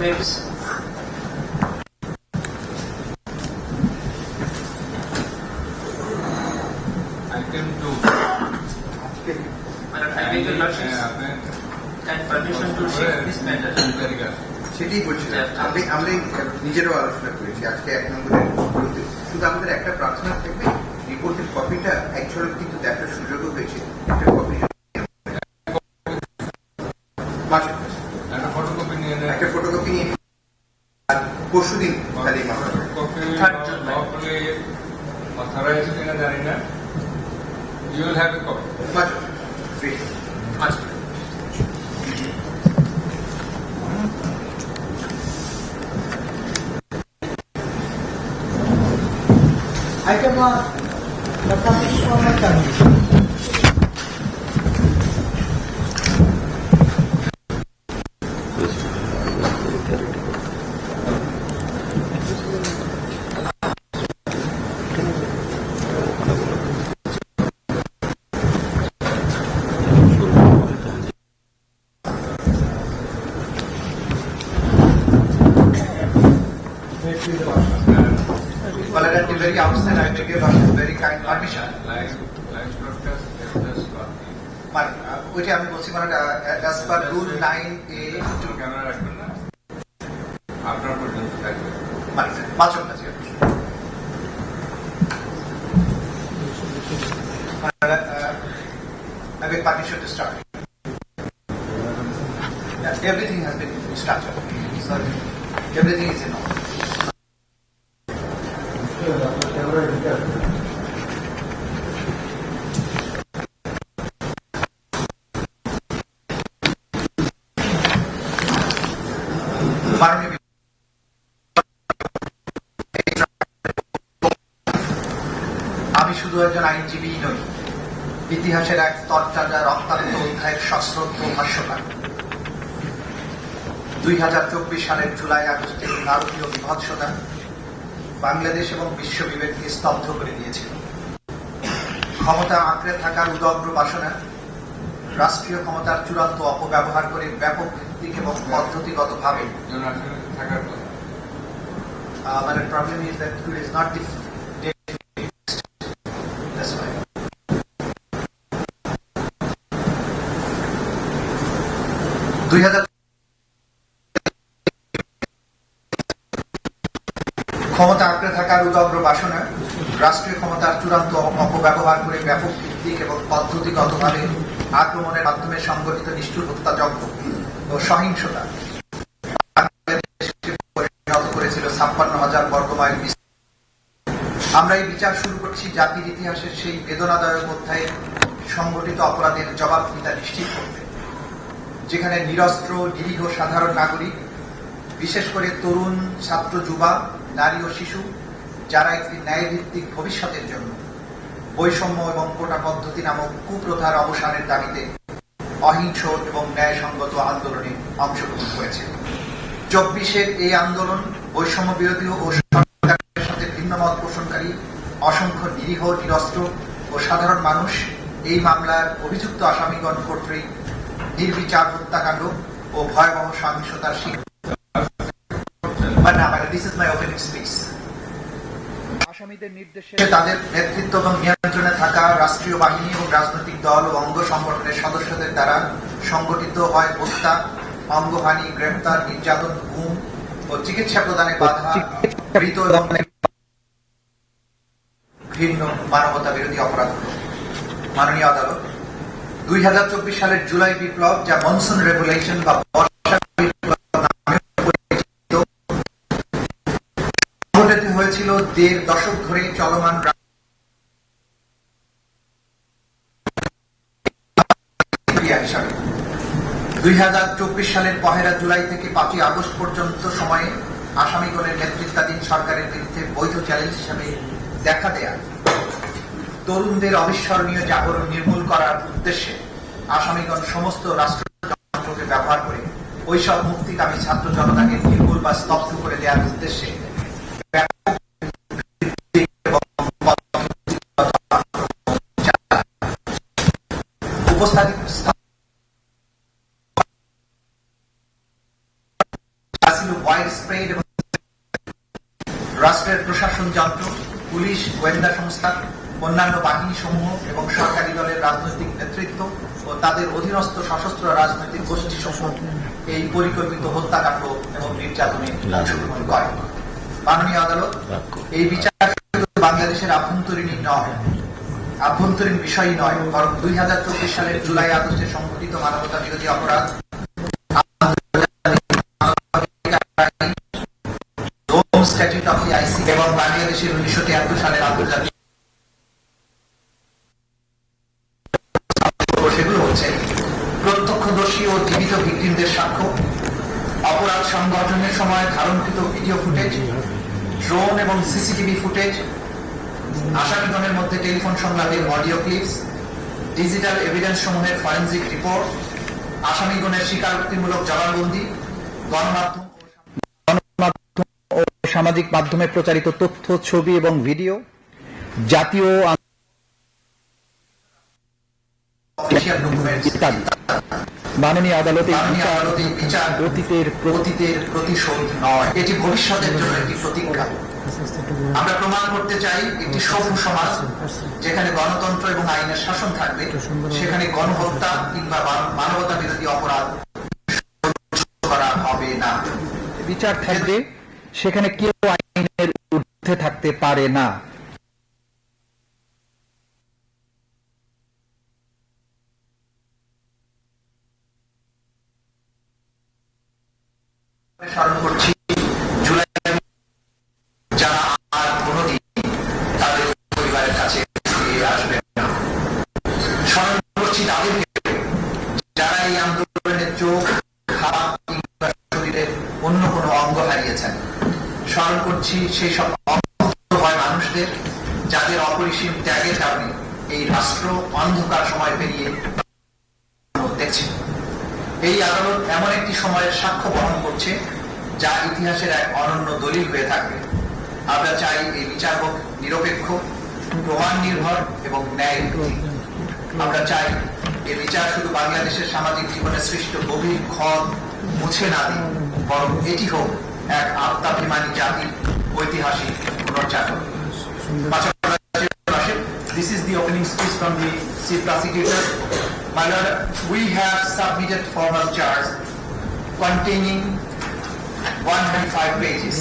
waves. Item 2. I beg your lordship and permission to shift this matter. সেটাই বলছিলাম, আমরা নিজেরাও আলোচনা করেছি আজকে 1 নম্বরের শুরুতে। শুধু আমাদের একটা প্রার্থনা থাকবে, রিপোর্টের কপিটা একজনের কিন্তু দেখার সুযোগও হয়েছে, একটা কপি একটা ফটোকপি নিয়ে আর পরশু দিন তাহলে অথরাইজ কিনা জানি না, you will have a copy. Item 1, the public comment committee. Very outside, I beg your very kind permission. ওইটা আমি বলছি মানে as per rule 9A camera রাখবেন না, আপনার পর্যন্ত থাকবে মানে বাচক আছে। I beg permission to start. Everything has been structured, so everything is in order. আমি শুধু একজন আইনজীবী নই, ইতিহাসের এক তরতাজা রক্তাক্ত অধ্যায়ের সশ্রদ্ধ ভাষ্যকার। 2024 সালের জুলাই আগস্টে নারকীয় বিভৎসতা বাংলাদেশ এবং বিশ্ব বিবেককে স্তব্ধ করে দিয়েছিল। ক্ষমতা আঁকড়ে থাকার উদগ্র বাসনা, রাষ্ট্রীয় ক্ষমতার চূড়ান্ত অপব্যবহার করে ব্যাপক ভিত্তিক এবং পদ্ধতিগতভাবে থাকার কথা। But the problem is that it is not the that's why. ক্ষমতা আঁকড়ে থাকার উদগ্র বাসনা, রাষ্ট্রীয় ক্ষমতার চূড়ান্ত অপব্যবহার করে ব্যাপক ভিত্তিক এবং পদ্ধতিগতভাবে আক্রমণের মাধ্যমে সংগঠিত নিষ্ঠুর হত্যাযজ্ঞ ও সহিংসতা পরিণত করেছিল 56,000 বর্গমাইল। আমরা এই বিচার শুরু করছি জাতির ইতিহাসের সেই বেদনাদায়ক অধ্যায়ে সংগঠিত অপরাধের জবাবদিহিতা নিশ্চিত করতে, যেখানে নিরস্ত্র নিরীহ সাধারণ নাগরিক, বিশেষ করে তরুণ, ছাত্র, যুবা, নারী ও শিশু, যারা একটি ন্যায়ভিত্তিক ভবিষ্যতের জন্য বৈষম্য এবং কোটা পদ্ধতি নামক কুপ্রথার অবসানের দাবিতে অহিংস এবং ন্যায়সঙ্গত আন্দোলনে অংশগ্রহণ করেছে। 24-এর এই আন্দোলন বৈষম্য বিরোধী ও সরকারের সাথে ভিন্নমত পোষণকারী অসংখ্য নিরীহ, নিরস্ত্র ও সাধারণ মানুষ এই মামলার অভিযুক্ত আসামিগণ কর্তৃক নির্বিচার হত্যাকাণ্ড ও ভয়াবহ সহিংসতার শিকার। This is my opening speech. আসামিদের নির্দেশে তাদের নেতৃত্ব এবং নিয়ন্ত্রণে থাকা রাষ্ট্রীয় বাহিনী এবং রাজনৈতিক দল ও অঙ্গ সংগঠনের সদস্যদের দ্বারা সংগঠিত হয় হত্যা, অঙ্গহানি, গ্রেফতার, নির্যাতন, গুম ও চিকিৎসা প্রদানে বাধা, মৃত এবং ঘৃণ্য মানবতা বিরোধী অপরাধ। মাননীয় আদালত, 2024 সালের জুলাই বিপ্লব, যা মনসুন রেভলিউশন বা বর্ষা বিপ্লব নামে পরিচিত, সংগঠিত হয়েছিল 1.5 দশক ধরে চলমান 2024 সালের 1 জুলাই থেকে 5 আগস্ট পর্যন্ত সময়ে আসামিগণের নেতৃত্বাধীন সরকারের বিরুদ্ধে বৈধ চ্যালেঞ্জ হিসেবে দেখা দেয়া তরুণদের অবিস্মরণীয় জাগরণ নির্মূল করার উদ্দেশ্যে আসামিগণ সমস্ত রাষ্ট্রযন্ত্রকে ব্যবহার করে ওইসব মুক্তিকামী ছাত্র জনতাকে নির্মূল বা স্তব্ধ করে দেওয়ার উদ্দেশ্যে উপস্থিত যন্ত্র, পুলিশ, গোয়েন্দা সংস্থা, অন্যান্য বাহিনী সমূহ এবং সরকারি দলের রাজনৈতিক নেতৃত্ব ও তাদের অধীনস্থ সশস্ত্র রাজনৈতিক গোষ্ঠী সমূহ এই পরিকল্পিত হত্যাকাণ্ড এবং নির্যাতনে অংশগ্রহণ করে। মাননীয় আদালত, এই বিচার শুধু বাংলাদেশের আভ্যন্তরীণ বিষয় নয়, বরং 2024 সালের জুলাই আগস্টে সংঘটিত মানবতা বিরোধী অপরাধ, স্ট্যাটিউট অফ দি আইসি এবং বাংলাদেশের 1973 সালের আন্তর্জাতিক সেগুলো হচ্ছে প্রত্যক্ষদর্শী ও জীবিত ভিকটিমদের সাক্ষ্য, অপরাধ সংঘটনের সময় ধারণকৃত ভিডিও ফুটেজ, ড্রোন এবং সিসিটিভি ফুটেজ, আসামিগণের মধ্যে টেলিফোন সংলাপের অডিও ক্লিপস, ডিজিটাল এভিডেন্স সমূহের ফরেনজিক রিপোর্ট, আসামিগণের স্বীকারোক্তিমূলক জবানবন্দি, গণমাধ্যম ও সামাজিক মাধ্যমে প্রচারিত তথ্য, ছবি এবং ভিডিও, জাতীয় ইত্যাদি। মাননীয় আদালতে বিচার অতীতের প্রতিশোধ নয়, এটি ভবিষ্যতের জন্য একটি প্রতিজ্ঞা। আমরা প্রমাণ করতে চাই একটি সভ্য সমাজ যেখানে গণতন্ত্র এবং আইনের শাসন থাকবে, সেখানে গণহত্যা কিংবা মানবতা বিরোধী অপরাধ করা হবে না। বিচার থাকবে সেখানে কেউ আইনের ঊর্ধ্বে থাকতে পারে না। স্মরণ করছি জুলাই যারা আর কোনদিন তাদের পরিবারের কাছে ফিরে আসবেন না। স্মরণ করছি তাদেরকে যারা এই আন্দোলনের চোখ, হাত কিংবা শরীরের অন্য কোনো অঙ্গ হারিয়েছেন। স্মরণ করছি সেই সব অন্ধভয় মানুষদের যাদের অপরিসীম ত্যাগের কারণে এই রাষ্ট্র অন্ধকার সময় পেরিয়ে দেখছে। এই আদালত এমন একটি সময়ের সাক্ষ্য বহন করছে যা ইতিহাসের এক অনন্য দলিল হয়ে থাকবে। আমরা চাই এই বিচার হোক নিরপেক্ষ, প্রমাণ নির্ভর এবং ন্যায় ভিত্তিক। আমরা চাই এই বিচার শুধু বাংলাদেশের সামাজিক জীবনে সৃষ্ট গভীর ক্ষত মুছে না দিন, বরং এটি হোক এক আত্মাভিমানী জাতির ঐতিহাসিক পুনর্জাগরণ। This is the opening speech from the Chief Prosecutor. My Lord, we have submitted formal charge containing 105 pages,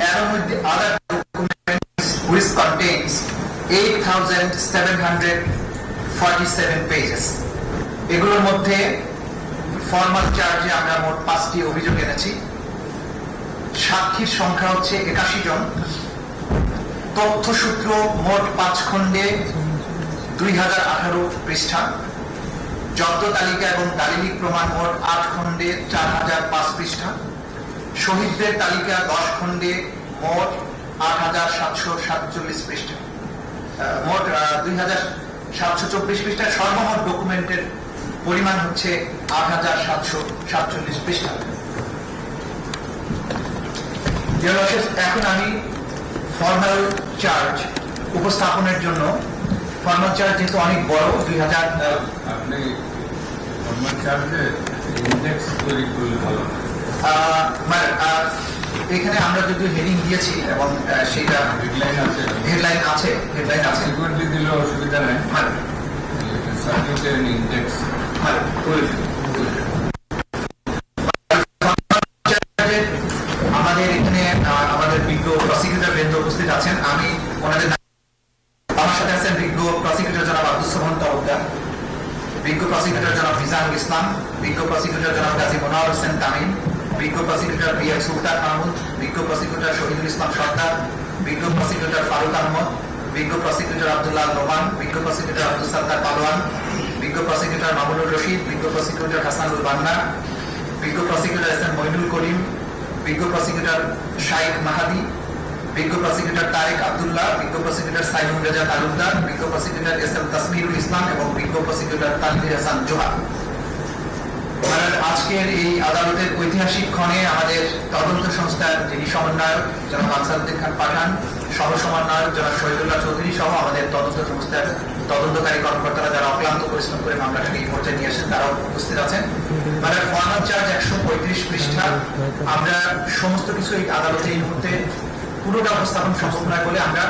along with the other documents which contains 8,747 pages. এগুলোর মধ্যে ফর্মাল চার্জে আমরা মোট 5টি অভিযোগ এনেছি। সাক্ষীর সংখ্যা হচ্ছে 81 জন। তথ্যসূত্র মোট 5 খণ্ডে 2018 পৃষ্ঠা। জব্দ তালিকা এবং দালিলিক প্রমাণ মোট 8 খণ্ডে 4005 পৃষ্ঠা। শহীদদের তালিকা 10 খণ্ডে মোট 8747 পৃষ্ঠা। মোট 2724 পৃষ্ঠা। সর্বমোট ডকুমেন্টের পরিমাণ হচ্ছে 8747 পৃষ্ঠা। এখন আমি ফর্মাল চার্জ উপস্থাপনের জন্য, ফর্মাল চার্জ যেহেতু অনেক বড়, 2000 আপনি ফর্মাল চার্জে ইন্ডেক্স তৈরি করলে ভালো। এখানে আমরা যদি হেডিং দিয়েছি এবং সেটা হেডলাইন আছে সিকিউরিটি দিলে অসুবিধা নেই। সাবজেক্টের ইন্ডেক্স আমাদের এখানে আমাদের বিজ্ঞ প্রসিকিউটর বৃন্দ উপস্থিত আছেন। আমি ওনাদের, আমার সাথে আছেন বিজ্ঞ প্রসিকিউটর জনাব আব্দুস সোবহান তরফদার, বিজ্ঞ প্রসিকিউটর জনাব মিজানুল ইসলাম, বিজ্ঞ প্রসিকিউটর জনাব গাজী মনোয়ার হোসেন তামিম, বিজ্ঞ প্রসিকিউটর বি.এম. সুলতান মাহমুদ, বিজ্ঞ প্রসিকিউটর শহীদুল ইসলাম সর্দার, বিজ্ঞ প্রসিকিউটর ফারুক আহমদ, বিজ্ঞ প্রসিকিউটর আব্দুল্লাহ রোমান, বিজ্ঞ প্রসিকিউটর আব্দুল সাত্তার পালোয়ান, বিজ্ঞ প্রসিকিউটর মামুনুর রশিদ, বিজ্ঞ প্রসিকিউটর হাসানুল বান্না, বিজ্ঞ প্রসিকিউটর এস এম মইনুল করিম, বিজ্ঞ প্রসিকিউটর শাইখ মাহাদি, বিজ্ঞ প্রসিকিউটর তারেক আব্দুল্লাহ, বিজ্ঞ প্রসিকিউটর সাইমুল রেজা তালুকদার, বিজ্ঞ প্রসিকিউটর এস এম তাসমিরুল ইসলাম এবং বিজ্ঞ প্রসিকিউটর তানভীর হাসান জোহা। আজকের এই আদালতের ঐতিহাসিক ক্ষণে আমাদের তদন্ত সংস্থার যিনি সমন্বয়ক জনাব আনসারউদ্দিন খান পাঠান, সহ সমন্বয়ক জনাব শহীদুল্লাহ চৌধুরী সহ আমাদের তদন্ত সংস্থার তদন্তকারী কর্মকর্তারা যারা অক্লান্ত পরিশ্রম করে মামলাটাকে এই পর্যায়ে নিয়ে আসেন, তারাও উপস্থিত আছেন। মানে ফর্মাল চার্জ 135 পৃষ্ঠা। আমরা সমস্ত কিছু এই আদালতে এই মুহূর্তে পুরোটা উপস্থাপন সম্ভব নয় বলে আমরা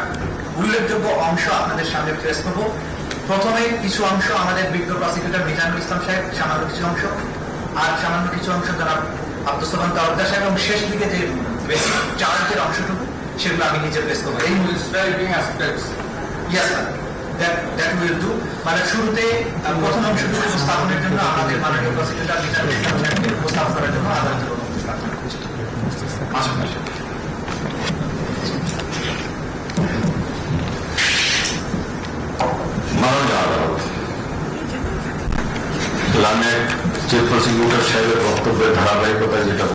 উল্লেখযোগ্য অংশ আপনাদের সামনে প্রেস করব। প্রথমে কিছু অংশ আমাদের বিজ্ঞ প্রসিকিউটর মিজানুল ইসলাম সাহেব, সামান্য কিছু অংশ, আর সামান্য কিছু অংশ জনাব আব্দুস সালাম তালুকদার সাহেব, এবং শেষ দিকে যে বেসিক চার্জের অংশটুকু সেগুলো আমি নিজে প্রেস করবো। এই Describing aspects. Yes, sir. That will do. মানে শুরুতে প্রথম অংশটুকু উপস্থাপনের জন্য আমাদের মাননীয় প্রসিকিউটর মিজানুল ইসলাম সাহেবকে উপস্থাপন করার জন্য আদালতের অনুমতি প্রার্থনা করছি। আসুন, আসুন। মাননীয় আদালত, লামের চিফ প্রসিকিউটর সাহেবের বক্তব্যের ধারাবাহিকতায় যেটা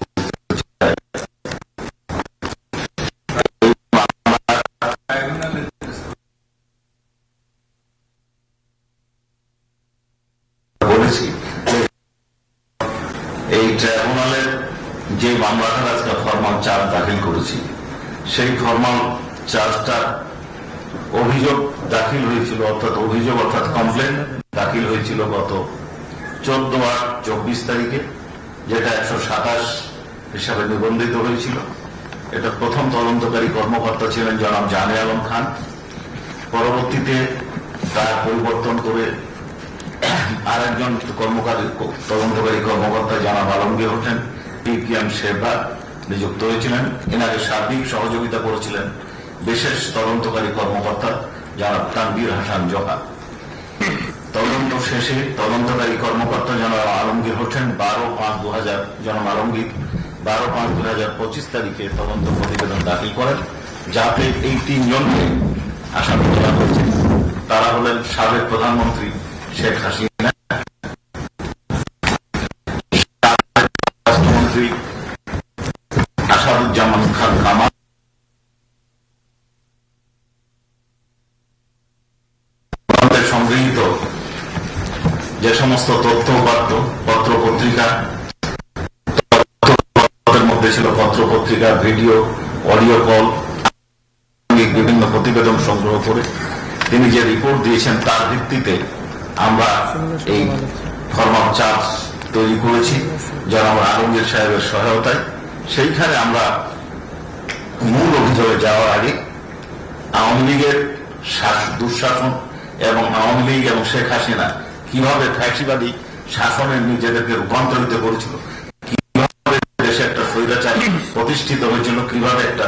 বলেছি, এই ট্রাইব্যুনালের যে মামলাটা আজকে ফরমাল চার্জ দাখিল করেছি, সেই ফরমাল চার্জটা অভিযোগ দাখিল হয়েছিল, অর্থাৎ কমপ্লেন দাখিল হয়েছিল গত 14/24 তারিখে, যেটা 127 হিসাবে নিবন্ধিত হয়েছিল। এটা প্রথম তদন্তকারী কর্মকর্তা ছিলেন জনাব জানে আলম খান। পরবর্তীতে তার পরিবর্তন করে আরেকজন তদন্তকারী কর্মকর্তা জনাব আলমগীর হোসেন PPM শেরবা নিযুক্ত হয়েছিলেন। এনাকে সার্বিক সহযোগিতা করেছিলেন বিশেষ তদন্তকারী কর্মকর্তা জনাব তানভীর হাসান জোহা। তদন্ত শেষে তদন্তকারী কর্মকর্তা জনাব আলমগীর হোসেন 12/5/2025 তারিখে তদন্ত প্রতিবেদন দাখিল করেন, যাতে এই 3 জনকে আসামি করা হয়েছে। তারা হলেন সাবেক প্রধানমন্ত্রী শেখ হাসিনা, রাষ্ট্রমন্ত্রী আসাদুজ্জামান খান কামাল, সংগৃহীত যে সমস্ত তথ্য উপাত্ত পত্র পত্রিকা, মধ্যে ছিল পত্র পত্রিকা, ভিডিও, অডিও কল, বিভিন্ন প্রতিবেদন সংগ্রহ করে তিনি যে রিপোর্ট দিয়েছেন তার ভিত্তিতে আমরা এই ফরমাল চার্জ তৈরি করেছি জনাব আলমগীর সাহেবের সহায়তায়। সেইখানে আমরা মূল অভিযোগে যাওয়ার আগে আওয়ামী লীগের দুঃশাসন এবং আওয়ামী লীগ এবং শেখ হাসিনা কিভাবে ফ্যাসিবাদী শাসনে নিজেদেরকে রূপান্তরিত করেছিল, কিভাবে দেশে একটা স্বৈরাচার প্রতিষ্ঠিত হয়েছিল, কিভাবে একটা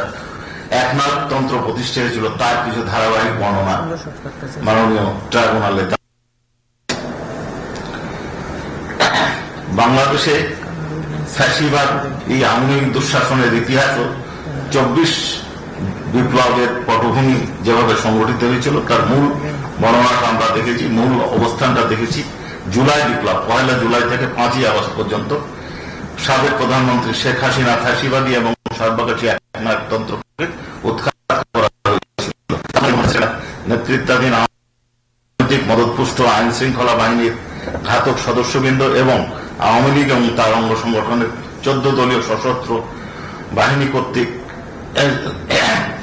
একনায়কতন্ত্র প্রতিষ্ঠা হয়েছিল, তার কিছু ধারাবাহিক বর্ণনা মাননীয় ট্রাইব্যুনালে। বাংলাদেশে ফ্যাসিবাদ এই আওয়ামী লীগ দুঃশাসনের ইতিহাস 24 বিপ্লবের পটভূমি যেভাবে সংগঠিত হয়েছিল তার মূল বর্ণনাটা আমরা দেখেছি, মূল অবস্থানটা দেখেছি। জুলাই বিপ্লব 1 জুলাই থেকে 5 আগস্ট পর্যন্ত সাবেক প্রধানমন্ত্রী শেখ হাসিনা ফ্যাসিবাদী এবং সর্বকাশী একনায়কতন্ত্রকে উৎখাত করা হয়েছিল। নেতৃত্বাধীন মদতপুষ্ট আইন শৃঙ্খলা বাহিনীর ঘাতক সদস্যবৃন্দ এবং আওয়ামী লীগ এবং তার অঙ্গ সংগঠনের 14 দলীয় সশস্ত্র বাহিনী কর্তৃক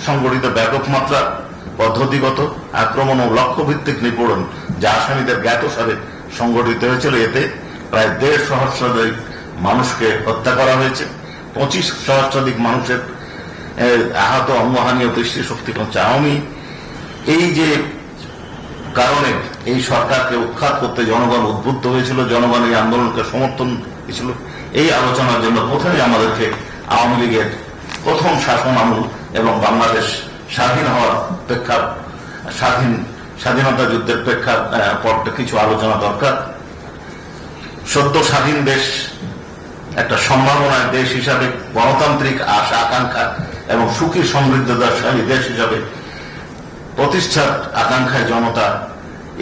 সংগঠিত ব্যাপক মাত্রা পদ্ধতিগত আক্রমণ ও লক্ষ্যভিত্তিক নিপীড়ন যা আসামিদের জ্ঞাতসারে সংগঠিত হয়েছিল। এতে প্রায় 1.5 সহস্রাধিক মানুষকে হত্যা করা হয়েছে, 25 সহস্রাধিক মানুষের আহত, অঙ্গহানি ও দৃষ্টিশক্তি কমছে। আওয়ামী এই যে কারণে এই সরকারকে উৎখাত করতে জনগণ উদ্বুদ্ধ হয়েছিল, জনগণ এই আন্দোলনকে সমর্থন দিয়েছিল। এই আলোচনার জন্য প্রথমে আমাদেরকে আওয়ামী লীগের প্রথম শাসন আমল এবং বাংলাদেশ স্বাধীন হওয়ার স্বাধীনতা যুদ্ধের প্রেক্ষাপটে কিছু আলোচনা দরকার। সদ্য স্বাধীন দেশ একটা সম্ভাবনার দেশ হিসাবে, গণতান্ত্রিক আশা আকাঙ্ক্ষা এবং সুখী সমৃদ্ধতাশালী দেশ হিসাবে প্রতিষ্ঠার আকাঙ্ক্ষায় জনতা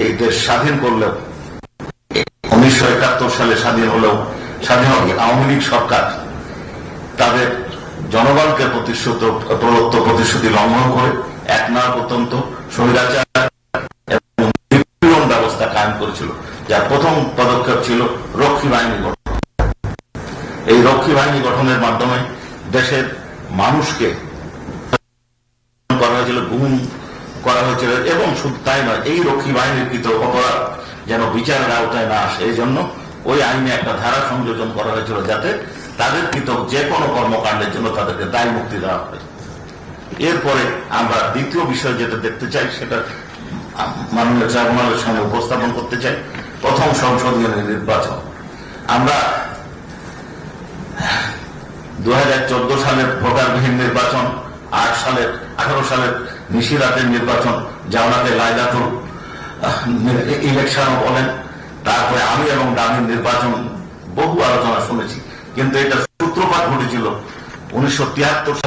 এই দেশ স্বাধীন করলেও 1971 সালে স্বাধীন হলেও আওয়ামী লীগ সরকার তাদের জনগণকে প্রদত্ত প্রতিশ্রুতি লঙ্ঘন করে একনায়কতন্ত্র, স্বৈরাচার এবং নিপীড়ন ব্যবস্থা কায়েম করেছিল, যার প্রথম পদক্ষেপ ছিল রক্ষী বাহিনী গঠন। এই রক্ষী বাহিনী গঠনের মাধ্যমে দেশের মানুষকে করা হয়েছিল, গুম করা হয়েছিল, এবং শুধু তাই নয়, এই রক্ষী বাহিনীর কৃত অপরাধ যেন বিচারের আওতায় না আসে, এই জন্য ওই আইনে একটা ধারা সংযোজন করা হয়েছিল যাতে তাদের কৃত যে কোনো কর্মকাণ্ডের জন্য তাদেরকে দায় মুক্তি দেওয়া হয়। এরপরে আমরা দ্বিতীয় বিষয় যেটা দেখতে চাই সেটা মাননীয় ট্রাইব্যুনালের সামনে উপস্থাপন করতে চাই। প্রথম সংসদীয় নির্বাচন আমরা 2014 সালের ভোটারবিহীন নির্বাচন, 18 সালের নিশিরাতের নির্বাচন, যা ওনাকে লাইলাতুল ইলেকশনও বলেন, তারপরে আমি এবং দামির নির্বাচন, বহু আলোচনা শুনেছি, কিন্তু এটা সূত্রপাত ঘটেছিল 1973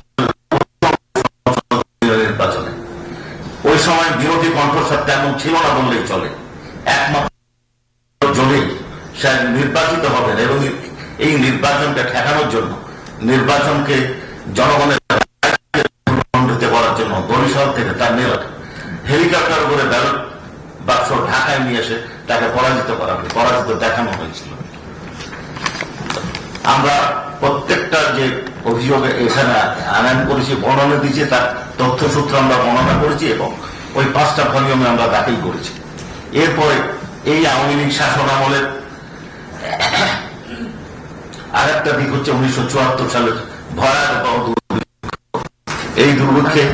সালের নির্বাচনে। ওই সময় বিরোধী কণ্ঠস্বর তেমন ছিল না বললেই চলে। একমাত্র জোরে সে নির্বাচিত হবেন এবং এই নির্বাচনকে ঠেকানোর জন্য, নির্বাচনকে জনগণের করার জন্য বরিশাল থেকে তার নেতা হেলিকপ্টার করে ব্যালট বাক্স ঢাকায় নিয়ে এসে তাকে পরাজিত দেখানো হয়েছিল। আমরা প্রত্যেকটা যে অভিযোগে এখানে আনয়ন করেছি, বর্ণনা দিয়েছি, তার তথ্যসূত্র আমরা বর্ণনা করেছি এবং ওই 5টা ভলিউমে আমরা দাখিল করেছি। এরপরে এই আওয়ামী লীগ শাসন আমলের আরেকটা দিক হচ্ছে 1974 সালের ভয়াবহ এই দুর্ভিক্ষে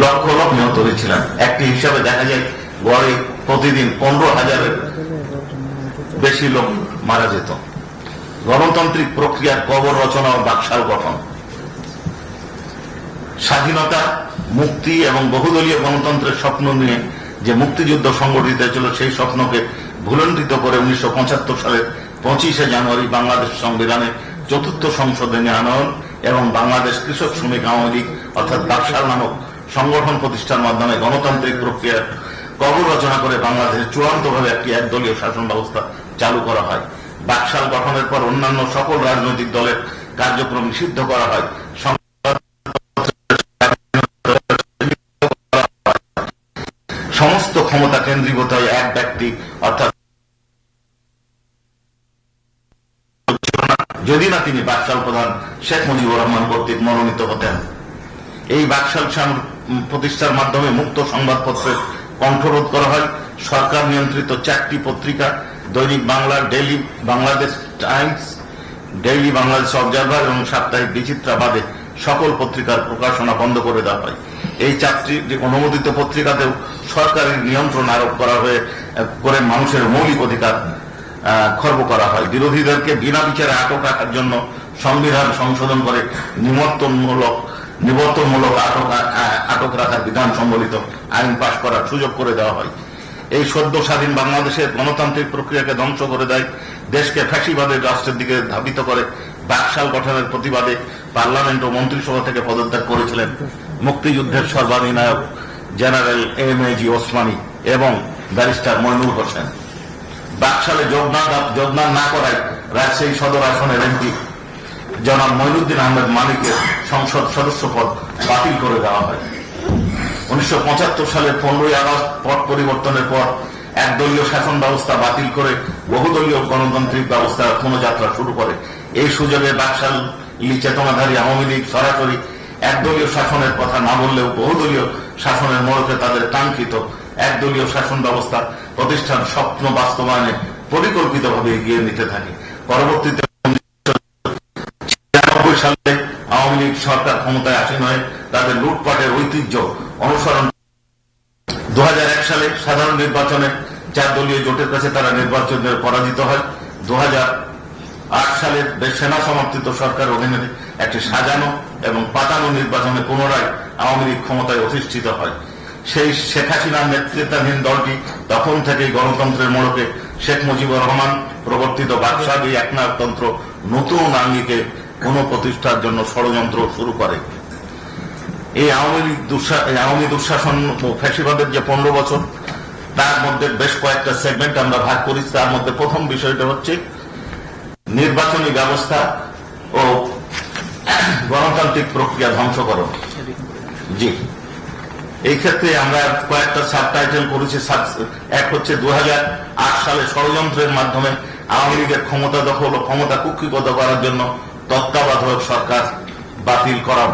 লক্ষ লক্ষ নিহত হয়েছিলেন। একটি হিসাবে দেখা যায় গড়ে প্রতিদিন 15,000-এর বেশি লোক মারা যেত। গণতান্ত্রিক প্রক্রিয়ার কবর রচনা ও বাকশাল গঠন, স্বাধীনতা, মুক্তি এবং বহুদলীয় গণতন্ত্রের স্বপ্ন নিয়ে যে মুক্তিযুদ্ধ সংগঠিত হয়েছিল, সেই স্বপ্নকে ভুলণ্ডিত করে 1975 সালের 25শে জানুয়ারি বাংলাদেশ সংবিধানের 4র্থ সংশোধনী আনয়ন এবং বাংলাদেশ কৃষক শ্রমিক আওয়ামী লীগ অর্থাৎ বাকশাল নামক সংগঠন প্রতিষ্ঠার মাধ্যমে গণতান্ত্রিক প্রক্রিয়ার কবর রচনা করে বাংলাদেশে চূড়ান্তভাবে একটি একদলীয় শাসন ব্যবস্থা চালু করা হয়। বাকশাল গঠনের পর অন্যান্য সকল রাজনৈতিক দলের কার্যক্রম নিষিদ্ধ করা হয়। সমস্ত ক্ষমতা কেন্দ্রীভূত হয় এক ব্যক্তি অর্থাৎ যদি না তিনি বাকশাল প্রধান শেখ মুজিবুর রহমান কর্তৃক মনোনীত হতেন। এই বাকশাল প্রতিষ্ঠার মাধ্যমে মুক্ত সংবাদপত্রের কণ্ঠরোধ করা হয়। সরকার নিয়ন্ত্রিত 4টি পত্রিকা, দৈনিক Bangla, daily Bangladesh Times, daily Bangladesh observer এবং সাপ্তাহিক বিচিত্রা বাদে সকল পত্রিকার প্রকাশনা বন্ধ করে দেওয়া হয়। এই 4টি অনুমোদিত পত্রিকাতেও সরকারের নিয়ন্ত্রণ আরোপ করা করে মানুষের মৌলিক অধিকার খর্ব করা হয়। বিরোধীদেরকে বিনা বিচারে আটক রাখার জন্য সংবিধান সংশোধন করে নিবর্তনমূলক আটক রাখার বিধান সম্বলিত আইন পাশ করার সুযোগ করে দেওয়া হয়। এই সদ্য স্বাধীন বাংলাদেশের গণতান্ত্রিক প্রক্রিয়াকে ধ্বংস করে দেয়, দেশকে ফ্যাসিবাদের রাষ্ট্রের দিকে ধাবিত করে। বাকশাল গঠনের প্রতিবাদে পার্লামেন্ট ও মন্ত্রিসভা থেকে পদত্যাগ করেছিলেন মুক্তিযুদ্ধের সর্বাধিনায়ক জেনারেল এম.এ.জি. ওসমানী এবং ব্যারিস্টার মইনুল হোসেন। বাকশালে যোগদান না করায় রাজশাহী সদর আসনের এমপি জনাব মঈনুদ্দিন আহমেদ মানিকের সংসদ সদস্য পদ বাতিল করে দেওয়া হয়। 1975 সালের 15ই আগস্ট পট পরিবর্তনের পর একদলীয় শাসন ব্যবস্থা বাতিল করে বহুদলীয় গণতান্ত্রিক ব্যবস্থার পুনঃযাত্রা শুরু করে। এই সুযোগে বাকশাল চেতনাধারী আওয়ামী লীগ সরাসরি একদলীয় শাসনের কথা না বললেও বহুদলীয় শাসনের মোড়কে তাদের কাঙ্ক্ষিত একদলীয় শাসন ব্যবস্থা প্রতিষ্ঠান স্বপ্ন বাস্তবায়নে পরিকল্পিতভাবে এগিয়ে নিতে থাকে। পরবর্তীতে 1996 সালে আওয়ামী লীগ সরকার ক্ষমতায় আসীন হয়ে তাদের লুটপাটের ঐতিহ্য অনুসরণ 2001 সালে সাধারণ নির্বাচনে 4 দলীয় জোটের কাছে তারা নির্বাচনে পরাজিত হয়। 2008 সালের সেনা সমর্থিত সরকার অধীনে একটি সাজানো এবং পাতানো নির্বাচনে পুনরায় আওয়ামী লীগ ক্ষমতায় অধিষ্ঠিত হয়। সেই শেখ হাসিনার নেতৃত্বাধীন দলটি তখন থেকেই গণতন্ত্রের মোড়কে শেখ মুজিবুর রহমান প্রবর্তিত বাকশালী একনায়কতন্ত্র নতুন আঙ্গিকে পুনঃপ্রতিষ্ঠার জন্য ষড়যন্ত্র শুরু করে। এই আওয়ামী দুঃশাসন ও ফ্যাসিবাদের যে 15 বছর, তার মধ্যে বেশ কয়েকটা সেগমেন্ট আমরা ভাগ করেছি। তার মধ্যে প্রথম বিষয়টা হচ্ছে নির্বাচনী ব্যবস্থা ও গণতান্ত্রিক প্রক্রিয়া ধ্বংসকরণ। জি, এই ক্ষেত্রে আমরা কয়েকটা সাবটাইটেল করেছি। এক হচ্ছে 2008 সালে ষড়যন্ত্রের মাধ্যমে আওয়ামী লীগের ক্ষমতা দখল ও ক্ষমতা কুক্ষিগত করার জন্য তত্ত্বাবধায়ক সরকার বাতিল করা।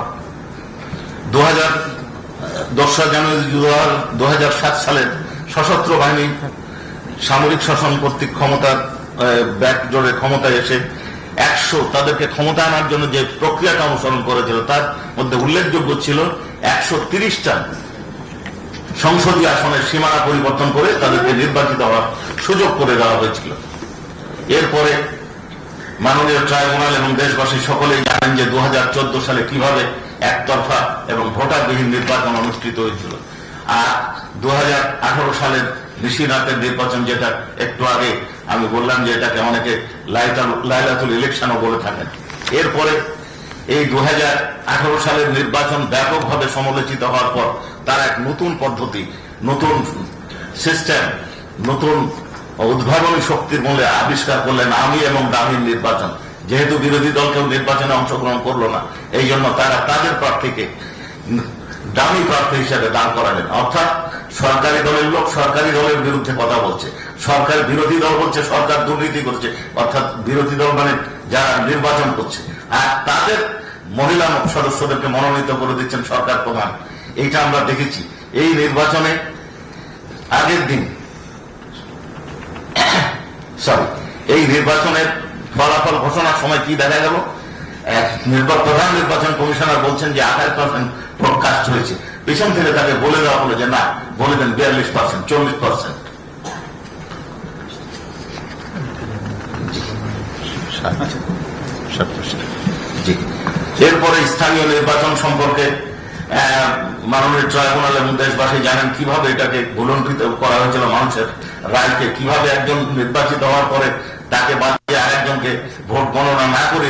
2রা জানুয়ারি 2007 সালের সশস্ত্র বাহিনী সামরিক শাসন কর্তৃক ক্ষমতার ব্যাকডোরে ক্ষমতায় এসে 100 তাদেরকে ক্ষমতা আনার জন্য যে প্রক্রিয়াটা অনুসরণ করেছিল, তার মধ্যে উল্লেখযোগ্য ছিল 130টা সংসদীয় আসনের সীমানা পরিবর্তন করে তাদেরকে নির্বাচিত হওয়ার সুযোগ করে দেওয়া হয়েছিল। এরপরে মাননীয় ট্রাইব্যুনাল এবং দেশবাসী সকলেই জানেন যে 2014 সালে কিভাবে একতরফা এবং ভোটারবিহীন নির্বাচন অনুষ্ঠিত হয়েছিল। আর 2018 সালের নিশিরাতের নির্বাচন, যেটা একটু আগে আমি বললাম যে এটাকে অনেকে লাইলাতুল ইলেকশনও বলে থাকেন। এরপরে এই 2018 সালের নির্বাচন ব্যাপকভাবে সমালোচিত হওয়ার পর তারা এক নতুন পদ্ধতি, নতুন সিস্টেম, নতুন উদ্ভাবনী শক্তির মূলে আবিষ্কার করলেন আমি এবং দামির নির্বাচন। যেহেতু বিরোধী দল কেউ নির্বাচনে অংশগ্রহণ করলো না, এই জন্য তারা তাদের প্রার্থীকে দামি প্রার্থী হিসেবে দাঁড় করালেন। অর্থাৎ সরকারি দলের লোক সরকারি দলের বিরুদ্ধে কথা বলছে, সরকার বিরোধী দল বলছে সরকার দুর্নীতি করছে, অর্থাৎ বিরোধী দল মানে যারা নির্বাচন করছে, আর তাদের মহিলা সদস্যদেরকে মনোনীত করে দিচ্ছেন সরকার প্রধান। এইটা আমরা দেখেছি। এই নির্বাচনে আগের দিন এই নির্বাচনের ফলাফল ঘোষণার সময় কি দেখা গেল, প্রধান নির্বাচন কমিশনার বলছেন যে 28% প্রকাশ হয়েছে। পিছন থেকে তাকে বলে দেওয়া হলো যে না, বলে দেন 42%, 40%। জি। এরপরে স্থানীয় নির্বাচন সম্পর্কে মাননীয় ট্রাইব্যুনাল এবং দেশবাসী জানেন কিভাবে এটাকে ভুলণ্ঠিত করা হয়েছিল, মানুষের রায়কে কিভাবে একজন নির্বাচিত হওয়ার পরে তাকে বাদ দিয়ে আরেকজনকে ভোট গণনা না করে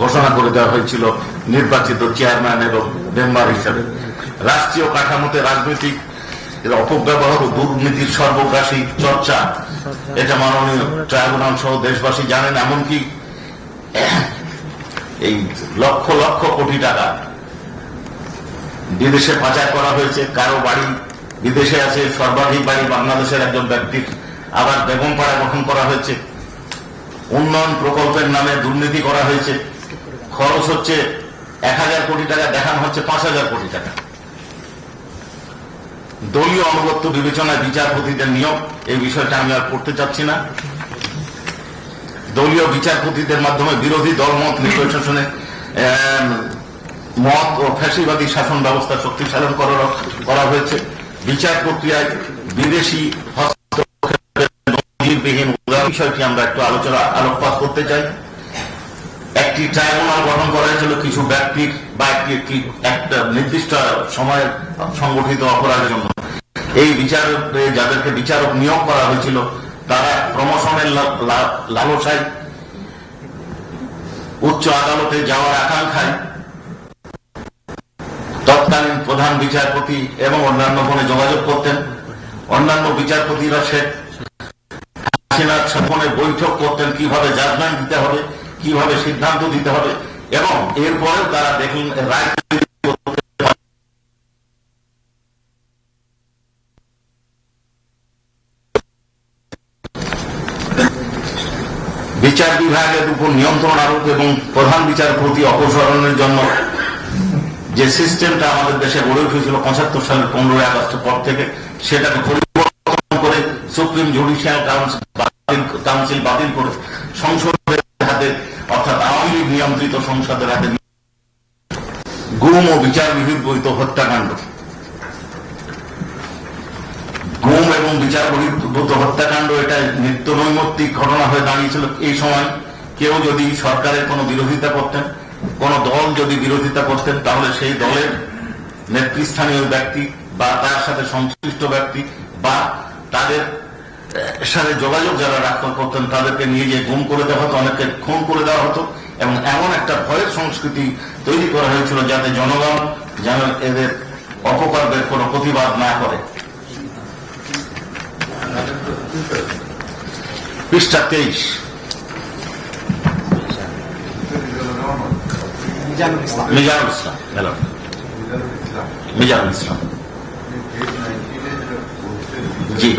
ঘোষণা করে দেওয়া হয়েছিল নির্বাচিত চেয়ারম্যান এবং মেম্বার হিসেবে। রাষ্ট্রীয় কাঠামোতে রাজনৈতিক অপব্যবহার ও দুর্নীতির সর্বগ্রাসী চর্চা, এটা মাননীয় ট্রাইব্যুনাল সহ দেশবাসী জানেন। এমনকি এই লক্ষ লক্ষ কোটি টাকা বিদেশে পাচার করা হয়েছে। কারো বাড়ি বিদেশে আছে, সর্বাধিক বাড়ি বাংলাদেশের একজন ব্যক্তির। আবার বেগমপাড়া গঠন করা হয়েছে, উন্নয়ন প্রকল্পের নামে দুর্নীতি করা হয়েছে। খরচ হচ্ছে 1000 কোটি টাকা, দেখানো হচ্ছে 5000 কোটি টাকা। দলীয় আনুগত্য বিবেচনায় বিচারপতিদের নিয়োগ, এই বিষয়টা আমি আর পড়তে চাচ্ছি না। দলীয় বিচারপতিদের মাধ্যমে বিরোধী দলমত নির্বাচনে মত ও ফ্যাসিবাদী শাসন ব্যবস্থা শক্তিশালী করা হয়েছে। বিচার প্রক্রিয়ায় বিদেশি হস্তক্ষেপবিহীন বিষয়টি আমরা একটু আলোকপাত করতে চাই। একটি ট্রাইব্যুনাল গঠন করা হয়েছিল কিছু ব্যক্তির বা একটা নির্দিষ্ট সময়ে সংগঠিত অপরাধের জন্য। এই বিচারে যাদেরকে বিচারক নিয়োগ করা হয়েছিল তারা প্রমোশনের লালসায় উচ্চ আদালতে যাওয়ার আকাঙ্ক্ষায় তৎকালীন প্রধান বিচারপতি এবং অন্যান্য ফোনে যোগাযোগ করতেন। অন্যান্য বিচারপতিরা শেখ হাসিনার সাথে বৈঠক করতেন কিভাবে জাজমেন্ট দিতে হবে, কিভাবে সিদ্ধান্ত দিতে হবে, এবং এরপরেও তারা দেখলেন রায় বিচার বিভাগের উপর নিয়ন্ত্রণ আরোপ এবং প্রধান বিচারপতি অপসারণের জন্য যে সিস্টেমটা আমাদের দেশে গড়ে উঠেছিল 75 সালের 15ই আগস্টের পর থেকে, সেটাকে পরিবর্তন করে সুপ্রিম জুডিশিয়াল কাউন্সিল বাতিল করে সংসদের হাতে, অর্থাৎ আওয়ামী লীগ নিয়ন্ত্রিত সংসদের হাতে গুম ও বিচার বহির্ভূত হত্যাকাণ্ড, গুম এবং বিচার বহির্ভূত হত্যাকাণ্ড এটা নিত্য নৈমিত্তিক ঘটনা হয়ে দাঁড়িয়েছিল। এই সময় কেউ যদি সরকারের কোনো বিরোধিতা করতেন, কোন দল যদি বিরোধিতা করতেন, তাহলে সেই দলের নেতৃস্থানীয় ব্যক্তি বা তার সাথে সংশ্লিষ্ট ব্যক্তি বা তাদের সাথে যোগাযোগ যারা রাখতে করতেন তাদেরকে নিয়ে গিয়ে গুম করে দেওয়া হতো, অনেককে খুন করে দেওয়া হতো। এবং এমন একটা ভয়ের সংস্কৃতি তৈরি করা হয়েছিল যাতে জনগণ যেন এদের অপকর্মের কোনো প্রতিবাদ না করে। পৃষ্ঠা 23। মিজানুল ইসলাম, হ্যালো মিজানুল ইসলাম, জি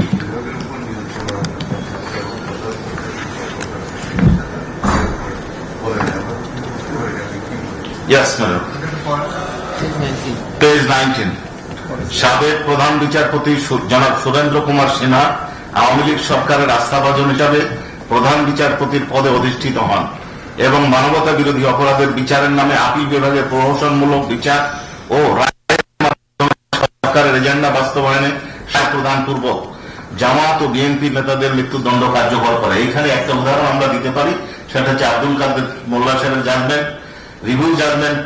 Yes, madam. Page 19. সাবেক প্রধান বিচারপতি জনাব সুরেন্দ্র কুমার সিনহা আওয়ামী লীগ সরকারের আস্থাভাজন হিসাবে প্রধান বিচারপতির পদে অধিষ্ঠিত হন এবং মানবতা বিরোধী অপরাধের বিচারের নামে আপিল বিভাগের প্রহসনমূলক বিচার ও ও রায়ের মাধ্যমে সরকারের এজেন্ডা বাস্তবায়নে প্রদান পূর্বক জামাত ও বিএনপি নেতাদের মৃত্যুদণ্ড কার্যকর করে। এইখানে একটা উদাহরণ আমরা দিতে পারি, সেটা হচ্ছে আব্দুল কাদের মোল্লা সাহেবের জাজমেন্ট, রিভিউ জাজমেন্ট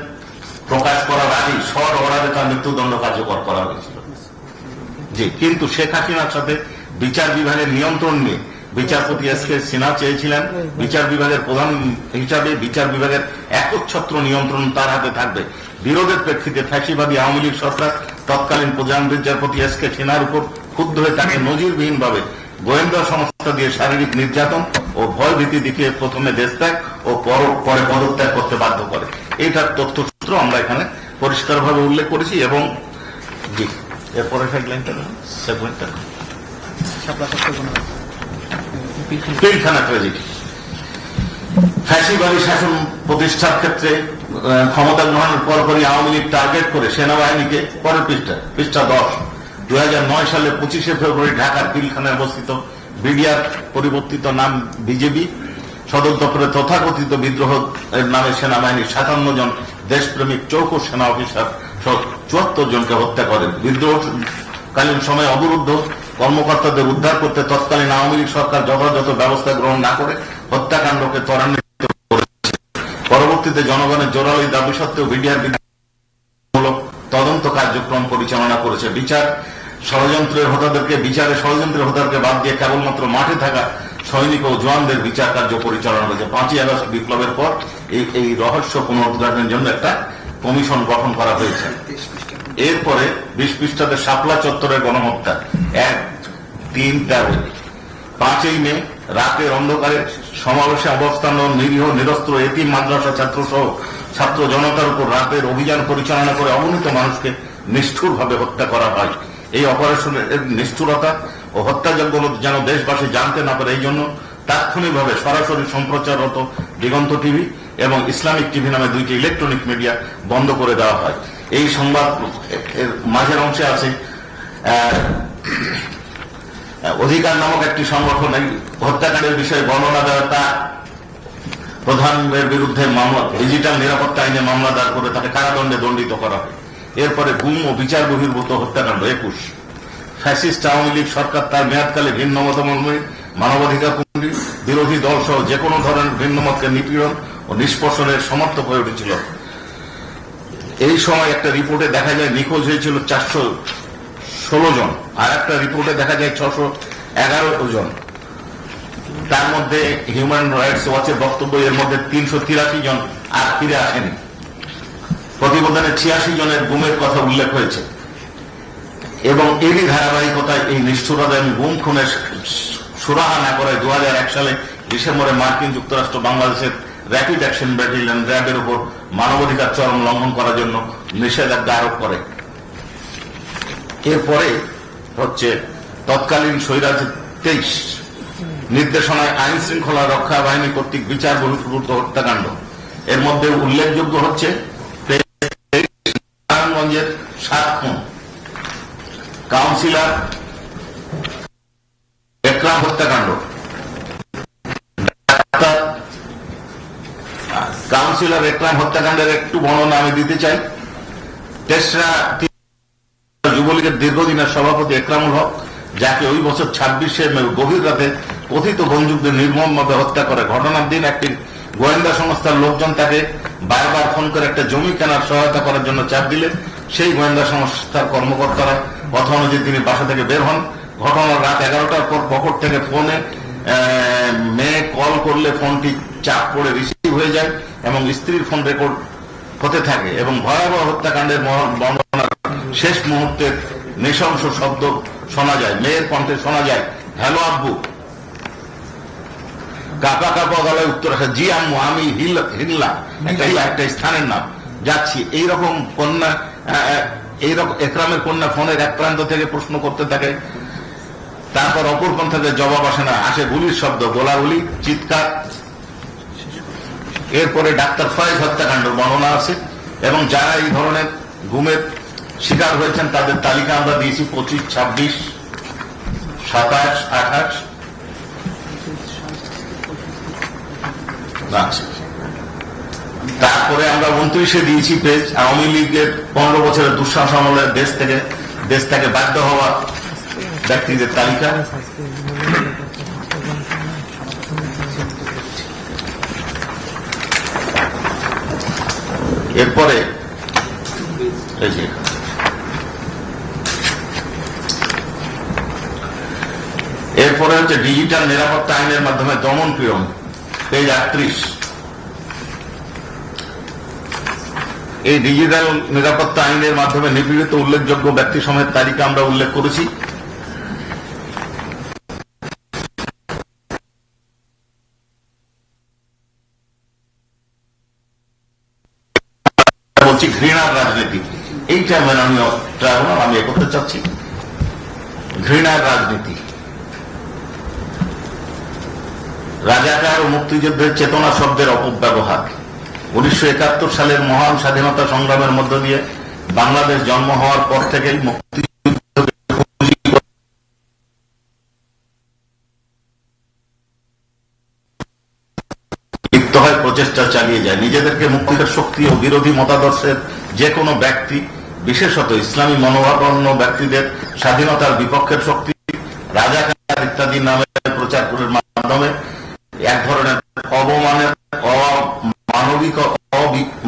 প্রকাশ করার আগেই শর্ট অর্ডারে তার মৃত্যুদণ্ড কার্যকর করা হয়েছিল। জি, কিন্তু শেখ হাসিনার সাথে বিচার বিভাগের নিয়ন্ত্রণ নিয়ে বিচারপতি এস কে সিনহা চেয়েছিলেন বিচার বিভাগের প্রধান হিসাবে বিচার বিভাগের একচ্ছত্র নিয়ন্ত্রণ তার হাতে থাকবে। বিরোধের প্রেক্ষিতে ফ্যাসিবাদী আওয়ামী লীগ সরকার তৎকালীন প্রধান বিচারপতি এস কে সিনহার উপর ক্ষুব্ধ হয়ে তাকে নজিরবিহীনভাবে গোয়েন্দা সংস্থা দিয়ে শারীরিক নির্যাতন ও ভয় ভীতি দেখিয়ে প্রথমে দেশত্যাগ ও পরে পদত্যাগ করতে বাধ্য করে। এইটার তথ্যসূত্র আমরা এখানে পরিষ্কারভাবে উল্লেখ করেছি। এবং জি, এরপরে হেডলাইনটা সেগমেন্টটা পিলখানা ট্র্যাজেডি। ফ্যাসিবাদী শাসন প্রতিষ্ঠার ক্ষেত্রে ক্ষমতা গ্রহণের পরপরই আওয়ামী লীগ টার্গেট করে সেনাবাহিনীকে, পরের পৃষ্ঠা 10, 2009 সালে 25শে ফেব্রুয়ারি ঢাকার পিলখানায় অবস্থিত বিডিআর পরিবর্তিত নাম বিজেপি সদর দপ্তরে তথাকথিত বিদ্রোহ এর নামে সেনাবাহিনীর 57 জন দেশপ্রেমিক চৌকো সেনা অফিসার সহ 74 জনকে হত্যা করেন। বিদ্রোহকালীন সময়ে অবরুদ্ধ কর্মকর্তাদের উদ্ধার করতে তৎকালীন আওয়ামী লীগ সরকার যথাযথ ব্যবস্থা গ্রহণ না করে হত্যাকাণ্ডকে ত্বরান্বিত করেছে। পরবর্তীতে জনগণের জোরালো দাবি সত্ত্বেও বিডিআর তদন্ত কার্যক্রম পরিচালনা করেছে। ষড়যন্ত্রের হোতাদেরকে বাদ দিয়ে কেবলমাত্র মাঠে থাকা সৈনিক ও জওয়ানদের বিচার কার্য পরিচালনা করেছে। 5ই আগস্ট বিপ্লবের পর এই রহস্য পুনরুদ্ধারের জন্য একটা কমিশন গঠন করা হয়েছে। এরপরে 20 পৃষ্ঠাতে শাপলা চত্বরের গণহত্যা 1-3-13। 5ই মে রাতের অন্ধকারে সমাবেশে অবস্থান নিরীহ নিরস্ত্র এতিম মাদ্রাসা ছাত্র সহ ছাত্র জনতার উপর রাতের অভিযান পরিচালনা করে অগণিত মানুষকে নিষ্ঠুরভাবে হত্যা করা হয়। এই অপারেশনের নিষ্ঠুরতা ও হত্যাযজ্ঞ যেন দেশবাসী জানতে না পারে, এই জন্য তাৎক্ষণিকভাবে সরাসরি সম্প্রচাররত দিগন্ত টিভি এবং ইসলামিক টিভি নামে 2টি ইলেকট্রনিক মিডিয়া বন্ধ করে দেওয়া হয়। এই সংবাদ এর মাঝের অংশে আছে অধিকার নামক একটি সংগঠন এই হত্যাকাণ্ডের বিষয়ে বর্ণনা দেওয়া, তা প্রধানের বিরুদ্ধে মামলা ডিজিটাল নিরাপত্তা আইনে মামলা দায়ের করে তাকে কারাদণ্ডে দণ্ডিত করা হয়। এরপরে গুম ও বিচার বহির্ভূত হত্যাকাণ্ড 21। ফ্যাসিস্ট আওয়ামী লীগ সরকার তার মেয়াদকালে ভিন্ন মতাবলম্বী, মানবাধিকার কর্মী, বিরোধী দল সহ যে কোনো ধরনের ভিন্ন মতকে নিপীড়ন ও নিষ্পেষণের সমর্থক হয়ে উঠেছিল। এই সময় একটা রিপোর্টে দেখা যায় নিখোঁজ হয়েছিল 416 জন, আর একটা রিপোর্টে দেখা যায় 611 জন। তার মধ্যে হিউম্যান রাইটস ওয়াচের বক্তব্য এর মধ্যে 383 জন আর ফিরে আসেনি। প্রতিবেদনে 86 জনের গুমের কথা উল্লেখ হয়েছে। এবং এরই ধারাবাহিকতায় এই নিষ্ঠুরতা এবং গুম খুনের সুরাহা না করে 2001 সালে ডিসেম্বরে মার্কিন যুক্তরাষ্ট্র বাংলাদেশের র্যাপিড অ্যাকশন ব্যাটালিয়ন র্যাবের উপর মানবাধিকার চরম লঙ্ঘন করার জন্য নিষেধাজ্ঞা আরোপ করে। এরপরে হচ্ছে তৎকালীন স্বৈরাজ 23 নির্দেশনায় আইন শৃঙ্খলা রক্ষা বাহিনী কর্তৃক বিচার বহির্ভূত হত্যাকাণ্ড। এর মধ্যে উল্লেখযোগ্য হচ্ছে নারায়ণগঞ্জের 7 খুন, কাউন্সিলর একরাম হত্যাকাণ্ড, কাউন্সিলর একরাম হত্যাকাণ্ডের একটু বর্ণনা আমি দিতে চাই। তেসরা যুবলীগের দীর্ঘদিনের সভাপতি একরামুল হক, যাকে ওই বছর 26শে মে গভীর রাতে কথিত বন্দুকদের নির্মমভাবে হত্যা করে। ঘটনার দিন একটি গোয়েন্দা সংস্থার লোকজন তাকে বারবার ফোন করে একটা জমি কেনার সহায়তা করার জন্য চাপ দিলে সেই গোয়েন্দা সংস্থার কর্মকর্তারা কথা অনুযায়ী তিনি বাসা থেকে বের হন। ঘটনার রাত 11টার পর পকেট থেকে ফোনে মেয়ে কল করলে ফোনটি চাপ পড়ে রিসিভ হয়ে যায় এবং স্ত্রীর ফোন রেকর্ড হতে থাকে এবং ভয়াবহ হত্যাকাণ্ডের বর্ণনার শেষ মুহূর্তের নৃশংস শব্দ শোনা যায়। মেয়ের কণ্ঠে শোনা যায়, হ্যালো আব্বু। কাপা কাপা গলায় উত্তর আসে, জি আম্মু, আমি হিল্লা, একটা স্থানের নাম, যাচ্ছি। এইরকম কন্যা, এইরকম একরামের কন্যা ফোনের এক প্রান্ত থেকে প্রশ্ন করতে থাকে। তারপর অপর প্রান্ত থেকে জবাব আসে না, আসে গুলির শব্দ, গোলাগুলি, চিৎকার। এরপরে ডাক্তার ফয়েজ হত্যাকাণ্ডের বর্ণনা আছে এবং যারা এই ধরনের গুমের শিকার হয়েছেন তাদের তালিকা আমরা দিয়েছি 25, 26, 27, 28। তারপরে আমরা 29-এ দিয়েছি পেজ আওয়ামী লীগের 15 বছরের দুঃশাসন আমলে দেশ থেকে বাধ্য হওয়া ব্যক্তিদের তালিকা। এরপরে এই যে এরপরে হচ্ছে ডিজিটাল নিরাপত্তা আইনের মাধ্যমে দমন পীড়ন, পেজ 38। এই ডিজিটাল নিরাপত্তা আইনের মাধ্যমে নিপীড়িত উল্লেখযোগ্য ব্যক্তি সমেত তালিকা আমরা উল্লেখ করেছি। বলছি ঘৃণার রাজনীতি, এইটা মাননীয় ট্রাইব্যুনাল আমি এ করতে চাচ্ছি। ঘৃণার রাজনীতি, রাজাকার ও মুক্তিযুদ্ধের চেতনা শব্দের অপব্যবহার। 1971 সালের মহান স্বাধীনতা সংগ্রামের মধ্য দিয়ে বাংলাদেশ জন্ম হওয়ার পর থেকেই লিপ্ত হয়, প্রচেষ্টা চালিয়ে যায়। নিজেদেরকে মুক্তির শক্তি ও বিরোধী মতাদর্শের যে কোনো ব্যক্তি, বিশেষত ইসলামী মনোভাবাপন্ন ব্যক্তিদের স্বাধীনতার বিপক্ষের শক্তি, রাজাকার ইত্যাদি নামে প্রচার করার মাধ্যমে এক ধরনের অবমানের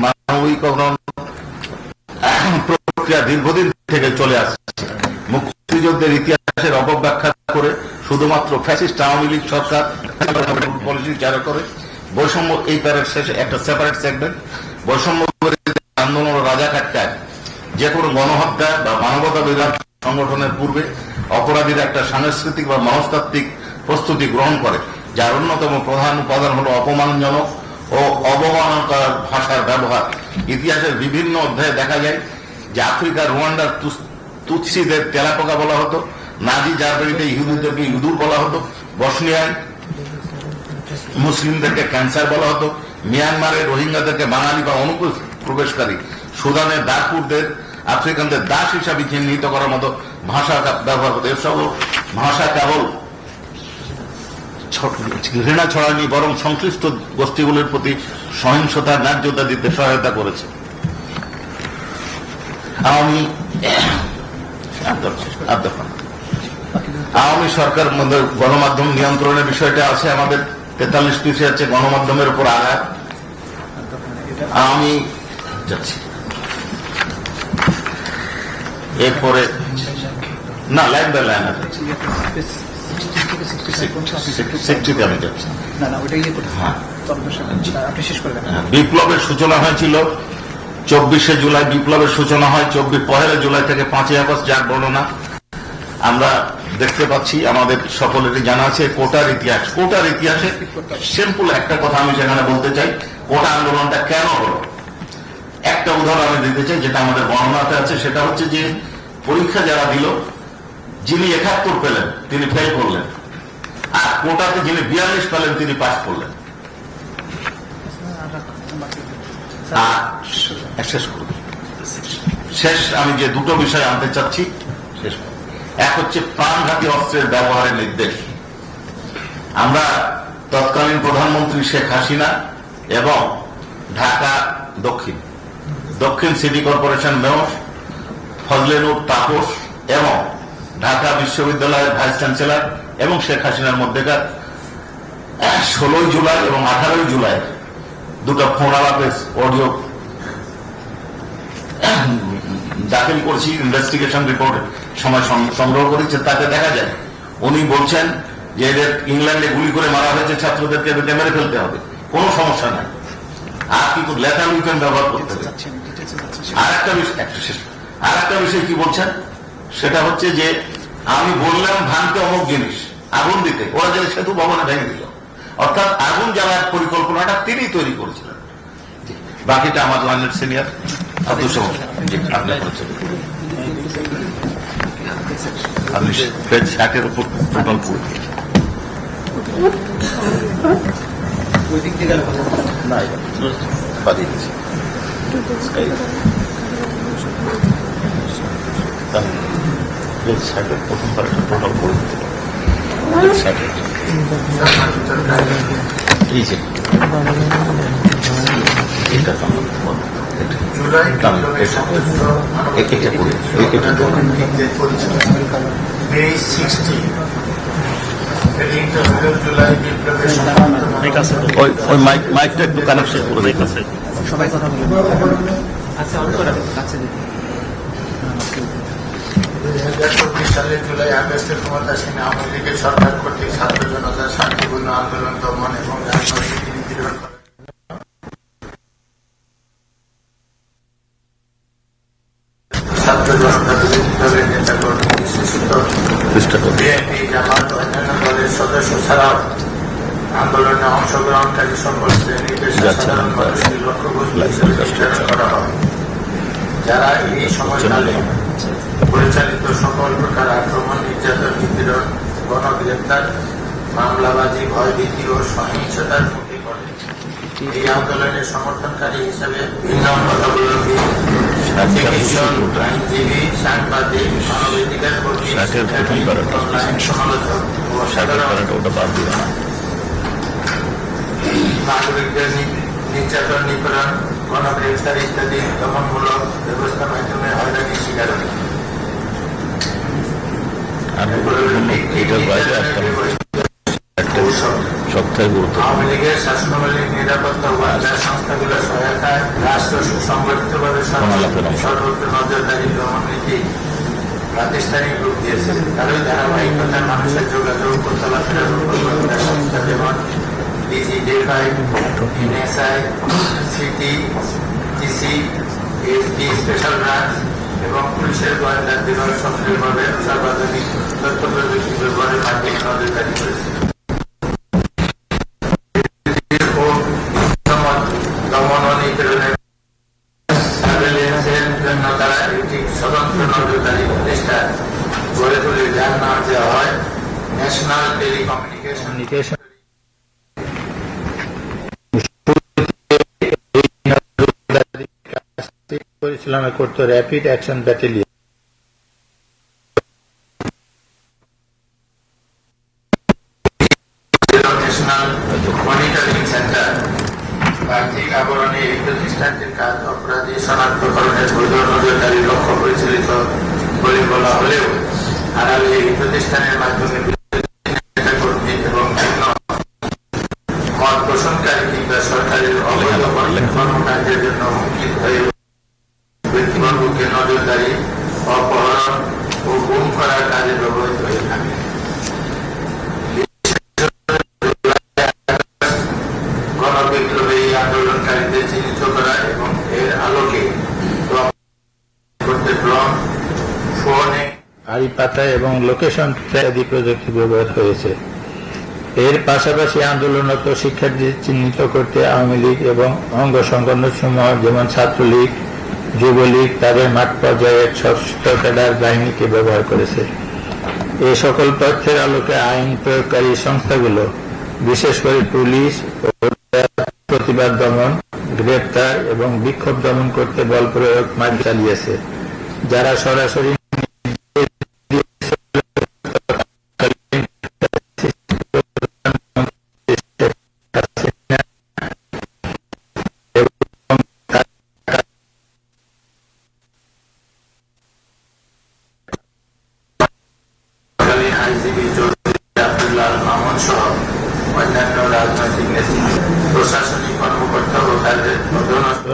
মানবিকরণ প্রক্রিয়া দীর্ঘদিন থেকে চলে আসছে। মুক্তিযুদ্ধের ইতিহাসের অপব্যাখ্যা করে শুধুমাত্র ফ্যাসিস্ট আওয়ামী লীগ সরকার পলিসি জারি করে বৈষম্য, এই প্যারের শেষে একটা সেপারেট সেগমেন্ট, বৈষম্য আন্দোলন ও রাজাকার যে কোনো গণহত্যা বা মানবতা বিধান সংগঠনের পূর্বে অপরাধীরা একটা সাংস্কৃতিক বা মনস্তাত্ত্বিক প্রস্তুতি গ্রহণ করে, যার অন্যতম প্রধান উপাদান হল অপমানজনক ও অবমাননাকর ভাষার ব্যবহার। ইতিহাসের বিভিন্ন অধ্যায়ে দেখা যায় যে আফ্রিকার রুয়ান্ডার তুৎসিদের তেলাপোকা বলা হতো, নাজি জার্মানিতে ইহুদিদেরকে ইঁদুর বলা হতো, বসনিয়ায় মুসলিমদেরকে ক্যান্সার বলা হতো, মিয়ানমারে রোহিঙ্গাদেরকে বাঙালি বা অনুপ্রবেশকারী, সুদানের দারপুরদের আফ্রিকানদের দাস হিসাবে চিহ্নিত করার মতো ভাষা ব্যবহার হতো। এসব ভাষা কেবল ঘৃণা ছড়ায়নি, বরং সংশ্লিষ্ট গোষ্ঠীগুলির প্রতি সহিংসতার ন্যায্যতা দিতে সহায়তা করেছে। আওয়ামী সরকার মধ্যে গণমাধ্যম নিয়ন্ত্রণের বিষয়টা আছে, আমাদের 43 পৃষ্ঠা আছে গণমাধ্যমের উপর আঘাত। আমি যাচ্ছি এরপরে না, লাইন বাই লাইন আছে, আমি যাচ্ছি। বিপ্লবের সূচনা হয়েছিল 24শে জুলাই, বিপ্লবের সূচনা হয় 1 জুলাই থেকে 5ই আগস্ট, যার বর্ণনা আমরা দেখতে পাচ্ছি, আমাদের সকলেরই জানা আছে। কোটার ইতিহাসে সিম্পল একটা কথা আমি সেখানে বলতে চাই, কোটা আন্দোলনটা কেন হলো। একটা উদাহরণ আমি দিতে চাই, যেটা আমাদের বর্ণনাতে আছে, সেটা হচ্ছে যে পরীক্ষা যারা দিল, যিনি 71 পেলেন তিনি ফেল করলেন, আর কোটাতে যিনি 42 পেলেন তিনি পাস করলেন। শেষ আমি যে দুটো বিষয় আনতে চাচ্ছি, শেষ এক হচ্ছে প্রাণঘাতী অস্ত্রের ব্যবহারের নির্দেশ। আমরা তৎকালীন প্রধানমন্ত্রী শেখ হাসিনা এবং ঢাকা দক্ষিণ city corporation mayor Fazle Noor Taposh এবং ঢাকা বিশ্ববিদ্যালয়ের ভাইস চ্যান্সেলর এবং শেখ হাসিনার মধ্যেকার 16 জুলাই এবং 18 জুলাই দুটো ফোন আলাপের অডিও দাখিল করছি, ইনভেস্টিগেশন রিপোর্ট সময় সংগ্রহ করেছে। তাতে দেখা যায় উনি বলছেন যে এদের ইংল্যান্ডে গুলি করে মারা হয়েছে, ছাত্রদেরকে মেরে ফেলতে হবে, কোনো সমস্যা নাই, আর কি লেথাল উইপেন ব্যবহার করতে হবে। আর একটা বিষয় কি বলছেন, সেটা হচ্ছে যে আমি বললাম ভাঙতে অমুক জিনিস, আগুন দিতে, ওরা যে সেতু ভবনে ভেঙে দিল, অর্থাৎ আগুন জ্বালার পরিকল্পনাটা তিনি তৈরি করেছিলেন। বাকিটা আমার লাইনের সিনিয়র আব্দুল সামাদ আপনি করেছেন। আপনি পেজ 60-এর উপর টোটাল পড়ে না বাদিয়ে দিয়েছি। পেজ 60-এর প্রথম পার্টটা টোটাল পড়ে দিতে পারে। এই যে এটা কেমন জুলাই বিপ্লবের সংযুক্ত মানবাধিকার পরিচিত মে 60 এদিনটা হল জুলাই বিপ্লবের সংযুক্ত ওই মাইকটা একটু কানেকশন করে দেখতেছে সবাই কথা বলুন। 2024 সালের জুলাই আগস্টের ক্ষমতাসীন আওয়ামী লীগের সরকার কর্তৃক ছাত্র জনতার শান্তিপূর্ণ আন্দোলন দমন এবং রাজনৈতিক নিপীড়ন করে ছাত্র জনতা বিরোধী দলের নেতাকর্মী বিশেষত বিএনপি জামাত অন্যান্য দলের সদস্য ছাড়াও আন্দোলনে অংশগ্রহণকারী সকল শ্রেণী পেশার সাধারণ মানুষকে লক্ষ্যবস্তু হিসেবে নির্ধারণ করা হয়, যারা এই সময়কালে পরিচালিত সকল প্রকার আক্রমণ, নির্যাতন, নিপীড়ন, গণগ্রেপ্তার, মামলাবাজি, ভয়ভীতি ও সহিংসতার মুখে পড়ে। এই আন্দোলনের সমর্থনকারী হিসেবে ভিন্ন মতাবলম্বী চিকিৎসক, আইনজীবী, সাংবাদিক, মানবাধিকার কর্মী, শিক্ষার্থী, অনলাইন সমালোচক ও সাধারণ নাগরিকদের নির্যাতন, নিপীড়ন, গণগ্রেপ্তার ইত্যাদি দমনমূলক ব্যবস্থার মাধ্যমে হয়রানির শিকার হয়। আওয়ামী লীগের শাসনামলের নিরাপত্তা ও বাজার সংস্থাগুলোর সহায়তায় রাষ্ট্র সুসংগঠিতভাবে সর্বত্র নজরদারি দমননীতি প্রাতিষ্ঠানিক রূপ দিয়েছে। তারই ধারাবাহিকতায় মানুষের যোগাযোগ ও চলাফেরার উপর সংস্থা যেমন DGFI, NSI, CT, TC, SP special branch এবং পুলিশের গোয়েন্দা বিভাগ সক্রিয়ভাবে সর্বাধুনিক তথ্য প্রযুক্তি ব্যবহারের মাধ্যমে নজরদারি করেছে ও দমন ও নিপীড়নের সার্ভেইলেন্সের জন্য তারা একটি স্বতন্ত্র নজরদারি প্রতিষ্ঠান গড়ে তুলে যার নাম দেওয়া হয় ন্যাশনাল টেলিকমিউনিকেশন পরিচালনা করত rapid action battalion. National monitoring centre বাহ্যিক আবরণে এই প্রতিষ্ঠানটির কাজ অপরাধী শনাক্তকরণের বৈধ নজরদারি লক্ষ্য পরিচালিত বলে বলা হলেও আড়ালে এই প্রতিষ্ঠানের মাধ্যমে নেতাকর্মী এবং ভিন্ন মত পোষণকারী কিংবা সরকারের অবৈধ কর্মকাণ্ডের জন্য হুমকি হয়ে ব্যক্তিবর্গকে নজরদারি, অপহরণ ও গুম করার কাজে ব্যবহৃত হয়ে থাকে। গণবিপ্লবে এই আন্দোলনকারীদের চিহ্নিত করা এবং এর আলোকে করতে ড্রোন, ফোনে আড়ি পাতা এবং লোকেশন ইত্যাদি প্রযুক্তি ব্যবহার হয়েছে। এর পাশাপাশি আন্দোলনরত শিক্ষার্থীদের চিহ্নিত করতে আওয়ামী লীগ এবং অঙ্গ সংগঠন সমূহ যেমন ছাত্রলীগ, যুবলীগ তাদের মাঠ পর্যায়ের সশস্ত্র ক্যাডার বাহিনীকে ব্যবহার করেছে। এই সকল তথ্যের আলোকে আইন প্রয়োগকারী সংস্থাগুলো বিশেষ করে পুলিশ ও প্রতিবাদ দমন, গ্রেপ্তার এবং বিক্ষোভ দমন করতে বল প্রয়োগ মাধ্যম চালিয়েছে, যারা সরাসরি আইনজীবী চৌধুরী আব্দুল্লাহ মামুন সহ অন্যান্য রাজনৈতিক নেতৃত্ব, প্রশাসনিক কর্মকর্তা ও তাদের অধীনস্থ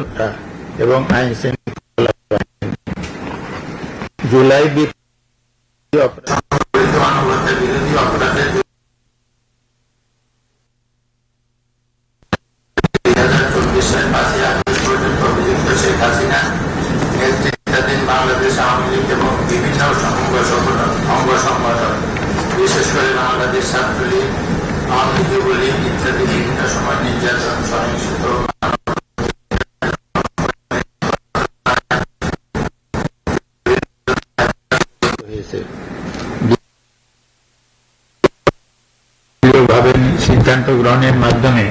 এবং আইন শৃঙ্খলা বাহিনী জুলাই মানবতা বিরোধী অপরাধের 2024 সালের 5 আগস্ট পর্যন্ত অভিযুক্ত শেখ হাসিনা নেতৃত্বাধীন বাংলাদেশ আওয়ামী লীগ এবং বিভিন্ন অঙ্গ সংগঠন বিশেষ করে বাংলাদেশ ছাত্রলীগ, আওয়ামী যুবলীগ ইত্যাদি বিভিন্ন সময় নির্যাতন, সহিংসতা সিদ্ধান্ত গ্রহণের মাধ্যমে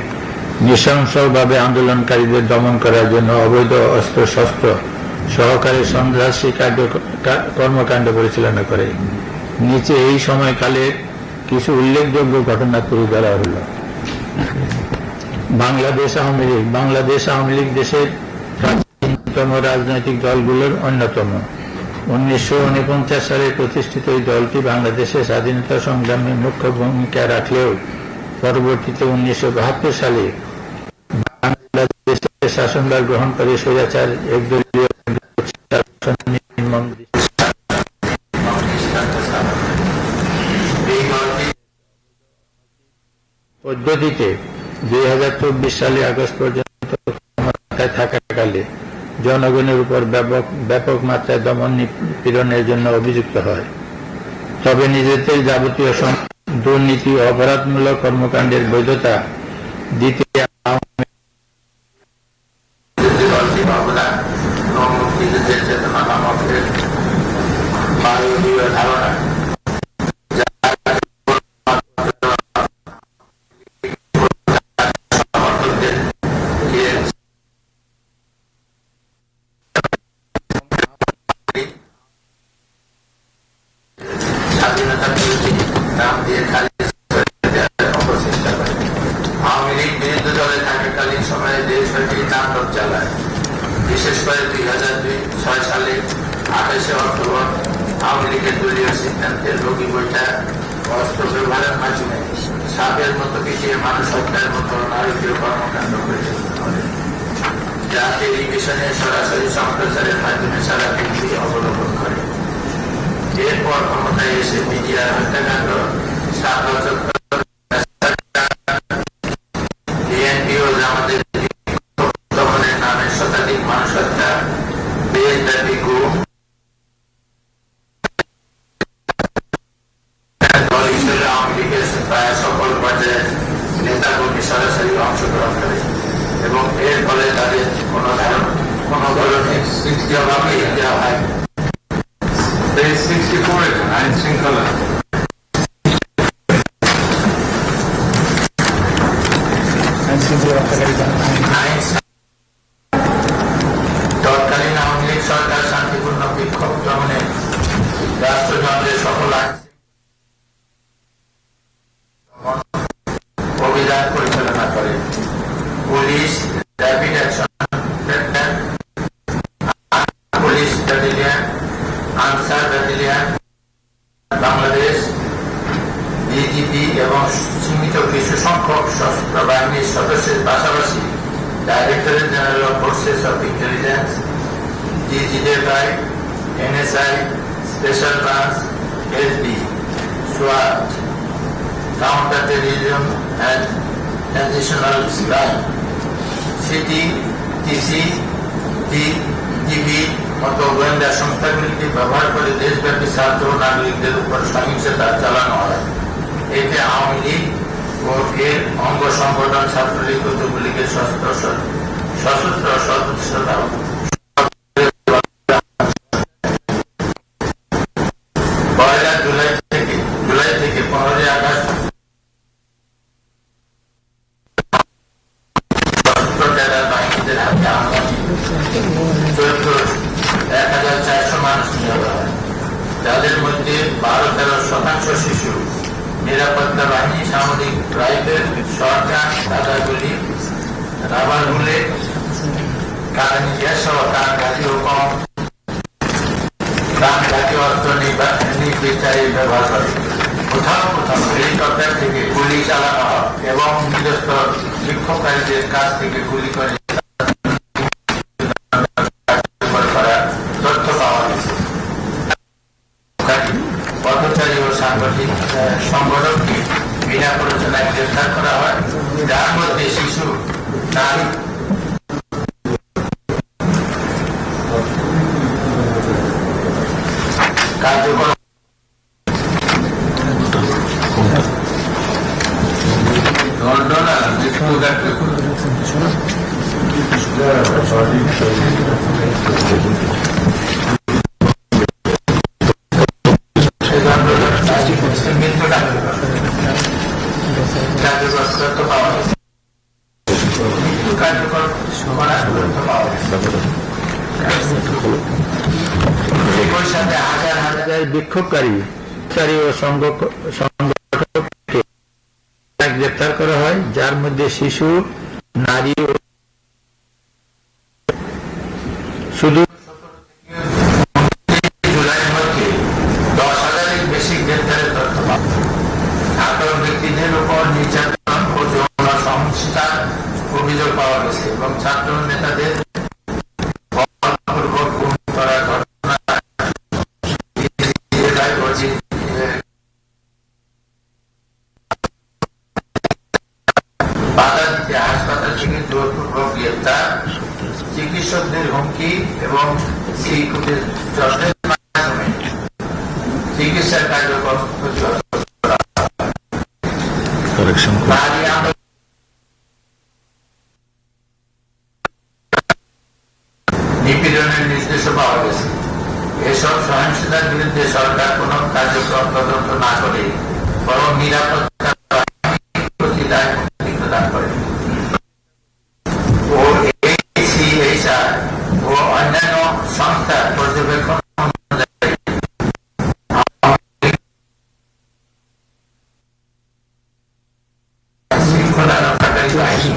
নৃশংসভাবে আন্দোলনকারীদের দমন করার জন্য অবৈধ অস্ত্র শস্ত্র সহকারে সন্ত্রাসী কর্মকাণ্ড পরিচালনা করে। নিচে এই সময়কালের কিছু উল্লেখযোগ্য ঘটনা তুলে ধরা হল। বাংলাদেশ আওয়ামী লীগ বাংলাদেশ আওয়ামী লীগ দেশের প্রাচীনতম রাজনৈতিক দলগুলোর অন্যতম। 1949 সালে প্রতিষ্ঠিত এই দলটি বাংলাদেশের স্বাধীনতা সংগ্রামে মুখ্য ভূমিকা রাখলেও পরবর্তীতে 1972 সালে বাংলাদেশের শাসনভার গ্রহণ করে স্বৈরাচার একদলীয় শাসন নির্মম পদ্ধতিতে 2024 সালে আগস্ট পর্যন্ত ক্ষমতায় থাকাকালে জনগণের উপর ব্যাপক মাত্রায় দমন নিপীড়নের জন্য অভিযুক্ত হয়। তবে নিজেদের যাবতীয় দুর্নীতি ও অপরাধমূলক কর্মকাণ্ডের বৈধতা দিতে ধারণা স্বাধীনতা বিরোধী নাম দিয়ে খারিজ অপচেষ্টা করে। আওয়ামী লীগ বিরোধী দলে থাকাকালীন সময়ে দেশব্যাপী নাটক চালায়। বিশেষ করে 2006 সালে 28 অক্টোবর আওয়ামী লীগের দলীয় সিদ্ধান্তের রোগী বইটা অস্ত্র ব্যবহারের মাধ্যমে সাপের মতো পিছিয়ে মানুষ হত্যার মতো নারকীয় কর্মকাণ্ড পরিচালনা করে, যা টেলিভিশনে সরাসরি সম্প্রচারের মাধ্যমে সারা পৃথিবী অবলোকন করে। এরপর ক্ষমতায় এসে মিডিয়ার হত্যাকাণ্ড, বিএনপি ও জামাতের দমনের নামে শতাধিক মানুষ হত্যা, দেশব্যাপী গুম, দল হিসেবে আওয়ামী লীগের প্রায় সকল পর্যায়ের নেতাকর্মী সরাসরি অংশগ্রহণ করে এবং এর ফলে তাদের কোনো ধরনের জবাবই দেওয়া হয়। 64 আইন শৃঙ্খলা তৎকালীন আওয়ামী লীগ সরকার শান্তিপূর্ণ বিক্ষোভ দমনে রাষ্ট্রযন্ত্রের সকল অভিযান পরিচালনা করে। Police, rapid action center, police battalion, Ansar battalion, Bangladesh BGB এবং সীমিত কিছু সংখ্যক সশস্ত্র বাহিনীর সদস্যের পাশাপাশি directorate general of forces of intelligence, DGFI, NSI, special branch, SB, সোয়াট, counter terrorism and transitional crime, CT, TC, DB মতো গোয়েন্দা সংস্থাগুলিকে ব্যবহার করে দেশব্যাপী ছাত্র নাগরিকদের উপর সহিংসতা চালানো হয়। এতে আওয়ামী লীগ ও এর অঙ্গ সংগঠন ছাত্রলীগ ও যুবলীগের সশস্ত্র সদস্যতা জুলাই থেকে 15 আগস্ট বাহিনীদের হাতে আমদানি 14,400 মানুষ নিহত হয়, যাদের মধ্যে 12-13% শিশু। নিরাপত্তা বাহিনী সামরিক রাইফেল, শটগান, গাঁদাগুলি, রাবার বুলেট, কাঁদানি গ্যাস সহ প্রাণঘাতী ও প্রাণঘাতী অস্ত্র নির্বিচারে ব্যবহার করে। কোথাও কোথাও হেলিকপ্টার থেকে গুলি চালানো হয় এবং নিরস্ত্র বিক্ষোভকারীদের কাছ থেকে গুলি করে তথ্য পাওয়া গেছে। পথচারী ও সাংগঠনিক সংগঠনকে বিনা প্ররোচনায় গ্রেফতার করা হয়, যার মধ্যে শিশু, নারী, কার্যকর বিক্ষোভকারী ও সংগঠককে গ্রেফতার করা হয়, যার মধ্যে শিশু, নারী শুধু জুলাই মধ্যে 10,000-এর বেশি গ্রেপ্তারের তথ্য পাওয়া যায়। আটক ব্যক্তিদের উপর নির্যাতন ও যৌন সহিংসতার অভিযোগ পাওয়া গেছে এবং ছাত্র নেতাদের বলপূর্বক গুম করার ঘটনা জেলায় অর্জিত বাধা দিতে হাসপাতাল থেকে জোরপূর্বক গ্রেপ্তার, চিকিৎসকদের হুমকি এবং শিক্ষকদের যত্নের মাধ্যমে চিকিৎসার কার্যক্রম প্রতিহত করা। নারী আন্দোলন নিপীড়নের নির্দেশও পাওয়া গেছে। এসব সহিংসতার বিরুদ্ধে সরকার কোনো কার্যক্রম তদন্ত না করে বরং নিরাপত্তা বাহিনীর প্রতি দায়মুক্তি প্রদান করে ও ACHR ও অন্যান্য সংস্থার পর্যবেক্ষণ অনুযায়ী শৃঙ্খলা রক্ষাকারী বাহিনী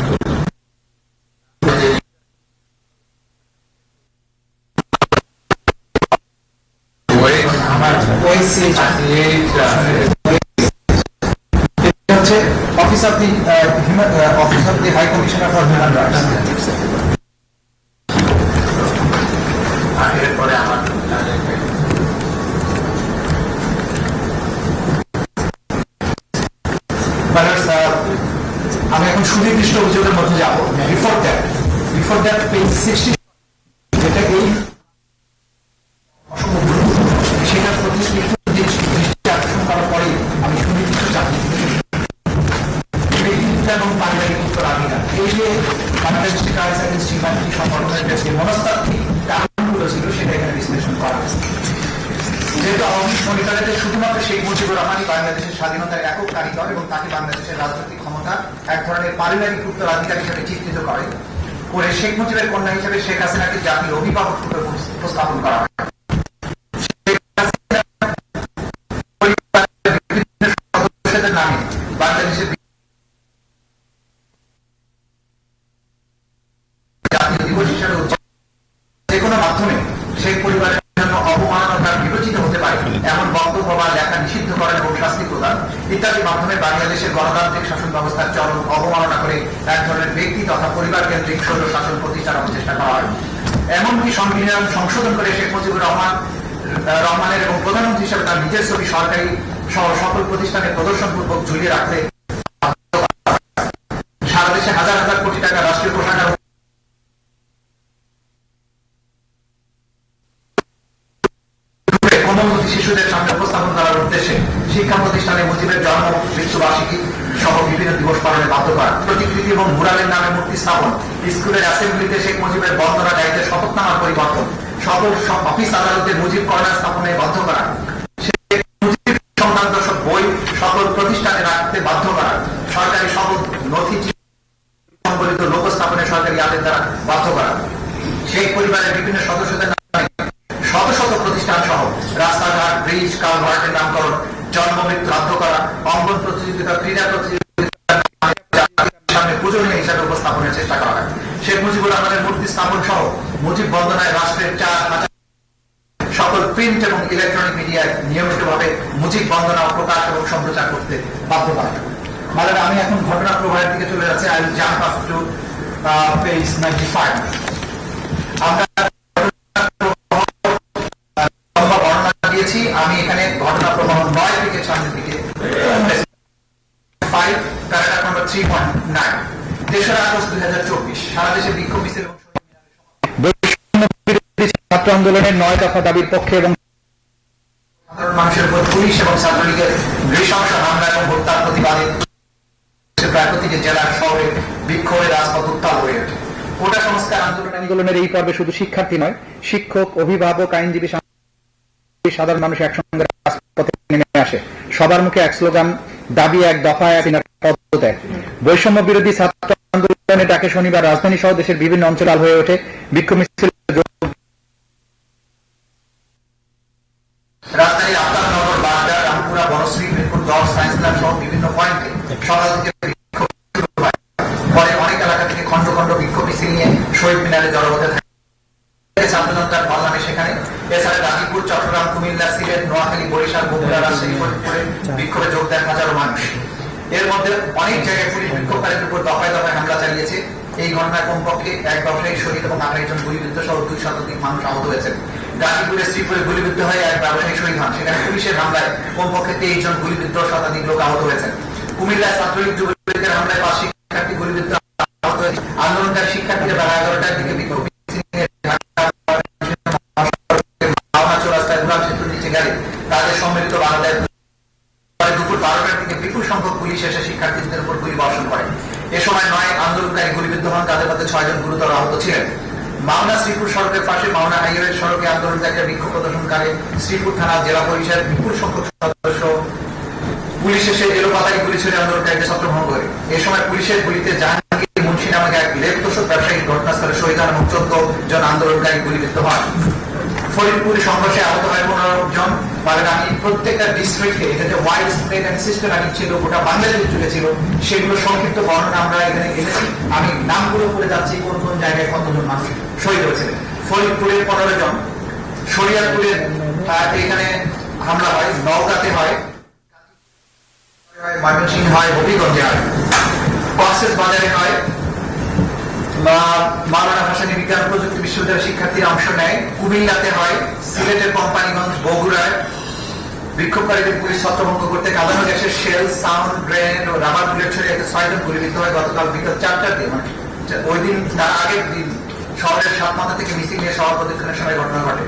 হচ্ছে office of the high commissioner for human rights. এরপরে আমার আমি এখন সুনির্দিষ্ট অভিযোগের মধ্যে যাব। বিফোর দ্যাট পেজ 60 যেটা এই সেটার প্রতি দৃষ্টি আকর্ষণ করার পরে আমি সুনির্দিষ্ট চাকরি এবং পারিবারিক উত্তরাধিকার এই যে বাংলাদেশ কাজ এগেন্স্ট হিউম্যানিটি সংগঠনের যে মনস্তাত্ত্বিক কারণগুলো ছিল সেটা এখানে বিশ্লেষণ করা হয়েছে। যেহেতু আওয়ামী সরকারের শুধুমাত্র শেখ মুজিবুর রহমানই বাংলাদেশের স্বাধীনতার একক কারিগর এবং তাকে বাংলাদেশের রাজনৈতিক ক্ষমতা এক ধরনের পারিবারিক উত্তরাধিকার হিসেবে চিত্রিত করে শেখ মুজিবের কন্যা হিসেবে শেখ হাসিনাকে জাতির অভিভাবক রূপে উপস্থাপন করা হয়। সদস্যদের নামে বাংলাদেশের জাতীয় দিবস হিসেবে যে কোনো মাধ্যমে শেখ পরিবারের জন্য অবমাননার বিবেচিত হতে পারে এমন বক্তব্য বা লেখা নিষিদ্ধ করেন এবং শাস্তি প্রদান ইত্যাদি মাধ্যমে বাংলাদেশের গণতান্ত্রিক শাসন ব্যবস্থার চরম অবমাননা করে এক ধরনের ব্যক্তি তথা পরিবার কেন্দ্রিক স্বৈর শাসন প্রতিষ্ঠার চেষ্টা করা হয়। এমনকি সংবিধান সংশোধন করে শেখ মুজিবুর রহমানের এবং প্রধানমন্ত্রী হিসেবে তার নিজের ছবি সরকারি সহ সকল প্রতিষ্ঠানে প্রদর্শনপূর্বক ঝুলিয়ে রাখতে সারা দেশে হাজার হাজার কোটি টাকা রাষ্ট্রীয় কোষাগার শিশুদের সামনে উপস্থাপন করার উদ্দেশ্যে শিক্ষা প্রতিষ্ঠানে মুজিবের জন্ম মৃত্যুবার্ষিকী সহ বিভিন্ন দিবস পালনে বাধ্য করা, প্রতিকৃতি এবং মুরালের নামে মূর্তি স্থাপন, স্কুলের অ্যাসেম্বলিতে শেখ মুজিবের বন্দনা গাইতে শপথনামার পরিবর্তন, সকল অফিস আদালতে মুজিব কর্নার স্থাপনে বাধ্য করা, শেখ মুজিব সংক্রান্ত সব বই সকল প্রতিষ্ঠানে রাখতে বাধ্য করা, সরকারি সকল নথি সংবলিত লোক স্থাপনে সরকারি আদেশ দ্বারা বাধ্য করা, শেখ পরিবারের বিভিন্ন সদস্যদের শত শত প্রতিষ্ঠান সহ রাস্তাঘাট ব্রিজ কালভার্টের নামকরণ, জন্ম মৃত্যু রদ্দ করা, অঙ্গন প্রতিযোগিতা ক্রীড়া প্রতিযোগিতার সামনে পূজনীয় হিসাবে উপস্থাপনের চেষ্টা করা হয়। শেখ মুজিবুর রহমানের মূর্তি স্থাপন সহ মুজিব বন্দনায় রাষ্ট্রের 4,000 সকল প্রিন্ট এবং ইলেকট্রনিক মিডিয়ায় নিয়মিতভাবে মুজিব বন্দনা প্রকাশ এবং সম্প্রচার করতে বাধ্য করা হয়। মানে আমি এখন ঘটনা প্রবাহের দিকে চলে যাচ্ছি। I will jump up to page 95। আমরা আমি এখানে ঘটনা প্রবাহ 9 থেকে সামনের দিকে 5 প্যারাগ্রাফ নাম্বার 3.9 3রা আগস্ট 2024 সারা দেশে বিক্ষোভ মিছিল এবং ছাত্র আন্দোলনের 9 দফা দাবির পক্ষে এবং সাধারণ মানুষের উপর পুলিশ এবং ছাত্রলীগের নৃশংস হামলা এবং হত্যার প্রতিবাদে প্রায় প্রতিটি জেলার শহরে বিক্ষোভের রাজপথ উত্তাল হয়ে ওঠে। কোটা সংস্কার আন্দোলনের এই পর্বে শুধু শিক্ষার্থী নয়, শিক্ষক, অভিভাবক, আইনজীবী, সাধারণ মানুষ একসঙ্গে রাজপথে নেমে আসে। সবার মুখে এক স্লোগান, দাবি এক, দফা এক, পদত্যাগ। বৈষম্য বিরোধী ছাত্র আন্দোলনের ডাকে শনিবার রাজধানী সহ দেশের বিভিন্ন অঞ্চল হয়ে ওঠে বিক্ষোভ মিছিল। রাজধানীর আফতাবনগর, বাড্ডা, রামপুরা, বনশ্রী, মিরপুর 10, সায়েন্স ক্লাব সহ বিভিন্ন পয়েন্টে সকাল থেকে বিক্ষোভ শুরু হয়। পরে অনেক এলাকা থেকে এর মধ্যে অনেক জায়গায় পুলিশ বিক্ষোভকারীদের উপর দফায় দফায় হামলা চালিয়েছে। এই ঘটনায় কমপক্ষে এক ব্যবসায়ী শহীদ এবং 28 জন গুলিবিদ্ধ সহ 2 শতাধিক মানুষ আহত হয়েছেন। গাজীপুরে শ্রীপুরে গুলিবিদ্ধ হয়ে এক ব্যবসায়ী শহীদ হন, সেখানে পুলিশের হামলায় কমপক্ষে 23 জন গুলিবিদ্ধ, শতাধিক লোক আহত হয়েছেন। কুমিল্লায় ছাত্রলীগ যুবলীগের হামলায় 5 শিক্ষার্থী গুলিবিদ্ধ আহত হয়েছে। আন্দোলনকারী শিক্ষার্থীরা বেলা 11টার দিকে বিক্ষোভ তাদের সম্মিলিত বাংলাদেশ দুপুর 12টার দিকে বিপুল সংখ্যক পুলিশ এসে শিক্ষার্থীদের উপর গুলি বর্ষণ করে। এ সময় 9 আন্দোলনকারী গুলিবিদ্ধ হন, তাদের মধ্যে 6 জন গুরুতর আহত ছিলেন। মাওনা শ্রীপুর সড়কের পাশে মাওনা হাইওয়ে সড়কে আন্দোলনকারীরা বিক্ষোভ প্রদর্শনকারী শ্রীপুর থানা জেলা পরিষদের বিপুল সংখ্যক সদস্য পুলিশ এসে এলোপাতাড়ি গুলি ছুড়ে আন্দোলনকারীদের ছত্রভঙ্গ করে। এ সময় পুলিশের গুলিতে জাহাঙ্গীর মুন্সি নামে এক লেপদোষক ব্যবসায়ী ঘটনাস্থলে শহীদ হন এবং 14 জন আন্দোলনকারী গুলিবিদ্ধ হন। ফরিদপুর সংঘর্ষে আহত হয় 15 জন। আমি প্রত্যেকটা ডিস্ট্রিক্টে এটা যে ওয়াইড স্প্রেড এন্ড সিস্টেম্যাটিক ছিল, গোটা বাংলাদেশ জুড়ে ছিল, সেগুলো সংক্ষিপ্ত বর্ণনা আমরা এখানে এনেছি। আমি নামগুলো করে যাচ্ছি কোন কোন জায়গায় কতজন মানুষ শহীদ হয়েছিলেন। ফরিদপুরে 15 জন, শরিয়াতপুরে এখানে হামলা হয়, নওগাঁতে হয়, ময়মনসিংহ হয়, হবিগঞ্জে হয়, কক্সেস বাজারে হয়, মাওলানা ভাসানী বিজ্ঞান প্রযুক্তি বিশ্ববিদ্যালয়ের শিক্ষার্থীরা অংশ নেয়, কুমিল্লাতে হয়, সিলেটের কোম্পানিগঞ্জ, বগুড়ায় বিক্ষোভকারীদের পুলিশ ছত্রভঙ্গ করতে কাঁদানো গ্যাসের শেল, সাউন্ড গ্রেনেড ও রাবার বুলেট ছড়িয়ে 6 জন গুলিবিদ্ধ হয় গতকাল বিকেল 4টার দিকে। মানে ওই দিন তার আগের দিন শহরের 7 মাথা থেকে মিছিল নিয়ে শহর প্রদক্ষিণের সময় ঘটনা ঘটে।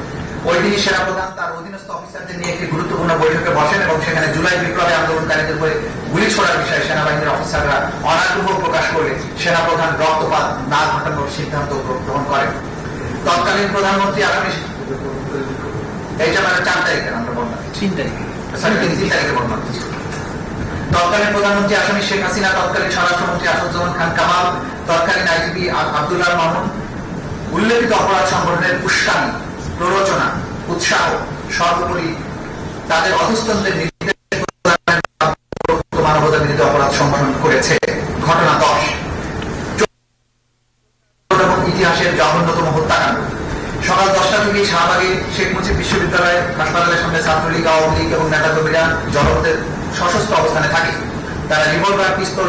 ওই দিনই সেনাপ্রধান তার অধীনস্থ অফিসারদের নিয়ে একটি গুরুত্বপূর্ণ বৈঠকে বসেন এবং সেখানে জুলাই বিপ্লবে আন্দোলনকারীদের উপরে গুলি ছোড়ার বিষয়ে সেনাবাহিনীর অফিসাররা অনাগ্রহ প্রকাশ করলে সেনাপ্রধান রক্তপাত না ঘটানোর সিদ্ধান্ত গ্রহণ করেন। তৎকালীন প্রধানমন্ত্রী আগামী এইটা মানে 4 তারিখে আমরা বললাম 3 তারিখে বললাম। তৎকালীন প্রধানমন্ত্রী আসামি শেখ হাসিনা, তৎকালীন স্বরাষ্ট্রমন্ত্রী আসাদুজ্জামান খান কামাল, তৎকালীন আইজিপি আব্দুল্লাহ মামুন উল্লেখিত অপরাধ সংগঠনের উস্কানি, প্ররোচনা, উৎসাহ, সর্বোপরি তাদের অধস্তনদের মানবতা বিরোধী অপরাধ সংগঠন করেছে। ঘটনা 10 ইতিহাসের জঘন্যতম হত্যাকাণ্ড। সকাল 10টা থেকে শাহবাগে শেখ মুজিব বিশ্ববিদ্যালয় হাসপাতালের সামনে ছাত্রলীগ, আওয়ামী লীগ এবং নেতাকর্মীরা জনপথের সশস্ত্র অবস্থানে থাকে। তারা রিভলভার, পিস্তল,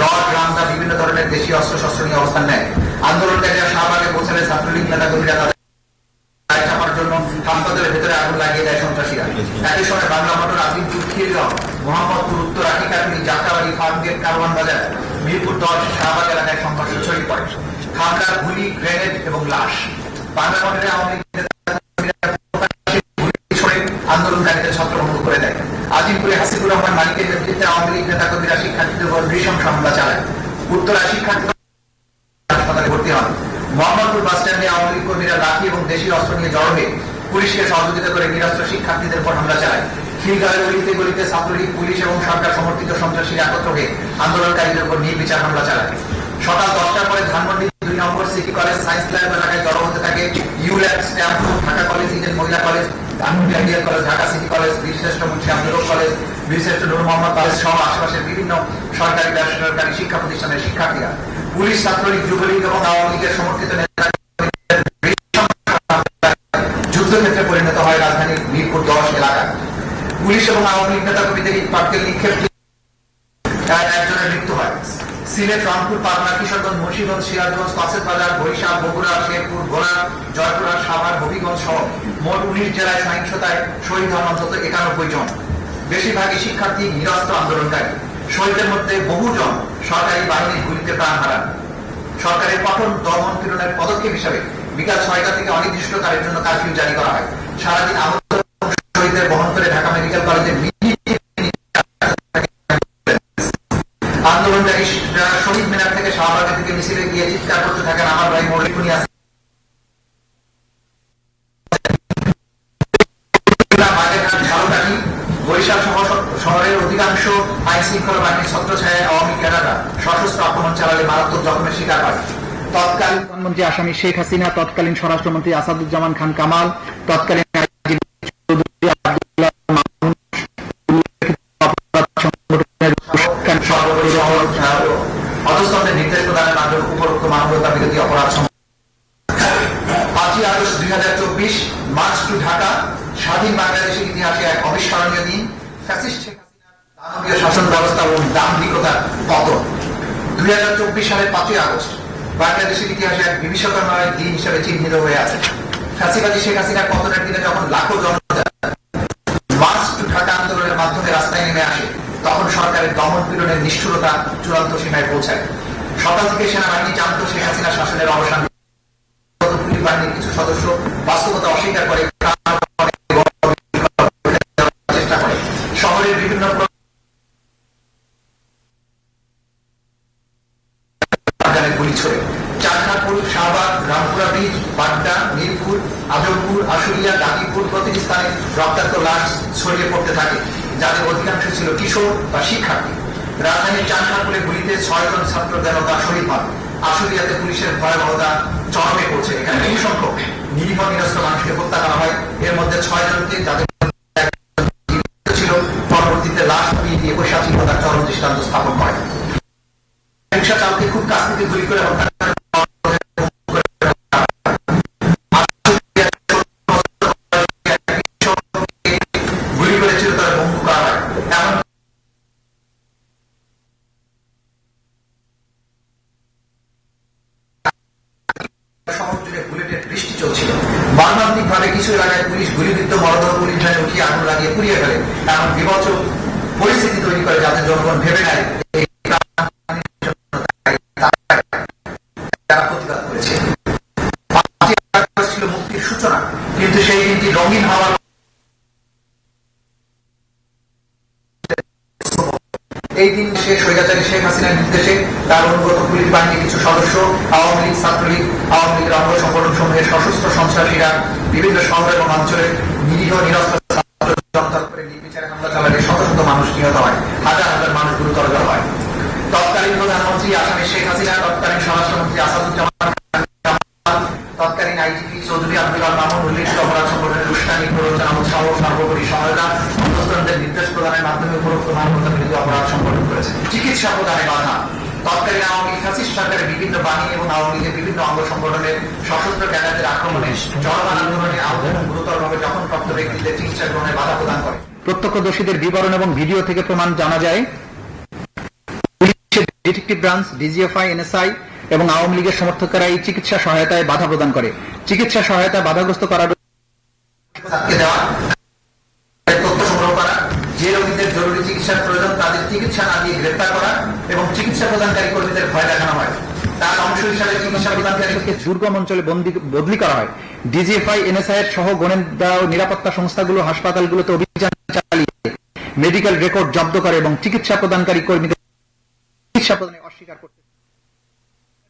রড, রামদা, বিভিন্ন ধরনের দেশীয় অস্ত্র শস্ত্র নিয়ে অবস্থান নেয়। আন্দোলনকারীরা শাহবাগে পৌঁছালে ছাত্রলীগ নেতাকর্মীরা তাদের চাপার জন্য হাসপাতালের ভেতরে আগুন লাগিয়ে দেয় সন্ত্রাসীরা। একই সময় বাংলা মোটর, আজিমপুর, খিলগাঁও, মোহাম্মদপুর, উত্তর আটিকাটুলি, যাত্রাবাড়ি, ফার্মগেট, কারওয়ান বাজার, মিরপুর 10, শাহবাগ এলাকায় সংঘর্ষ ছড়িয়ে পড়ে। হামলা, গুলি, গ্রেনেড এবং লাশ। বাংলা মোটরে আওয়ামী লীগ ছড়ে আন্দোলনকারীদের ছত্রভঙ্গ করে দেয়। আজিমপুরে হাসিবুর রহমান মালিকের নেতৃত্বে আওয়ামী লীগ নেতাকর্মীরা শিক্ষার্থীদের উপর নৃশংস হামলা চালায়। উত্তরা শিক্ষার্থী হাসপাতালে ভর্তি হন। মোহাম্মদপুর বাস স্ট্যান্ডে আওয়ামী লীগ কর্মীরা লাঠি এবং দেশীয় অস্ত্র নিয়ে জড়ো হয়ে পুলিশকে সহযোগিতা করে নিরস্ত্র শিক্ষার্থীদের উপর হামলা চালায়। খিলগাঁওয়ের গলিতে গলিতে ছাত্রলীগ, পুলিশ এবং সরকার সমর্থিত সন্ত্রাসীরা একত্র হয়ে আন্দোলনকারীদের উপর নির্বিচার হামলা চালায়। সকাল 10টার পরে ধানমন্ডি 2 নম্বর সিটি কলেজ, সায়েন্স ল্যাব এলাকায় জড়ো হতে থাকে ULAB, Stamford, Dhaka College, Eden মহিলা college, Dhanmondi Ideal College, Dhaka City College, Birshreshtha Munshi Abdul college, বীরশ্রেষ্ঠ নূর মোহাম্মদ কলেজ সহ আশেপাশের বিভিন্ন সরকারি বেসরকারি শিক্ষা প্রতিষ্ঠানের শিক্ষার্থীরা পুলিশ, ছাত্রলীগ, যুবলীগ এবং আওয়ামী লীগের সমর্থিত নেতা যুদ্ধক্ষেত্রে পরিণত হয় রাজধানীর মিরপুর 10 এলাকা। পুলিশ এবং আওয়ামী লীগ নেতাকর্মীদের পাটকেল নিক্ষেপ একজনের মৃত্যু হয়। সিলেট, রংপুর, পাবনা, কিশোরগঞ্জ, মুন্সিগঞ্জ, সিরাজগঞ্জ, কক্সেস বাজার, বরিশাল, বগুড়া, শেরপুর, ভোলা, জয়পুরহাট, সাভার, হবিগঞ্জ সহ মোট 19 জেলায় সহিংসতায় শহীদ হন অন্তত 91 জন। বেশিরভাগই শিক্ষার্থী, নিরস্ত্র আন্দোলনকারী। শহীদদের মধ্যে বহুজন সরকারি বাহিনীর গুলিতে প্রাণ হারান। সরকারের কঠোর দমন পীড়নের পদক্ষেপ হিসেবে বিকাল 6টা থেকে অনির্দিষ্টকালের জন্য কারফিউ জারি করা হয়। সারাদিন আহত শহীদদের বহন করে ঢাকা মেডিকেল কলেজে আন্দোলনকারী শহীদ মিনার থেকে শাহবাগের দিকে মিছিলে গিয়ে চিৎকার করতে থাকেন আমার ভাই মৌলিকুনি আছে। বরিশাল শহরের অধিকাংশ আইন শৃঙ্খলা বাহিনীর ছত্রছায়ায় আওয়ামী ক্যাডাররা সশস্ত্র আক্রমণ চালালে মারাত্মক জখমের শিকার হয়। তৎকালীন প্রধানমন্ত্রী আসামি শেখ হাসিনা, তৎকালীন স্বরাষ্ট্রমন্ত্রী আসাদুজ্জামান খান কামাল, তৎকালীন অধস্তনদের নির্দেশ প্রদানের মাধ্যমে উপরোক্ত মানবতা বিরোধী অপরাধ 5ই আগস্ট 2024 মার্চ টু ঢাকা স্বাধীন বাংলাদেশের ইতিহাসে এক অবিস্মরণীয় দিন। ফ্যাসিস্ট দানবীয় শাসন ব্যবস্থা ও দাম্ভিকতার পতন। 2024 সালের 5ই আগস্ট বাংলাদেশের ইতিহাসে এক বিভীষিকাময় দিন হিসেবে চিহ্নিত হয়ে আছে। ফ্যাসিবাদী শেখ হাসিনার পতনের দিনে যখন লাখো জনতা মার্চ টু ঢাকা আন্দোলনের মাধ্যমে রাস্তায় নেমে আসে, তখন সরকারের দমন পীড়নের নিষ্ঠুরতা চূড়ান্ত সীমায় পৌঁছায়। সকাল থেকে সেনাবাহিনী জানত শেখ হাসিনা শাসনের অবসান। পুলিশ বাহিনীর কিছু সদস্য বাস্তবতা অস্বীকার করে, চেষ্টা করে। শহরের বিভিন্ন গুলি ছড়ে চারখাপুর, শাহবাগ, রামপুরা ব্রিজ, বাড্ডা, মিরপুর, আজমপুর, আশুলিয়া, গাজীপুর প্রতিটি স্থানে রক্তাক্ত লাশ ছড়িয়ে পড়তে থাকে, যাদের অধিকাংশ ছিল কিশোর বা শিক্ষার্থী। রাজধানীর চারখাপুরে গুলিতে 6 জন ছাত্র জনতা শহীদ হন। আশুলিয়াতে পুলিশের ভয়াবহতা চরমে পৌঁছে। এখানে বহু সংখ্যক নিরীহ নিরস্ত্র মানুষকে হত্যা করা হয়। এর মধ্যে 6 জনকে, যাদের ছিল, পরবর্তীতে লাশ পুড়িয়ে দিয়ে বৈশাখীকতার চরম দৃষ্টান্ত স্থাপন করে। রিক্সা চালকে খুব কাছ থেকে গুলি করে হত্যা গুলি করেছিল তারা বন্ধু করা হয়। এমন শহর জুড়ে বুলেটের বৃষ্টি চলছিল। মর্মান্তিক ভাবে কিছু এলাকায় পুলিশ গুলিবিদ্ধ মরদেহ পুলিশ ভ্যানে উঠিয়ে আগুন লাগিয়ে পুড়িয়ে ফেলে। এমন বিপজ্জনক পরিস্থিতি তৈরি করে যাতে জনগণ ভেবে নেয় ছিল মুক্তির সূচনা। কিন্তু সেই দিনটি রঙিন হওয়ার এই দিন শেষ স্বৈরাচারী শেখ হাসিনার নির্দেশে তার অনুগত পুলিশ বাহিনীর কিছু সদস্য, আওয়ামী লীগ, ছাত্রলীগ, আওয়ামী লীগের অঙ্গ সংগঠন সমূহের সশস্ত্র সন্ত্রাসীরা বিভিন্ন শহর এবং অঞ্চলে নিরীহ নিরস্ত্র জনতার উপরে নির্বিচারে হামলা চালালে শত শত মানুষ নিহত হয়, হাজার হাজার মানুষ গুরুতর হয়। তৎকালীন প্রধানমন্ত্রী আসামের শেখ হাসিনা, তৎকালীন স্বরাষ্ট্রমন্ত্রী আসাদুজ্জামান, তৎকালীন আইজিপি চৌধুরী আব্দুল মামুন উল্লেখিত অপরাধ সংগঠনের উস্কানি, প্ররোচনা সহ সর্বোপরি সহায়তা অন্তঃস্থদের নির্দেশ প্রদানের মাধ্যমে উপরোক্ত মানবতার বিরুদ্ধে অপরাধ সংগঠন করেছে। চিকিৎসা প্রদানে বাধা। তৎকালীন আওয়ামী লীগ ফ্যাসিস্ট সরকারের বিভিন্ন বাহিনী এবং আওয়ামী লীগের বিভিন্ন অঙ্গ সংগঠনের সশস্ত্র ক্যাডারদের আক্রমণে চলমান আন্দোলনে আহত এবং গুরুতরভাবে জখমপ্রাপ্ত ব্যক্তিদের চিকিৎসা গ্রহণে বাধা প্রদান করে। প্রত্যক্ষদর্শীদের বিবরণ এবং ভিডিও থেকে প্রমাণ জানা যায় পুলিশের ডিটেকটিভ ব্রাঞ্চ, ডিজিএফআই, এনএসআই এবং আওয়ামী লীগের সমর্থকেরা এই চিকিৎসা সহায়তায় বাধা প্রদান করে। চিকিৎসা সহায়তা বাধাগ্রস্ত করার দেওয়া, তথ্য সংগ্রহ করা, যে রোগীদের জরুরি চিকিৎসার প্রয়োজন তাদের চিকিৎসা না দিয়ে গ্রেপ্তার করা এবং চিকিৎসা প্রদানকারী কর্মীদের ভয় দেখানো হয়। তার অংশ হিসাবে চিকিৎসা প্রদানকারীকে দুর্গম অঞ্চলে বদলি করা হয়। ডিজিএফআই, এনএসআই এর সহ গোয়েন্দা ও নিরাপত্তা সংস্থাগুলো হাসপাতালগুলোতে অভিযান চালিয়ে মেডিকেল রেকর্ড জব্দ করে এবং চিকিৎসা প্রদানকারী কর্মীদের চিকিৎসা প্রদানে অস্বীকার করতে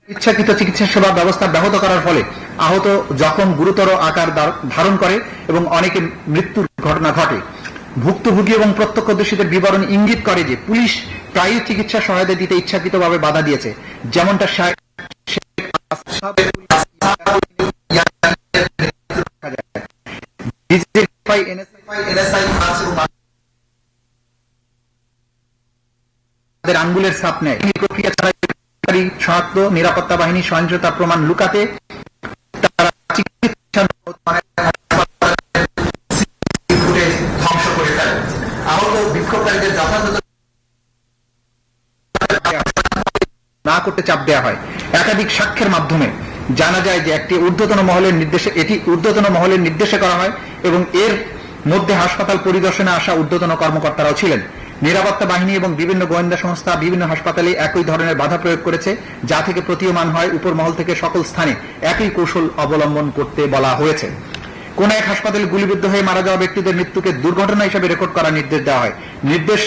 ইচ্ছাকৃত চিকিৎসা সেবা ব্যবস্থা ব্যাহত করার ফলে আহত জখম গুরুতর আকার ধারণ করে এবং অনেকে মৃত্যুর ঘটনা ঘটে। ভুক্তভোগী এবং প্রত্যক্ষদর্শীদের বিবরণ ইঙ্গিত করে যে পুলিশ প্রায়ই চিকিৎসা সহায়তা দিতে ইচ্ছাকৃতভাবে বাধা দিয়েছে, যেমনটা আঙ্গুলের ছাপ নেয়। প্রক্রিয়া ছাড়াই শনাক্ত নিরাপত্তা বাহিনী সহিংসতা প্রমাণ লুকাতে তারা চিকিৎসা ধ্বংস করে ফেলে। আহত বিক্ষোভকারীদের যথাযথ না করতে চাপ দেওয়া হয়। একাধিক সাক্ষ্যের মাধ্যমে জানা যায় যে এটি ঊর্ধ্বতন মহলের নির্দেশে করা হয় এবং এর মধ্যে হাসপাতাল পরিদর্শনে আসা ঊর্ধ্বতন কর্মকর্তারাও ছিলেন। নিরাপত্তা বাহিনী এবং বিভিন্ন গোয়েন্দা সংস্থা বিভিন্ন হাসপাতালে একই ধরনের বাধা প্রয়োগ করেছে, যা থেকে প্রতীয়মান হয় উপর মহল থেকে সকল স্থানে একই কৌশল অবলম্বন করতে বলা হয়েছে। কোন এক হাসপাতালে গুলিবিদ্ধ হয়ে মারা যাওয়া ব্যক্তিদের মৃত্যুকে দুর্ঘটনা হিসেবে রেকর্ড করার নির্দেশ দেওয়া হয়। নির্দেশ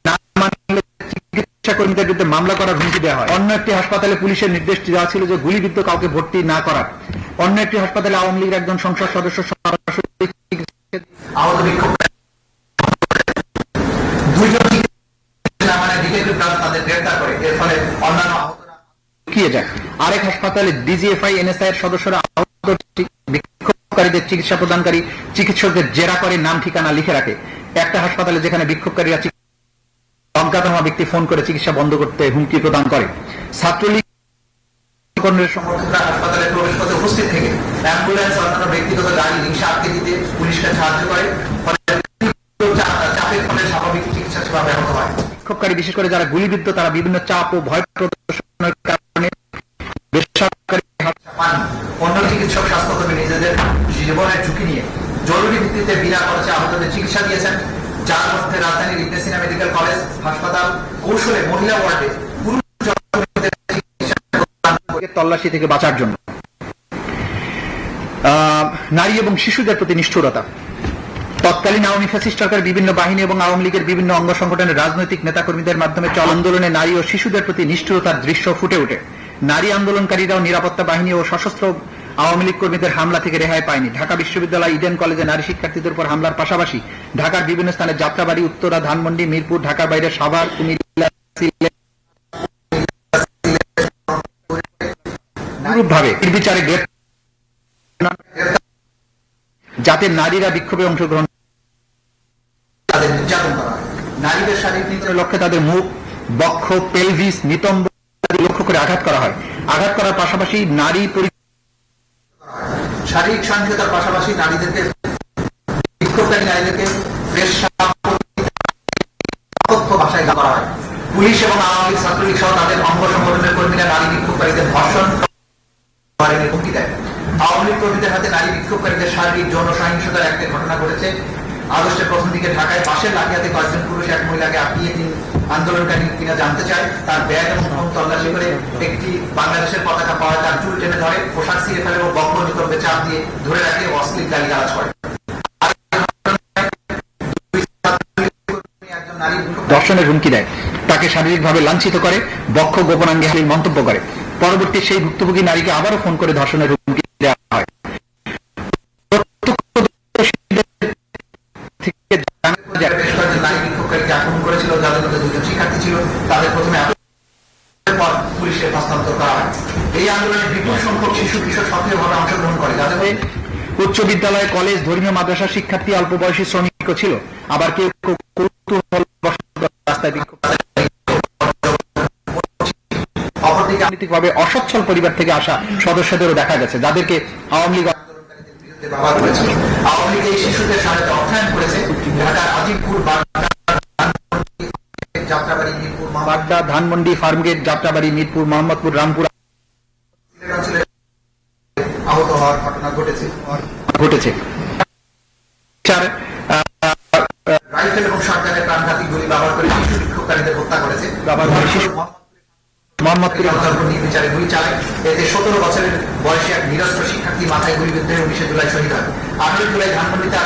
না মানলে চিকিৎসা কর্মীদের বিরুদ্ধে মামলা করার হুমকি দেওয়া হয়। অন্য একটি হাসপাতালে পুলিশের নির্দেশ দেওয়া ছিল যে গুলিবিদ্ধ কাউকে ভর্তি না করার। অন্য একটি হাসপাতালে আওয়ামী লীগের একজন সংসদ সদস্য সরাসরি আহত বিক্ষোভ তাদের গ্রেফতার করে। এর ফলে অন্যান্য আহতরা লুকিয়ে যায়। আরেক হাসপাতালে ডিজিএফআই, এনএসআই এর সদস্যরা আহত বিক্ষোভকারীদের চিকিৎসা প্রদানকারী চিকিৎসকদের জেরা করে নাম ঠিকানা লিখে রাখে। একটা হাসপাতালে যেখানে বিক্ষোভকারীরা অজ্ঞাতনামা ব্যক্তি ফোন করে চিকিৎসা বন্ধ করতে হুমকি প্রদান করে। ছাত্রলীগ সমর্থকরা হাসপাতালে প্রবেশ পথে উপস্থিত থেকে অ্যাম্বুলেন্স, অন্যান্য ব্যক্তিগত গাড়ি, রিক্সা আটকে দিতে পুলিশকে সাহায্য করে। চাপের ফলে স্বাভাবিক চিকিৎসা সেবা ব্যাহত হয়। বিক্ষোভকারী বিশেষ করে যারা গুলিবিদ্ধ তারা বিভিন্ন চাপ ও ভয় প্রদর্শনের কারণে বেসরকারি পান। অন্য চিকিৎসক স্বাস্থ্যকর্মী নিজেদের জীবনের ঝুঁকি নিয়ে জরুরি ভিত্তিতে বিনা খরচে আহতদের চিকিৎসা দিয়েছেন, যার মধ্যে রাজধানীর ইবনে সিনা মেডিকেল কলেজ হাসপাতাল কৌশলে মহিলা ওয়ার্ডে পুরুষ জখমীদের চিকিৎসা তল্লাশি থেকে বাঁচার জন্য। নারী এবং শিশুদের প্রতি নিষ্ঠুরতা। তৎকালীন আওয়ামী ফ্যাসিস্ট সরকার বিভিন্ন বাহিনী এবং আওয়ামী লীগের বিভিন্ন অঙ্গ সংগঠনের রাজনৈতিক নেতাকর্মীদের মাধ্যমে চল আন্দোলনে নারী ও শিশুদের প্রতি নিষ্ঠুরতার দৃশ্য ফুটে ওঠে। নারী আন্দোলনকারীরাও নিরাপত্তা বাহিনী ও সশস্ত্র আওয়ামী লীগ কর্মীদের হামলা থেকে রেহাই পায়নি। ঢাকা বিশ্ববিদ্যালয় ইডেন কলেজে নারী শিক্ষার্থীদের উপর হামলার পাশাপাশি ঢাকার বিভিন্ন স্থানে যাত্রাবাড়ি, উত্তরা, ধানমন্ডি, মিরপুর, ঢাকার বাইরে সাভার, কুমিল্লা, সিলেট অনুরূপভাবে নির্বিচারে যাতে নারীরা বিক্ষোভে অংশগ্রহণ তাদের নির্যাতন করা হয়। নারীদের শারীরিক নির্যাতনের লক্ষ্যে তাদের মুখ, বক্ষ, পেলভিস, নিতম্ব লক্ষ্য করে আঘাত করা হয়। আঘাত করার পাশাপাশি নারী শারীরিক সহিংসতার পাশাপাশি নারীদেরকে বিক্ষোভকারী নারীদেরকে বেশ ভাষায় করা হয়। পুলিশ এবং আওয়ামী লীগ, ছাত্রলীগ সহ তাদের অঙ্গ সংগঠনের কর্মীরা নারী বিক্ষোভকারীদের ধর্ষণ হুমকি দেয়। আওয়ামী লীগ কর্মীদের হাতে নারী বিক্ষোভকারীদের শারীরিক যৌন সহিংসতার একটা ঘটনা ঘটেছে। আগস্টের প্রথম দিকে ঢাকায় বাসের লাঠিয়াতে কয়েকজন পুরুষ এক মহিলাকে আটকিয়ে তিনি আন্দোলনকারী কিনা জানতে চায়। তার ব্যাগ এবং ফোন তল্লাশি করে একটি বাংলাদেশের পতাকা পাওয়া তার চুল টেনে ধরে, পোশাক ছিঁড়ে ফেলে ও বক্র নিতম্বে চাপ দিয়ে ধরে রাখে ও অশ্লীল গালিগালাজ করে। ধর্ষণের হুমকি দেয়, তাকে শারীরিকভাবে লাঞ্ছিত করে, বক্ষ গোপনাঙ্গে হালিল মন্তব্য করে। পরবর্তী সেই ভুক্তভোগী নারীকে আবারও ফোন করে ধর্ষণের হুমকি দেওয়া হয়। নারী বিক্ষোভকারীকে আক্রমণ করেছিল, যাদের মধ্যে দুজন শিক্ষার্থী ছিল, তাদের প্রথমে পর পুলিশে হস্তান্তর করা হয়। এই আন্দোলনে বিপুল সংখ্যক শিশু কিশোর সক্রিয়ভাবে অংশগ্রহণ করে, যাদের উচ্চ বিদ্যালয়, কলেজ, ধর্মীয় মাদ্রাসার শিক্ষার্থী, অল্প বয়সী শ্রমিকও ছিল। আবার কেউ রাস্তায় বিক্ষোভ। অপরদিকে রাজনৈতিকভাবে অসচ্ছল পরিবার থেকে আসা সদস্যদেরও দেখা গেছে, যাদেরকে আওয়ামী লীগ ব্যবহার করেছিল। আওয়ামী লীগ এই শিশুদের সহায়তা অর্থায়ন করেছে। ঢাকার আজিমপুর, যাত্রাবাড়ি, মিরপুর, বাড্ডা, ধানমন্ডি, ফার্মগেট, যাত্রাবাড়ি, মিরপুর, মোহাম্মদপুর, রামপুর আহত হওয়ার ঘটনা ঘটেছে। রাইফেল এবং সরকারের প্রাণঘাতী গুলি ব্যবহার করে শিশু বিক্ষোভকারীদের হত্যা করেছে। মোহাম্মদপুরে নির্বিচারে গুলি চালায়। এতে 17 বছরের বয়সী এক নিরস্ত্র শিক্ষার্থী মাথায় গুলিবিদ্ধ হয়ে 19 জুলাই শহীদ হয়। 18 জুলাই ধানমন্ডিতে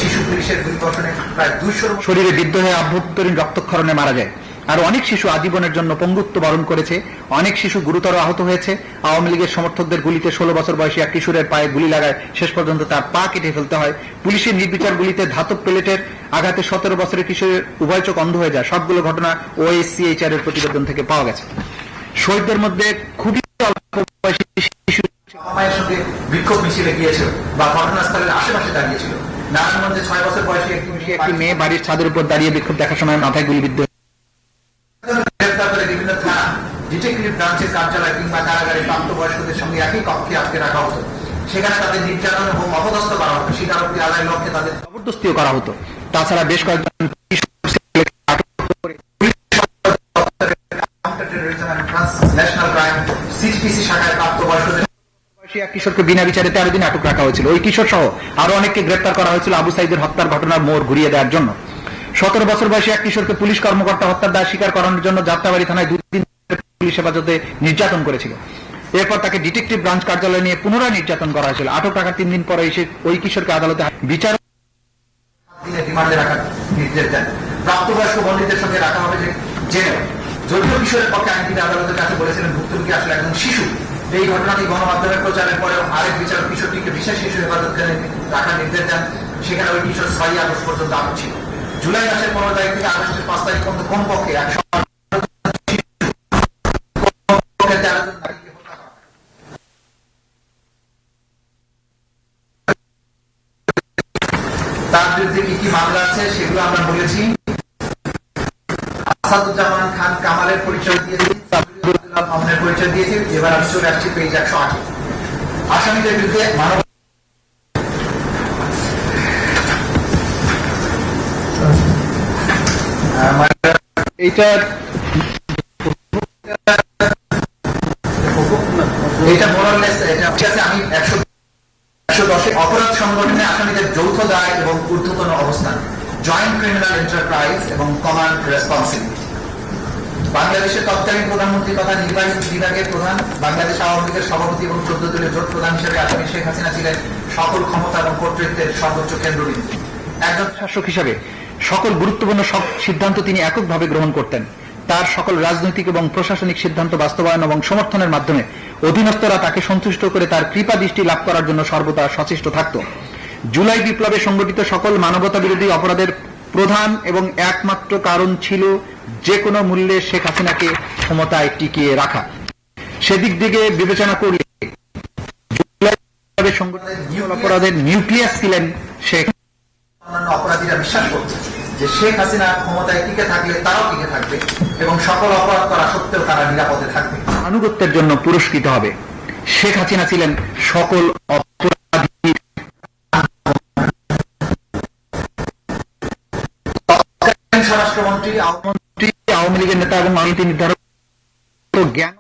শিশু পুলিশের গুলিবর্ষণে প্রায় 200 শরীরে বিদ্ধ হয়ে আভ্যন্তরীণ রক্তক্ষরণে মারা যায়। আর অনেক শিশু আজীবনের জন্য পঙ্গুত্ব বরণ করেছে। অনেক শিশু গুরুতর আহত হয়েছে। আওয়ামী লীগের সমর্থকদের গুলিতে 16 বছর বয়সী এক কিশোরের পায়ে গুলি লাগায় শেষ পর্যন্ত তার পা কেটে ফেলতে হয়। পুলিশের নির্বিচার গুলিতে ধাতব প্লেটের আঘাতে 17 বছরের কিশোরের উভয় চোখ অন্ধ হয়ে যায়। সবগুলো ঘটনা OSCHR এর প্রতিবেদন থেকে পাওয়া গেছে। শহীদদের মধ্যে খুবই অল্প বয়সী শিশু মায়ের সঙ্গে বিক্ষোভ মিছিলে গিয়েছিল বা ঘটনাস্থলের আশেপাশে দাঁড়িয়েছিল। নারায়ণগঞ্জে 6 বছর বয়সী একটি মেয়ে বাড়ির ছাদের উপর দাঁড়িয়ে বিক্ষোভ দেখার সময় মাথায় গুলিবিদ্ধ গ্রেফতার করে বিভিন্ন থানা, ডিটেকটিভ ব্রাঞ্চের কার্যালয় কিংবা কারাগারে প্রাপ্তবয়স্কদের সঙ্গে একই কক্ষে আটকে রাখা হতো। সেখানে তাদের নির্যাতন এবং অপদস্থ করা হতো। স্বীকারোক্তি আদায়ের লক্ষ্যে তাদের জবরদস্তিও করা হতো। তাছাড়া বেশ কয়েকজন ন্যাশনাল ক্রাইম CPC শাখায় প্রাপ্তবয়স্কদের এক কিশোরকে বিনা বিচারে 13 দিন আটক রাখা হয়েছিল। ওই কিশোর সহ আরো অনেককে গ্রেফতার করা হয়েছিল আবু সাইদের হত্যার ঘটনার মোড় ঘুরিয়ে দেওয়ার জন্য। 17 বছর বয়সী এক কিশোরকে পুলিশ কর্মকর্তা হত্যার দায় স্বীকার করানোর জন্য যাত্রাবাড়ি থানায় 2 দিন পুলিশ হেফাজতে নির্যাতন করেছিল। এরপর তাকে ডিটেকটিভ ব্রাঞ্চ কার্যালয়ে নিয়ে পুনরায় নির্যাতন করা হয়েছিল। আটক রাখার 3 দিন পরে এসে ওই কিশোরকে আদালতে বিচার রিমান্ডে রাখার নির্দেশ দেন। প্রাপ্তবয়স্ক বন্দীদের সঙ্গে রাখা হবে যে জেলে। যদিও কিশোরের পক্ষে আইনজীবী আদালতের কাছে বলেছিলেন ভুক্তভোগী আসলে একজন শিশু। এই ঘটনাটি গণমাধ্যমের প্রচারের পরেও আরেক বিচারক কিশোরটিকে বিশেষ শিশু হেফাজতখানায় রাখার নির্দেশ দেন। সেখানে ওই কিশোর 6 আগস্ট পর্যন্ত আটক ছিল। জুলাই মাসের 15 তারিখ থেকে আগস্টের 5 তারিখ পর্যন্ত কমপক্ষে 13 জন নারীকে হত্যা করা হয়। তার বিরুদ্ধে কি কি মামলা আছে সেগুলো আমরা বলেছি। আসাদুজ্জামান খান কামালের পরিচয় দিয়েছি, মামুনের পরিচয় দিয়েছি। এবার আমি চলে আসছি পেজ 108। আসামিদের বিরুদ্ধে মানব এটা মোরালেস এটা হচ্ছে আমি 110 অপরাধ সংগঠনে আসামিদের যৌথ দায় এবং ঊর্ধ্বতন অবস্থান, জয়েন্ট ক্রিমিনাল এন্টারপ্রাইজ এবং কমান্ড রেসপন্সিবিলিটি। বাংলাদেশের তৎকালীন প্রধানমন্ত্রী তথা নির্বাহী বিভাগের প্রধান, বাংলাদেশ আওয়ামী লীগের সভাপতি এবং 14 দলীয় জোট প্রধান হিসেবে আসামি শেখ হাসিনা ছিলেন সকল ক্ষমতা এবং কর্তৃত্বের সর্বোচ্চ কেন্দ্রবিন্দু। একজন শাসক হিসাবে সকল গুরুত্বপূর্ণ সব সিদ্ধান্ত তিনি এককভাবে গ্রহণ করতেন। তার সকল রাজনৈতিক এবং প্রশাসনিক সিদ্ধান্ত বাস্তবায়ন এবং সমর্থনের মাধ্যমে অধীনস্থরা তাকে সন্তুষ্ট করে তার কৃপা দৃষ্টি লাভ করার জন্য সর্বদা সচেষ্ট থাকত। জুলাই বিপ্লবে সংগঠিত সকল মানবতা বিরোধী অপরাধের প্রধান এবং একমাত্র কারণ ছিল যে কোনো মূল্যে শেখ হাসিনাকে ক্ষমতায় টিকিয়ে রাখা। সেদিক থেকে বিবেচনা করলে জুলাই বিপ্লবে সংগঠিত অপরাধের নিউক্লিয়াস ছিলেন শেখ। অন্যান্য অপরাধীরা বিশ্বাস করছে যে শেখ হাসিনা ক্ষমতায় টিকে থাকলে তারাও টিকে থাকবে এবং সকল অপরাধ করা সত্ত্বেও তারা নিরাপদে থাকবে, আনুগত্যের জন্য পুরস্কৃত হবে। শেখ হাসিনা ছিলেন সকল অপরাধী স্বরাষ্ট্রমন্ত্রী আওয়ামী লীগের নেতা এবং নীতি নির্ধারক জ্ঞান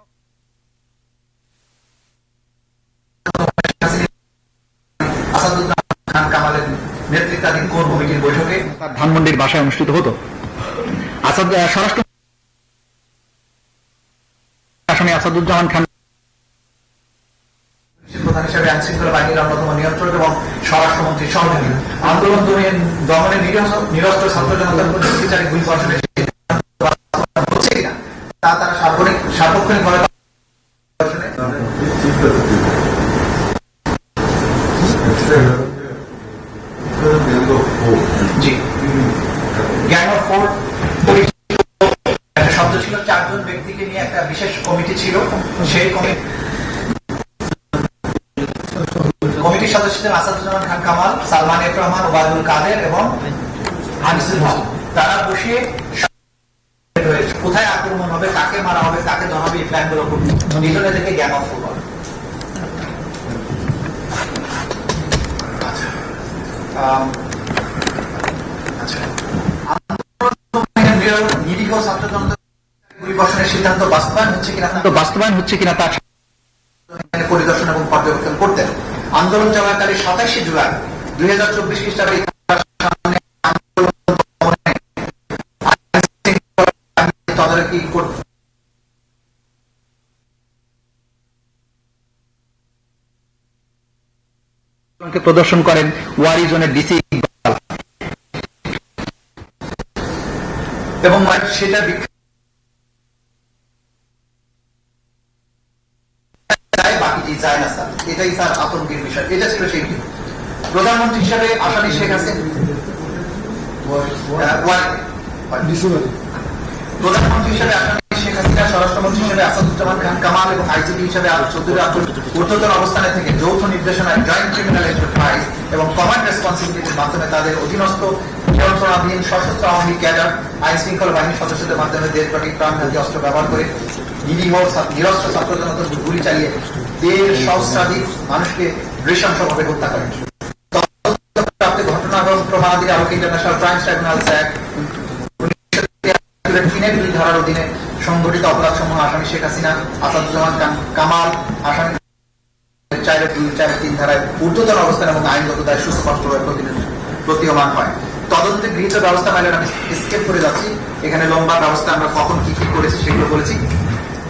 আসাদুজ্জামান খান কামালের নেতৃত্বাধীন কোর কমিটির বৈঠকে ধানমন্ডির বাসায় অনুষ্ঠিত হতো। স্বরাষ্ট্র আসামি আসাদুজ্জামান খান প্রধান হিসেবে আইন শৃঙ্খলা বাহিনীর অন্যতম নিয়ন্ত্রক এবং স্বরাষ্ট্রমন্ত্রীর সহযোগী আন্দোলন দমনে নিরস্ত্র ছাত্র জনতার উপর নির্বিচারে গুলি বর্ষণের হচ্ছে কিনা তা তারা সার্বক্ষণিকভাবে জি গ্যাং অফ ফোর একটা শব্দ ছিল, 4 জন ব্যক্তিকে নিয়ে একটা বিশেষ কমিটি ছিল। সেই কমিটির সদস্য ছিলেন আসাদুজ্জামান খান কামাল, সালমান এফ রহমান, ওবায়দুল কাদের এবং আনিসুল হক। তারা বসে কোথায় আক্রমণ হবে, কাকে মারা হবে, কাকে ধরা হবে, এই প্ল্যান গুলো করবে। নিজনে থেকে গ্যাং অফ ফোর। নিরীহ ছাত্র জনতা গুলি বর্ষণের সিদ্ধান্ত বাস্তবায়ন হচ্ছে কিনা তা পরিদর্শন এবং পর্যবেক্ষণ করতেন। আন্দোলন চলাকালে 27 জুলাই 2024 খ্রিস্টাব্দে তদারকি প্রদর্শন করেন ওয়ারি জোনের ডিসি এবং সেটা বাকিটি চায় না স্যার, এটাই তার আতঙ্কের বিষয়। এটা ছিল সেই প্রধানমন্ত্রী হিসেবে আসামি শেখ হাসিনা, প্রধানমন্ত্রী হিসেবে আসামি শেখ হাসিনা, স্বরাষ্ট্রমন্ত্রী হিসেবে আসাদুজ্জামান খান কামাল এবং আইজিপি হিসেবে চৌধুরী আব্দুল ঊর্ধ্বতন অবস্থানে থেকে যৌথ নির্দেশনায় জয়েন্ট ক্রিমিনাল এন্টারপ্রাইজ এবং কমান্ড রেসপন্সিবিলিটির মাধ্যমে তাদের অধীনস্থ নিয়ন্ত্রণাধীন সশস্ত্র আওয়ামী ক্যাডার আইন শৃঙ্খলা বাহিনীর সদস্যদের মাধ্যমে দেশব্যাপী প্রাণঘাতী অস্ত্র ব্যবহার করে নিরীহ নিরস্ত্র ছাত্র জনতার গুলি চালিয়ে 1.5 সহস্রাধিক মানুষকে নৃশংসভাবে হত্যা করেন। ঘটনা এবং প্রমাণাদির আলোকে ইন্টারন্যাশনাল ক্রাইমস ট্রাইব্যুনালস অ্যাক্ট 1903 ধারার অধীনে সংগঠিত অপরাধ সমূহ আসামি শেখ হাসিনা, আসাদুজ্জামান কামাল আসামি 4-3 ধারায় ঊর্ধ্বতন অবস্থান এবং আইনগত দায় সুস্পষ্টভাবে প্রতীয়মান হয়। তদন্তে গৃহীত ব্যবস্থা মাইলেন আমি স্কেপ করে যাচ্ছি। এখানে লম্বা ব্যবস্থা আমরা কখন কি কি করেছি সেগুলো বলেছি।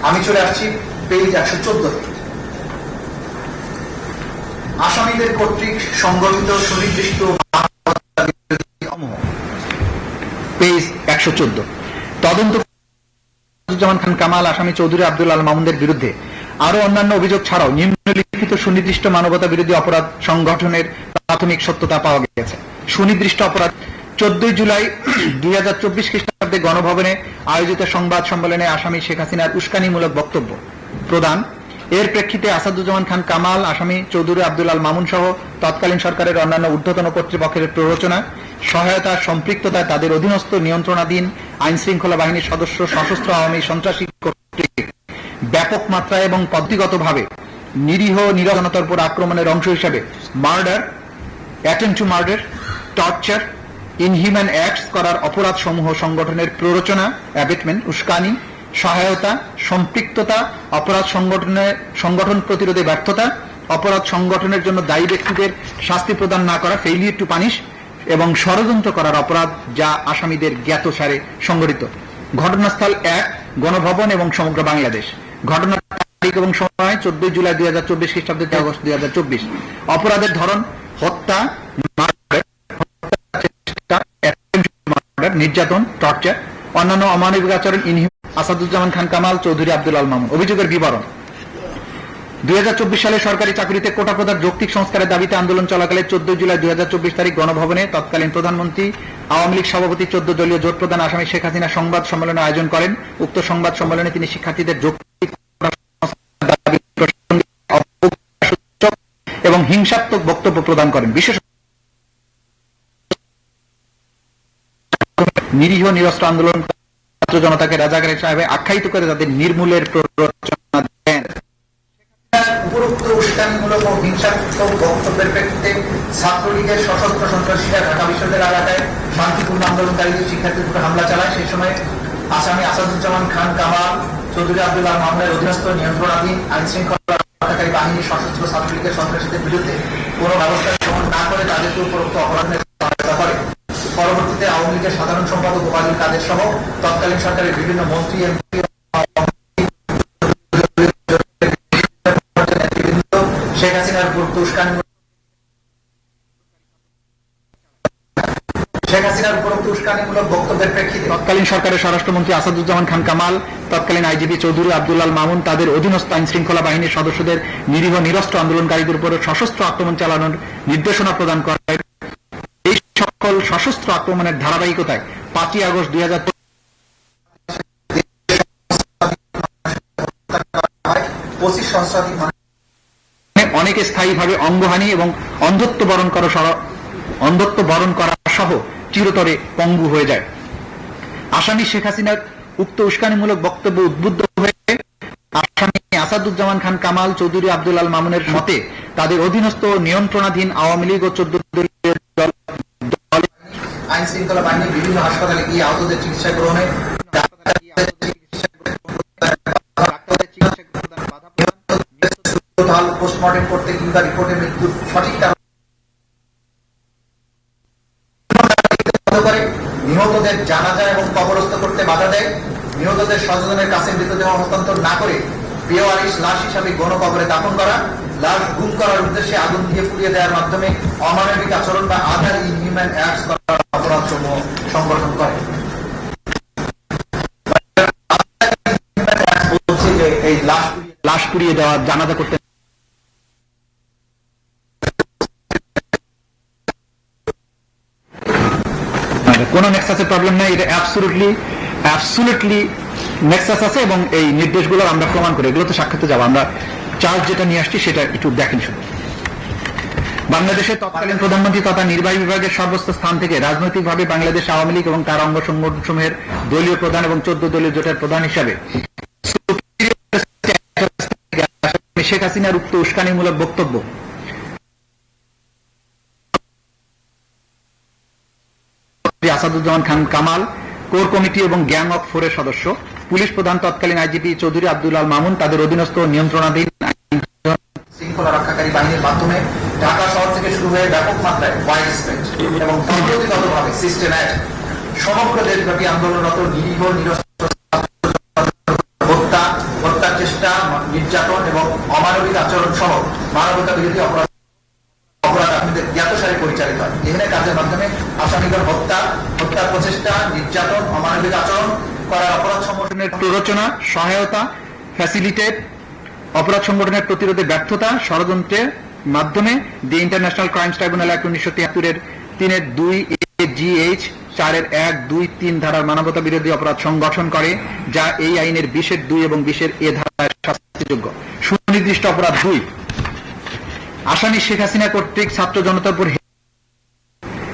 আমি চলে আসছি পেজ 114। আসামিদের কর্তৃক সংগঠিত সুনির্দিষ্ট পেজ 114। তদন্ত আসাদুজ্জামান খান কামাল আসামি চৌধুরী আব্দুল আল মামুনের বিরুদ্ধে আরো অন্যান্য অভিযোগ ছাড়াও নিম্নলিখিত সুনির্দিষ্ট মানবতা বিরোধী অপরাধ সংগঠনের প্রাথমিক সত্যতা পাওয়া গেছে। সুনির্দিষ্ট অপরাধ 14 জুলাই 2024 খ্রিস্টাব্দে গণভবনে আয়োজিত সংবাদ সম্মেলনে আসামি শেখ হাসিনার উস্কানিমূলক বক্তব্য প্রদান। এর প্রেক্ষিতে আসাদুজ্জামান খান কামাল আসামি চৌধুরী আব্দুল আল মামুন সহ তৎকালীন সরকারের অন্যান্য ঊর্ধ্বতন কর্তৃপক্ষের প্ররোচনা, সহায়তা, সম্পৃক্ততায় তাদের অধীনস্থ নিয়ন্ত্রণাধীন আইন শৃঙ্খলা বাহিনীর সদস্য সশস্ত্র আওয়ামী সন্ত্রাসী কর্তৃক ব্যাপক মাত্রায় এবং পদ্ধতিগতভাবে নিরীহ নিরজনতার উপর আক্রমণের অংশ হিসাবে murder, attempt to murder, torture, inhuman acts করার অপরাধ সমূহ সংগঠনের প্ররোচনা, অ্যাবেটমেন্ট, উস্কানি, সহায়তা, সম্পৃক্ততা, অপরাধ সংগঠন প্রতিরোধে ব্যর্থতা, অপরাধ সংগঠনের জন্য দায়ী ব্যক্তিদের শাস্তি প্রদান না করা, ফেইলিয়ার টু পানিশ, এবং ষড়যন্ত্র করার অপরাধ যা আসামিদের জ্ঞাতসারে সংগঠিত। ঘটনাস্থল 1 গণভবন এবং সমগ্র বাংলাদেশ। ঘটনার তারিখ এবং সময় 14 জুলাই 2024 খ্রিস্টাব্দে 3 আগস্ট 2024। অপরাধের ধরন হত্যা, নির্যাতন, টর্চার, অন্যান্য অমানবিক আচরণ, আসাদুজ্জামান খান কামাল, চৌধুরী আব্দুল আল মামুন। অভিযোগের বিবরণ: 2024 সালে সরকারি চাকরিতে কোটা প্রদার যৌক্তিক সংস্কারের দাবিতে আন্দোলন চলাকালে 14 জুলাই 2024 তারিখ গণভবনে তৎকালীন প্রধানমন্ত্রী, আওয়ামী লীগ সভাপতি, 14 দলীয় জোট প্রধান আসামি শেখ হাসিনা সংবাদ সম্মেলনের আয়োজন করেন। উক্ত সংবাদ সম্মেলনে তিনি শিক্ষার্থীদের যৌক্তিক দাবি প্রসঙ্গে অবজ্ঞাসূচক এবং হিংসাত্মক বক্তব্য প্রদান করেন। বিশেষ নিরীহ নিরস্ত্র আন্দোলন ছাত্র জনতাকে রাজাকার হিসেবে আখ্যায়িত করে তাদের নির্মূলের প্ররোচনা দেন। উপরোক্ত উস্কানিমূলক ও হিংসাত্মক বক্তব্যের প্রেক্ষিতে ছাত্রলীগের সশস্ত্র সন্ত্রাসীরা ঢাকা বিশ্ববিদ্যালয় এলাকায় শান্তিপূর্ণ আন্দোলনকারীদের শিক্ষার্থীদের উপর হামলা চালায়। সেই সময় আসামি আসাদুজ্জামান খান কামাল, চৌধুরী আব্দুল আল মামুনের অধীনস্থ নিয়ন্ত্রণাধীন আইন শৃঙ্খলা রক্ষাকারী বাহিনী সশস্ত্র ছাত্রলীগের সন্ত্রাসীদের বিরুদ্ধে কোনো ব্যবস্থা গ্রহণ না করে তাদেরকে উপরোক্ত অপরাধের সহায়তা করে। পরবর্তীতে আওয়ামী লীগের সাধারণ সম্পাদক ওবায়দুল কাদের সহ তৎকালীন সরকারের বিভিন্ন মন্ত্রী, এমপি, শেখ হাসিনার উপর উস্কানিমূলক বক্তব্যের প্রেক্ষিতে তৎকালীন সরকারের স্বরাষ্ট্রমন্ত্রী আসাদুজ্জামান খান কামাল, তৎকালীন আইজিপি চৌধুরী আব্দুল আল মামুন তাদের অধীনস্থ আইন শৃঙ্খলা বাহিনীর সদস্যদের নিরীহ নিরস্ত্র আন্দোলনকারীদের উপর সশস্ত্র আক্রমণ চালানোর নির্দেশনা প্রদান করেন। এই সকল সশস্ত্র আক্রমণের ধারাবাহিকতায় 5 আগস্ট 25 সহস্রাধিক অনেকে স্থায়ীভাবে অঙ্গহানি এবং অন্ধত্ব বরণ করা সহ চিরতরে পঙ্গু হয়ে যায়। আসামি শেখ হাসিনার উক্ত উস্কানিমূলক বক্তব্য উদ্বুদ্ধ হয়ে আসামি আসাদুজ্জামান খান কামাল, চৌধুরী আব্দুল আল মামুনের মতে তাদের অধীনস্থ নিয়ন্ত্রণাধীন আওয়ামী লীগ ও 14 দলীয় আইন শৃঙ্খলা বাহিনী বিভিন্ন হাসপাতালে গিয়ে আহতদের চিকিৎসা গ্রহণে পোস্টমর্টেম করতে কিংবা রিপোর্টে মৃত্যুর সঠিক কারণ করে, নিহতদের জানাজা এবং কবরস্থ করতে বাধা দেয়, নিহতদের স্বজনের কাছে মৃতদেহ হস্তান্তর না করে বেওয়ারিশ লাশ হিসাবে গণকবরে দাফন করা, লাশ গুম করার উদ্দেশ্যে আগুন দিয়ে পুড়িয়ে দেওয়ার মাধ্যমে অমানবিক আচরণ বা আদার ইনহিউম্যান অ্যাক্টস করার অপরাধ সমূহ সংগঠন করে। এই লাশ পুড়িয়ে দেওয়া, জানাজা করতে কোনো নেক্সাসের প্রবলেম নাই। এটা অ্যাবসলিউটলি নেক্সাস আছে এবং এই নির্দেশগুলো আমরা প্রমাণ করি। এগুলো তো সাক্ষাতে যাবো। আমরা চার্জ যেটা নিয়ে আসছি সেটা একটু দেখেন শুধু। বাংলাদেশের তৎকালীন প্রধানমন্ত্রী তথা নির্বাহী বিভাগের সর্বোচ্চ স্থান থেকে রাজনৈতিকভাবে বাংলাদেশ আওয়ামী লীগ এবং তার অঙ্গ সংগঠনসমূহের দলীয় প্রধান এবং 14 দলীয় জোটের প্রধান হিসাবে শেখ হাসিনার উক্ত উস্কানিমূলক বক্তব্য আসাদুজ্জামান খান কামাল, কোর কমিটি এবং গ্যাং অফ 4 এর সদস্য, পুলিশ প্রধান তৎকালীন আইজিপি চৌধুরী আব্দুল আল মামুন তাদের অধীনস্থ নিয়ন্ত্রণাধীন শৃঙ্খলা রক্ষাকারী বাহিনীর মাধ্যমে ঢাকা শহর থেকে শুরু হয়ে ব্যাপক মাত্রায় ওয়াইড স্প্রেড এবং পদ্ধতিগতভাবে সিস্টেম্যাটিক সমগ্র দেশব্যাপী আন্দোলনরত নিরীহ নিরস্ত্র হত্যার চেষ্টা, নির্যাতন এবং অমানবিক আচরণ সহ মানবতা বিরোধী অপরাধ আপনাদের জ্ঞাতসারে পরিচালিত হয়। এখানে কাজের মাধ্যমে আসামিদের হত্যার প্রচেষ্টা, নির্যাতন, অমানবিক আচরণ করার অপরাধ সংগঠনের প্ররোচনা, সহায়তা, ফ্যাসিলিটেট, অপরাধ সংগঠনের প্রতিরোধে ব্যর্থতা, ষড়যন্ত্রের মাধ্যমে the international crimes tribunal act 1973 এর 3-2 4 1-2-3 ধারার মানবতা বিরোধী অপরাধ সংগঠন করে, যা এই আইনের 20-2 এবং 20-A ধারায় শাস্তিযোগ্য। সুনির্দিষ্ট অপরাধ 2, আসামি শেখ হাসিনা কর্তৃক ছাত্র জনতার উপর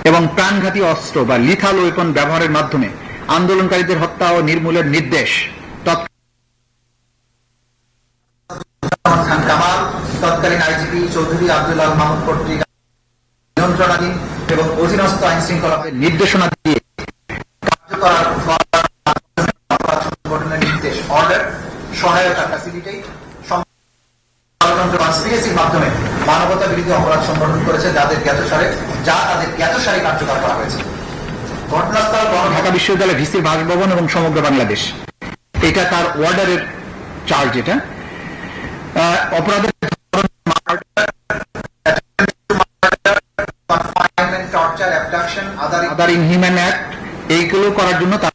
এবং প্রাণঘাতী অস্ত্র বা লিথাল ওয়েপন ব্যবহারের মাধ্যমে আন্দোলনকারীদের হত্যা ও নির্মূলের নির্দেশ। খান কামাল, তৎকালীন আইজিপি চৌধুরী আব্দুল আল মামুন কর্তৃক নিয়ন্ত্রণাধীন এবং অধীনস্থ আইন শৃঙ্খলা নির্দেশনা দিয়ে কার্যকর অপরাধ সংগঠনের নির্দেশ, অর্ডার, সহায়তা, ফ্যাসিলিটেট, কনস্পিরেসির মাধ্যমে মানবতা বিরোধী অপরাধ সংগঠন করেছে যা তাদের জ্ঞাতসারে কার্যকর করা হয়েছে। ঘটনাস্থল ঢাকা বিশ্ববিদ্যালয় ভিসির বাসভবন এবং সমগ্র বাংলাদেশ, এটা তার অর্ডারের চার্জ। এটা অপরাধের টর্চার, অ্যাবডাকশন, আদার ইনহিউম্যান অ্যাক্ট, এইগুলো করার জন্য তার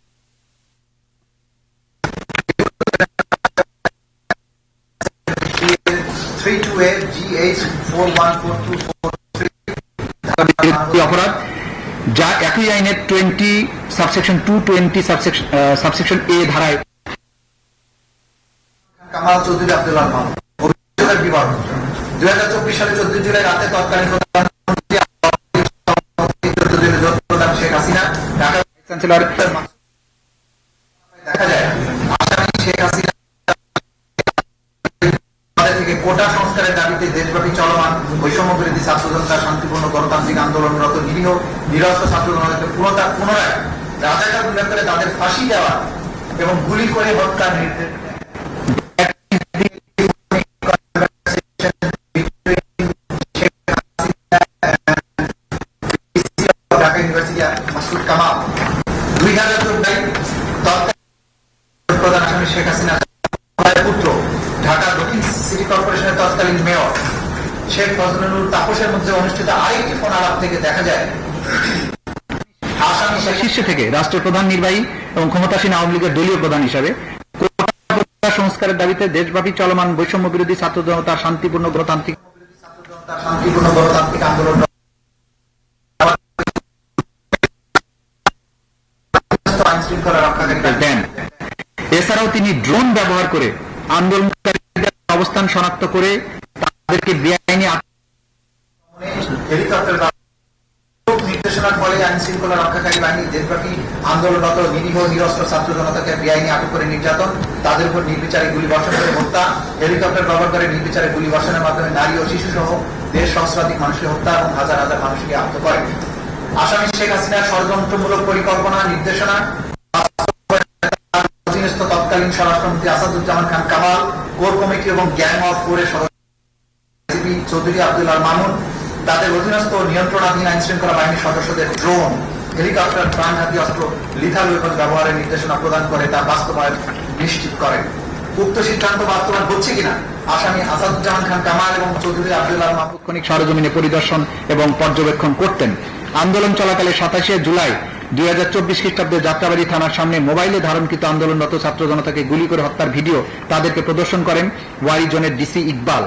32A GH 414243 অপরাধ, যা একই আইনের 20 সাবসেকশন 220 সাবসেকশন এ ধারায় কামাল চৌধুরী আব্দুল্লাহ মাহমুদ অভিযোগের বিবরণ। 2024 সালে 14 জুলাই রাতে তৎকালীন প্রধানমন্ত্রী প্রধান শেখ হাসিনা ঢাকা চ্যান্সেলর দেখা যায় আসামি শেখ হাসিনা থেকে কোটা সংস্কারের দাবিতে দেশব্যাপী চলমান বৈষম্য বিরোধী ছাত্র জনতার শান্তিপূর্ণ গণতান্ত্রিক আন্দোলনরত নিরীহ নিরস্ত্র ছাত্র জনতাকে পুনরায় রাজাকার উল্লেখ করে তাদের ফাঁসি দেওয়া এবং গুলি করে হত্যার নির্দেশ ঢাকা ইউনিভার্সিটি মাসুদ কামাল 2014 প্রধান আসামি শেখ হাসিনা পুত্র ঢাকা দক্ষিণ সিটি কর্পোরেশনের তৎকালীন মেয়র শেখ ফজলুল তাপসের মধ্যে অনুষ্ঠিত আরেকটি ফোন আলাপ থেকে দেখা যায় আসামি শীর্ষে থেকে রাষ্ট্রের প্রধান নির্বাহী এবং ক্ষমতাসীন আওয়ামী লীগের দলীয় প্রধান হিসাবে কোটা সংস্কারের দাবিতে দেশব্যাপী চলমান বৈষম্য বিরোধী ছাত্র জনতার শান্তিপূর্ণ গণতান্ত্রিক আন্দোলন আইন শৃঙ্খলা রক্ষাকারী দেন। এছাড়াও তিনি ড্রোন ব্যবহার করে আন্দোলনকারীদের অবস্থান শনাক্ত করে তাদেরকে বেআইনি হেলিকপ্টার নির্দেশনার ফলে আইন শৃঙ্খলা রক্ষাকারী বাহিনী দেশব্যাপী আন্দোলনরত নিরীহ নিরস্ত্র ছাত্র জনতাকে বেআইনি আটক করে নির্যাতন, তাদের উপর নির্বিচারে গুলি বর্ষণ করে হত্যা, হেলিকপ্টার ব্যবহার করে নির্বিচারে গুলি বর্ষণের মাধ্যমে নারী ও শিশু সহ দেশ সহস্রাধিক মানুষকে হত্যা এবং হাজার হাজার মানুষকে আহত করে। আসামি শেখ হাসিনার ষড়যন্ত্রমূলক পরিকল্পনা, নির্দেশনা অধীনস্থ তৎকালীন স্বরাষ্ট্রমন্ত্রী আসাদুজ্জামান খান কামাল, কোর কমিটি এবং গ্যাং অফ কোরের সদস্য চৌধুরী আব্দুল্লাহ মামুন, তাদের অধীনস্থ নিয়ন্ত্রণাধীন আইন শৃঙ্খলা বাহিনীর সদস্যদের ড্রোন, হেলিকপ্টার, প্রাণঘাতী অস্ত্র, লিথাল ওয়েপন ব্যবহারের নির্দেশনা প্রদান করে তা বাস্তবায়ন নিশ্চিত করেন। উক্ত সিদ্ধান্ত বাস্তবায়ন হচ্ছে কিনা আসামি আসাদুজ্জামান খান কামাল এবং চৌধুরী আব্দুল্লাহ মামুন তাৎক্ষণিক সরজমিনে পরিদর্শন এবং পর্যবেক্ষণ করতেন। আন্দোলন চলাকালে 27 জুলাই 2024 খ্রিস্টাব্দে যাত্রাবাড়ি থানার সামনে মোবাইলে ধারণকৃত আন্দোলনরত ছাত্র জনতাকে গুলি করে হত্যার ভিডিও তাদেরকে প্রদর্শন করেন ওয়ারি জোনের ডিসি ইকবাল।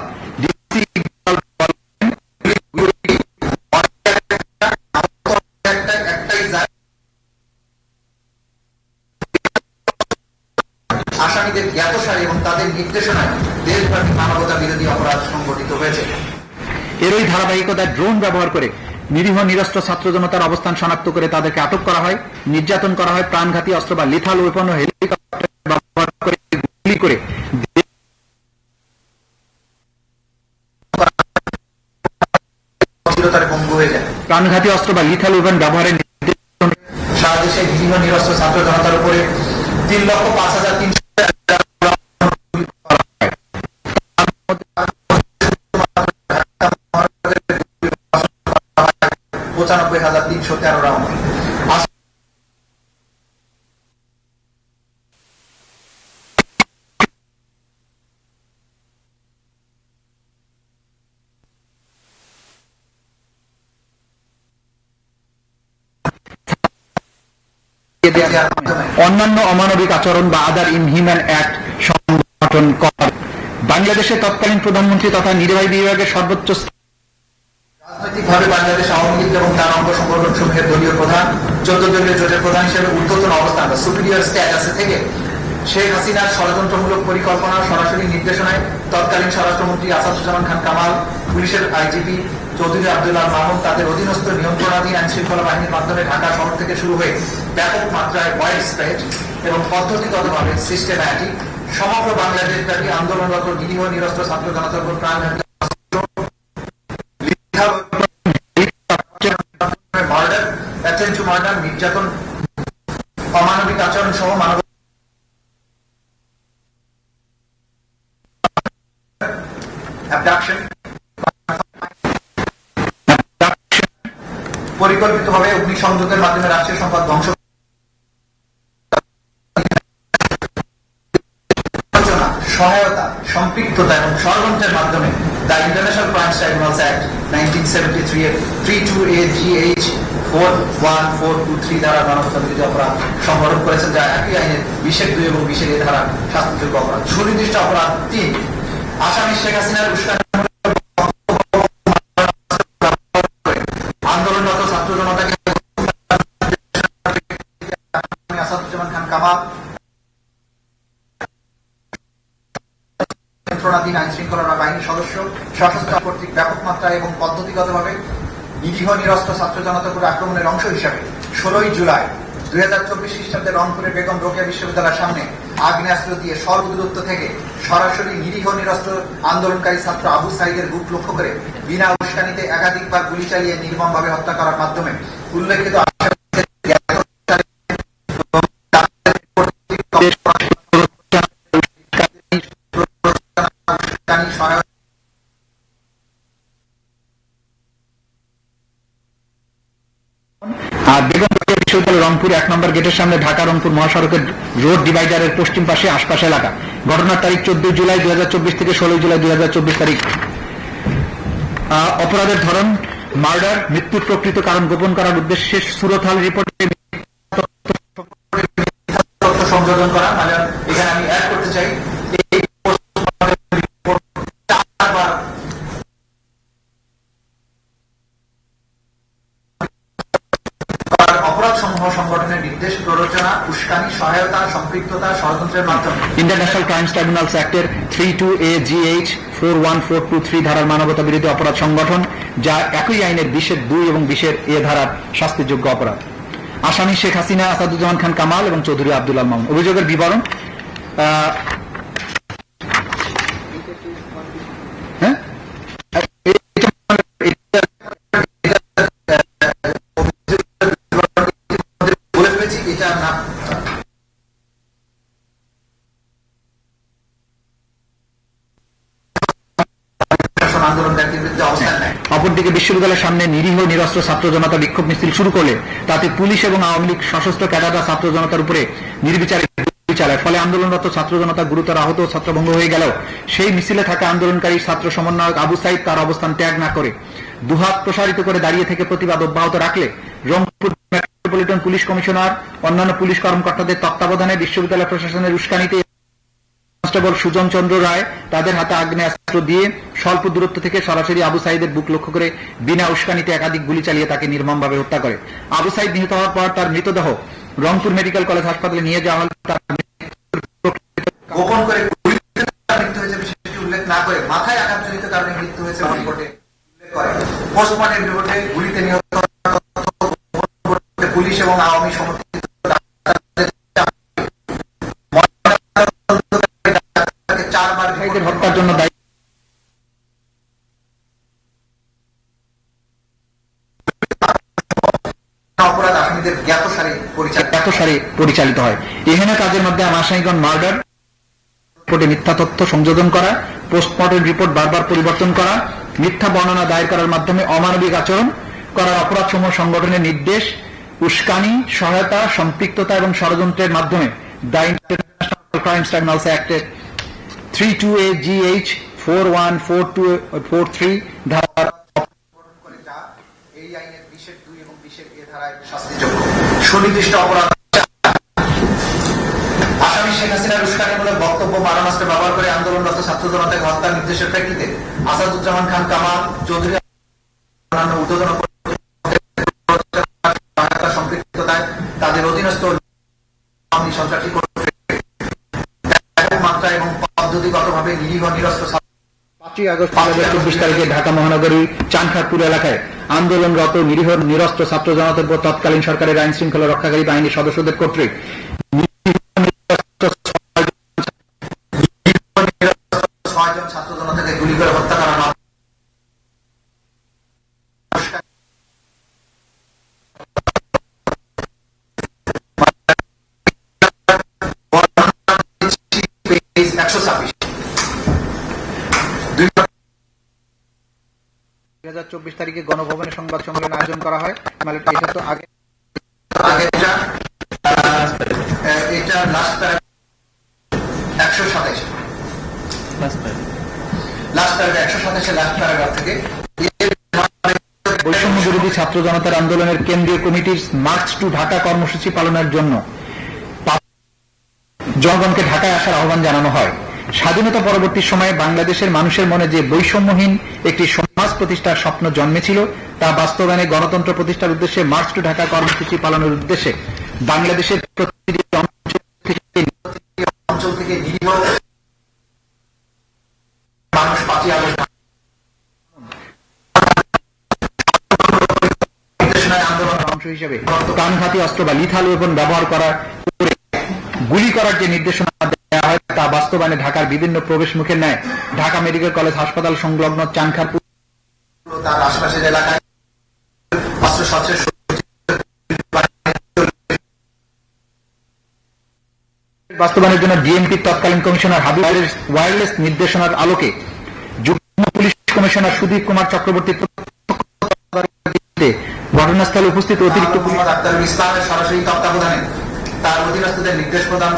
আসামিদের জ্ঞাতসারে এবং তাদের নির্দেশনায় দেশব্যাপী মানবতা বিরোধী অপরাধ সংঘটিত হয়েছে। এরই ধারাবাহিকতায় ড্রোন ব্যবহার করে নিরীহ নিরস্ত্র ছাত্র জনতার অবস্থান শনাক্ত করে তাদেরকে আটক করা হয়, নির্যাতন করা হয়, প্রাণঘাতী অস্ত্র বা লিথাল ওয়েপন ও হেলিকপ্টার ব্যবহার করে গুলি করে পঙ্গু হয়ে যায়। প্রাণঘাতী অস্ত্র বা লিথাল ওয়েপন ব্যবহারের সারা দেশে নিরীহ নিরস্ত্র ছাত্র জনতার উপরে 3,05,300 95,313 রাউন্ড। অন্যান্য অমানবিক আচরণ বা আদার ইনহিউম্যান অ্যাক্ট সংগঠন করে। বাংলাদেশের তৎকালীন প্রধানমন্ত্রী তথা নির্বাহী বিভাগের সর্বোচ্চ রাজনৈতিকভাবে বাংলাদেশ আওয়ামী লীগ এবং তার অঙ্গ সংগঠন সমূহের দলীয় প্রধান, 14 দলীয় জোটের প্রধান হিসেবে ঊর্ধ্বতন অবস্থান বা সুপিরিয়র স্ট্যাটাসে থেকে শেখ হাসিনার ষড়যন্ত্রমূলক পরিকল্পনা সরাসরি নির্দেশনায় তৎকালীন স্বরাষ্ট্রমন্ত্রী আসাদুজ্জামান খান কামাল, পুলিশের আইজিপি চৌধুরী আব্দুল্লাহ মামুন, তাদের অধীনস্থ নিয়ন্ত্রণাধীন আইন শৃঙ্খলা বাহিনীর মাধ্যমে ঢাকা শহর থেকে শুরু হয়ে ব্যাপক মাত্রায় ওয়াইড স্প্রেড এবং পদ্ধতিগতভাবে সিস্টেম্যাটিক সমগ্র বাংলাদেশ ব্যাপী আন্দোলনরত নিরীহ নিরস্ত্র ছাত্র জনতার উপর প্রাণঘাতী কনসেন্ট টু মার্ডার, নির্যাতন, অমানবিক আচরণ সহ মানব অ্যাবডাকশন, পরিকল্পিতভাবে অগ্নিসংযোগের মাধ্যমে রাষ্ট্রীয় সম্পদ ধ্বংস, সহায়তা, সম্পৃক্ততা এবং ষড়যন্ত্রের মাধ্যমে the International Crimes tribunals act 1973 এর 32AGH 41423 দ্বারা মানবতা বিরোধী অপরাধ সংগঠন করেছেন, যা একই আইনের 20(2) এবং 20(a) ধারা শাস্তিযোগ্য অপরাধ। সুনির্দিষ্ট অপরাধ 3, আসামি শেখ হাসিনার উস্কানিমূলক আন্দোলনরত ছাত্র জনতাকে আসাদুজ্জামান খান কামাল নিয়ন্ত্রণাধীন আইন শৃঙ্খলা বাহিনীর সদস্য সশস্ত্র কর্তৃক ব্যাপক মাত্রায় এবং পদ্ধতিগতভাবে নিরীহ নিরস্ত্র ছাত্র জনতার উপর আক্রমণের অংশ হিসাবে 16 জুলাই 2024 খ্রিস্টাব্দে রংপুরের বেগম রোকেয়া বিশ্ববিদ্যালয়ের সামনে আগ্নেয়াস্ত্র দিয়ে স্বল্প দূরত্ব থেকে সরাসরি নিরীহ নিরস্ত্র আন্দোলনকারী ছাত্র আবু সাইদের বুক লক্ষ্য করে বিনা উস্কানিতে একাধিকবার গুলি চালিয়ে নির্মমভাবে হত্যা করার মাধ্যমে উল্লেখিত বেগম রোকেয়া বিশ্ববিদ্যালয় রংপুর 1 নম্বর গেটের সামনে ঢাকা রংপুর মহাসড়কের রোড ডিভাইডারের পশ্চিম পাশে আশপাশ এলাকা। ঘটনার তারিখ 14 জুলাই 2024 থেকে 16 জুলাই 2024 তারিখ। অপরাধের ধরন মার্ডার, মৃত্যুর প্রকৃত কারণ গোপন করার উদ্দেশ্যে সুরতহাল রিপোর্টে সংযোজন করা। এখানে আমি অ্যাড করতে চাই অপরাধ সমূহ সংগঠনের নির্দেশ, প্ররোচনা, উস্কানি, সহায়তা, সম্পৃক্ততা, ষড়যন্ত্রের মাধ্যমে ইন্টারন্যাশনাল ক্রাইমস ট্রাইব্যুনালস অ্যাক্টের 32AGH 41423 ধারার মানবতা বিরোধী অপরাধ সংগঠন, যা একই আইনের 20(2) এবং 20(a) ধারার শাস্তিযোগ্য অপরাধ। আসামি শেখ হাসিনা, আসাদুজ্জামান খান কামাল এবং চৌধুরী আব্দুল আল মামুন। অভিযোগের বিবরণ: বলে ফেলেছি, এটা না আন্দোলনকারীদের বিরুদ্ধে অবস্থান নেয়। অপরদিকে বিশ্ববিদ্যালয়ের সামনে নিরীহ নিরস্ত্র ছাত্র জনতা বিক্ষোভ মিছিল শুরু করলে তাতে পুলিশ এবং আওয়ামী লীগ সশস্ত্র ক্যাডাররা ছাত্র জনতার উপরে নির্বিচারে গুলি চালায়। ফলে আন্দোলনরত ছাত্র জনতা গুরুতর আহত ও ছত্রভঙ্গ হয়ে গেল। সেই মিছিলে থাকা আন্দোলনকারী ছাত্র সমন্বয়ক আবু সাইদ তার অবস্থান ত্যাগ না করে দুহাত প্রসারিত করে দাঁড়িয়ে থেকে প্রতিবাদ অব্যাহত রাখলে রংপুর মেট্রোপলিটন পুলিশ কমিশনার অন্যান্য পুলিশ কর্মকর্তাদের তত্ত্বাবধানে বিশ্ববিদ্যালয় প্রশাসনের উস্কানিতে কনস্টেবল সুজন চন্দ্র রায় তাদের হাতে আগ্নেয়াস্ত্র দিয়ে স্বল্প দূরত্ব থেকে সরাসরি আবু সাইদের বুক লক্ষ্য করে বিনা উস্কানিতে একাধিক গুলি চালিয়ে তাকে নির্মমভাবে হত্যা করে। আবু সাইদ নিহত হওয়ার পর তার মৃতদেহ রংপুর মেডিকেল কলেজ হাসপাতালে নিয়ে যাওয়া হলে গোপন করে মৃত্যু হয়েছে বিষয়টি উল্লেখ না করে মাথায় আঘাতজনিত কারণে মৃত্যু হয়েছে রিপোর্টে উল্লেখ করে। পোস্টমর্টেম রিপোর্টে গুলিতে নিহত পুলিশ এবং আওয়ামী সমর্থিত হত্যার জন্য দায়ী অপরাধ আসামিদের জ্ঞাতসারে পরিচালিত হয়। এহেন কাজের মধ্যে আসামিগণ মার্ডার রিপোর্টে মিথ্যা তথ্য সংযোজন করা, পোস্টমর্টেম রিপোর্ট বারবার পরিবর্তন করা, মিথ্যা বর্ণনা দায়ের করার মাধ্যমে অমানবিক আচরণ করার অপরাধসমূহ সংগঠনের নির্দেশ, উস্কানি, সহায়তা, সম্পৃক্ততা এবং ষড়যন্ত্রের মাধ্যমে দ্য ইন্টারন্যাশনাল ক্রাইমস ট্রাইব্যুনালস অ্যাক্টের 32AGH 41423 ধারার এই আইনের 20(2) এবং 20(a) ধারায় শাস্তিযোগ্য। সুনির্দিষ্ট অপরাধ: আসামি শেখ হাসিনার উস্কানিমূলক বক্তব্য মারণাস্ত্র ব্যবহার করে আন্দোলনরত ছাত্র জনতাকে হত্যার নির্দেশের প্রেক্ষিতে আসাদুজ্জামান খান কামাল, চৌধুরী অন্যান্য ঊর্ধ্বতন সম্পৃক্ততায় তাদের অধীনস্থ সন্ত্রাসী মাত্রা এবং পদ্ধতিগতভাবে নিরীহ নিরস্ত্র 5ই আগস্ট 2024 তারিখে ঢাকা মহানগরী চানখারপুর এলাকায় আন্দোলনরত নিরীহ নিরস্ত্র ছাত্র জনতার উপর তৎকালীন সরকারের আইন শৃঙ্খলা রক্ষাকারী বাহিনীর সদস্যদের কর্তৃক 6 জন ছাত্র জনতাকে গুলি করে হত্যা করা হয়। 2024 তারিখে গণভবনে সংবাদ সম্মেলন আয়োজন করা হয়। মানে এটা তো আগে এটা last 127 last paragraph 127 last paragraph থেকে বৈষম্য বিরোধী ছাত্র জনতার আন্দোলনের কেন্দ্রীয় কমিটির মার্চ টু ঢাকা কর্মসূচি পালনের জন্য জনগণকে ঢাকায় আসার আহ্বান জানানো হয়। স্বাধীনতা পরবর্তী সময়ে বাংলাদেশের মানুষের মনে যে বৈষম্যহীন একটি সমাজ প্রতিষ্ঠার স্বপ্ন জন্মেছিল তা বাস্তবায়নে গণতন্ত্র প্রতিষ্ঠার উদ্দেশ্যে মার্চ টু ঢাকা কর্মসূচি পালনের উদ্দেশ্যে বাংলাদেশের প্রতিটি অঞ্চল থেকে নিরীহ মানুষ 5ই আগস্ট আন্দোলনের অংশ হিসেবে প্রাণঘাতী অস্ত্র বা লিথাল ওয়েপন ব্যবহার করার গুলি করার যে নির্দেশনা দেওয়া হয় তা বাস্তবায়নে ঢাকার বিভিন্ন প্রবেশ মুখের ন্যায় ঢাকা মেডিকেল কলেজ হাসপাতাল সংলগ্ন চানখারপুর তার আশেপাশের এলাকায় অস্ত্রশস্ত্রের বাস্তবায়নের জন্য ডিএমপির তৎকালীন কমিশনার হাবিবের ওয়্যারলেস নির্দেশনার আলোকে যুগ্ম পুলিশ কমিশনার সুদীপ কুমার চক্রবর্তী ঘটনাস্থলে উপস্থিত অতিরিক্ত মোহাম্মদ আক্তারুল ইসলামের সরাসরি তত্ত্বাবধানে তার অধীনস্থদের নির্দেশ প্রদান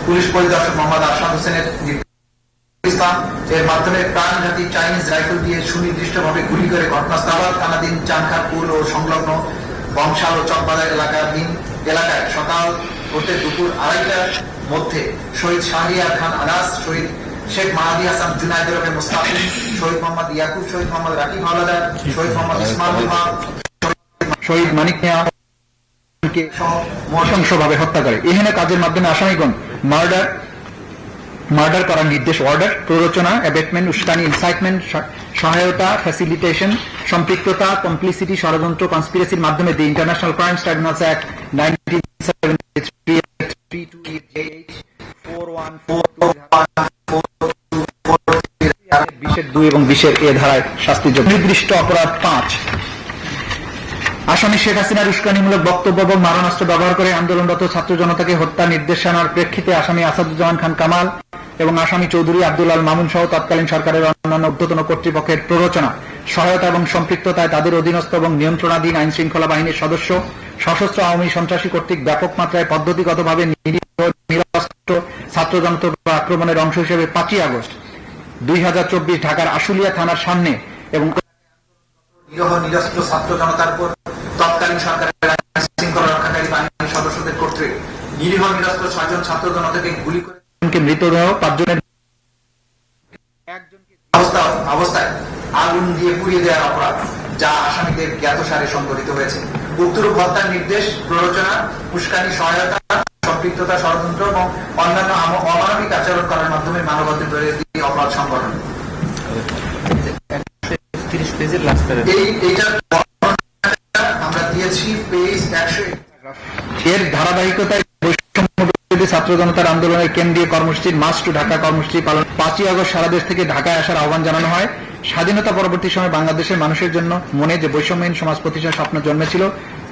পুলিশ পরিদর্শক মোহাম্মদ আশরাফ হোসেনের ইসলাম এর মাধ্যমে প্রাণঘাতী চাইনিজ রাইফেল দিয়ে সুনির্দিষ্টভাবে গুলি করে ঘটনাস্থল থানাধীন চানখারপুর ও সংলগ্ন বংশাল ও চকবাজার এলাকায় সকাল হতে দুপুর 2:30টার মধ্যে শহীদ শাহরিয়ার খান আনাস, শহীদ শেখ মাহাদি হাসান জুনায়েদ ওরফে মুস্তাফিজ, শহীদ মোহাম্মদ ইয়াকুব, শহীদ মোহাম্মদ রাকিব হাওলাদার, শহীদ মোহাম্মদ ইসমাইল হক, শহীদ মানিক মিয়াকে নৃশংসভাবে হত্যা করে। এখানে কাজের মাধ্যমে আসামিগণ মার্ডার করার নির্দেশ, অর্ডার, প্ররোচনা, অ্যাবেটমেন্ট, উস্কানি, ইনসাইটমেন্ট, সহায়তা, ফ্যাসিলিটেশন, সম্পৃক্ততা, কমপ্লিসিটি, ষড়যন্ত্র, কনস্পিরেসির মাধ্যমে the international Crimes tribunals act 20 এবং 20 এ ধারায় শাস্তিযোগ্য। নির্দিষ্ট অপরাধ 5, আসামি শেখ হাসিনার উস্কানিমূলক বক্তব্য এবং মারণাস্ত্র ব্যবহার করে আন্দোলনরত ছাত্র জনতাকে হত্যা নির্দেশনার প্রেক্ষিতে আসামি আসাদুজ্জামান খান কামাল এবং আসামি চৌধুরী আব্দুল আল মামুন সহ তৎকালীন সরকারের অন্যান্য ঊর্ধ্বতন কর্তৃপক্ষের প্ররোচনা, সহায়তা এবং সম্পৃক্ততায় তাদের অধীনস্থ এবং নিয়ন্ত্রণাধীন আইন শৃঙ্খলা বাহিনীর সদস্য, সশস্ত্র আওয়ামী সন্ত্রাসী কর্তৃক ব্যাপক মাত্রায় পদ্ধতিগতভাবে নিরস্ত্র ছাত্র জনতা আক্রমণের অংশ হিসেবে 5ই আগস্ট 2024 ঢাকার আশুলিয়া থানার সামনে এবং নিরস্ত্র ছাত্র জনতার উপর তৎকালীন সরকারের আইন শৃঙ্খলা রক্ষাকারী বাহিনীর সদস্যদের কর্তৃক নিরীহ নিরস্ত্র 6 জন ছাত্র জনতাকে গুলি করে মৃতদেহ 5 জনের অবস্থায় আগুন দিয়ে পুড়িয়ে দেওয়ার অপরাধ, যা আসামিদের জ্ঞাতসারে সংঘটিত হয়েছে। উক্তরূপ হত্যার নির্দেশ, প্ররোচনা, উস্কানি, সহায়তা, সম্পৃক্ততা, ষড়যন্ত্র এবং অন্যান্য অমানবিক আচরণ করার মাধ্যমে মানবাধিকার বিরোধী অপরাধ সংগঠন। আমরা দিয়েছি পেজ 100। এর ধারাবাহিকতায় বৈষম্য বিরোধী ছাত্র জনতার আন্দোলনের কেন্দ্রীয় কর্মসূচির মার্চ টু ঢাকা কর্মসূচি পালন 5ই আগস্ট সারা দেশ থেকে ঢাকায় আসার আহ্বান জানানো হয়। স্বাধীনতা পরবর্তী সময়ে বাংলাদেশের মানুষের জন্য মনে যে বৈষম্যহীন সমাজ প্রতিষ্ঠার স্বপ্ন জন্মেছিল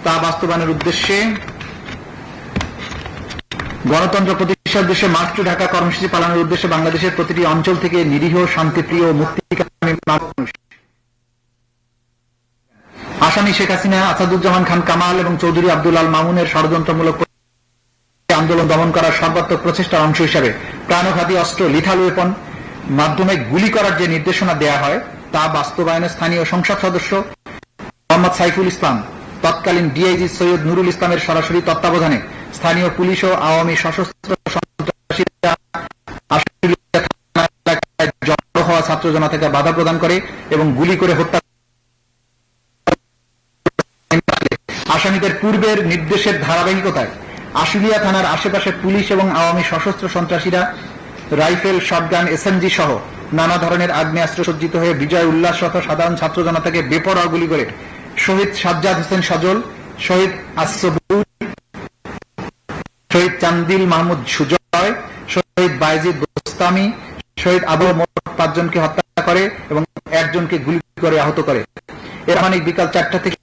তা বাস্তবায়নের উদ্দেশ্যে গণতন্ত্র প্রতিষ্ঠার উদ্দেশ্যে মার্চ টু ঢাকা কর্মসূচি পালনের উদ্দেশ্যে বাংলাদেশের প্রতিটি অঞ্চল থেকে নিরীহ, শান্তিপ্রিয় ও মুক্তিকামী মানুষ আসামি শেখ হাসিনা, আসাদুজ্জামান খান কামাল এবং চৌধুরী আব্দুল আল মামুনের ষড়যন্ত্রমূলক আন্দোলন দমন করার সর্বাত্মক প্রচেষ্টার অংশ হিসাবে প্রাণঘাতী অস্ত্র লিথাল ওয়েপন মাধ্যমে গুলি করার যে নির্দেশনা দেওয়া হয় তা বাস্তবায়নে স্থানীয় সংসদ সদস্য মোহাম্মদ সাইফুল ইসলাম, তৎকালীন ডিআইজি সৈয়দ নুরুল ইসলামের সরাসরি তত্ত্বাবধানে স্থানীয় পুলিশ ও আওয়ামী সশস্ত্র সন্ত্রাসীরা জড়ো হওয়া ছাত্র জনতাকে বাধা প্রদান করে এবং গুলি করে হত্যা। আসামিদের পূর্বের নির্দেশের ধারাবাহিকতায় আশুলিয়া থানার আশেপাশে পুলিশ এবং আওয়ামী সশস্ত্র সন্ত্রাসীরা রাইফেল, শটগান, এসএমজি সহ নানা ধরনের আগ্নেয়াস্ত্র সজ্জিত হয়ে বিজয় উল্লাসরত সাধারণ ছাত্র জনতাকে বেপরোয়া গুলি করে শহীদ সাজ্জাদ হোসেন সজল, শহীদ আসবুর, শহীদ চান্দিল মাহমুদ সুজয়, শহীদ বাইজিদ বোস্তামি, শহীদ আবু মোট 5 জনকে হত্যা করে এবং 1 জনকে গুলি করে আহত করে। এর মানে বিকাল 4টা থেকে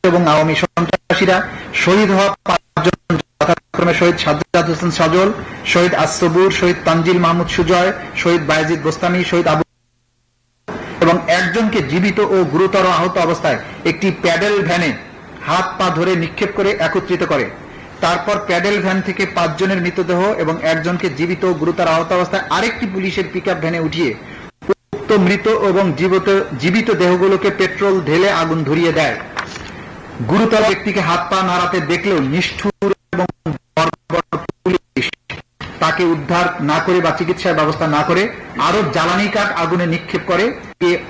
এবং আওয়ামী সন্ত্রাসীরা শহীদ হওয়া 5 জন ঘটনাক্রমে শহীদ সাজ্জাদ হোসেন সজল, শহীদ আসবুর, শহীদ তানজিল মাহমুদ সুজয়, শহীদ বায়েজিদ বোস্তামি, শহীদ আবু এবং একজনকে জীবিত ও গুরুতর আহত অবস্থায় একটি প্যাডেল ভ্যানে হাত পা ধরে নিক্ষেপ করে একত্রিত করে। তারপর প্যাডেল ভ্যান থেকে 5 জনের মৃতদেহ এবং একজনকে জীবিত ও গুরুতর আহত অবস্থায় আরেকটি পুলিশের পিকআপ ভ্যানে উঠিয়ে উক্ত মৃত এবং জীবিত দেহগুলোকে পেট্রোল ঢেলে আগুন ধরিয়ে দেয়। গুরুতর ব্যক্তিকে হাত পা নাড়াতে দেখলেও নিষ্ঠুর এবং বর্বর পুলিশ তাকে উদ্ধার না করে বা চিকিৎসার ব্যবস্থা না করে আরো জ্বালানি কাঠ আগুনে নিক্ষেপ করে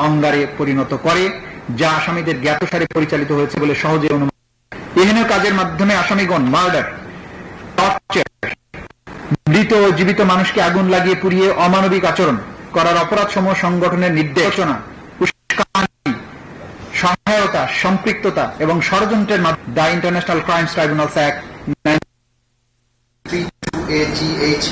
অঙ্গারে পরিণত করে, যা আসামিদের জ্ঞাতসারে পরিচালিত হয়েছে বলে সহজে অনুমান। এহেন কাজের মাধ্যমে আসামিগণ মার্ডার, টর্চার, মৃত ও জীবিত মানুষকে আগুন লাগিয়ে পুড়িয়ে অমানবিক আচরণ করার অপরাধ সমূহ সংগঠনের নির্দেশনা, উস্কানি, সহায়তা, সম্পৃক্ততা এবং ষড়যন্ত্রের মাধ্যমে the International Crimes tribunals act 32AGH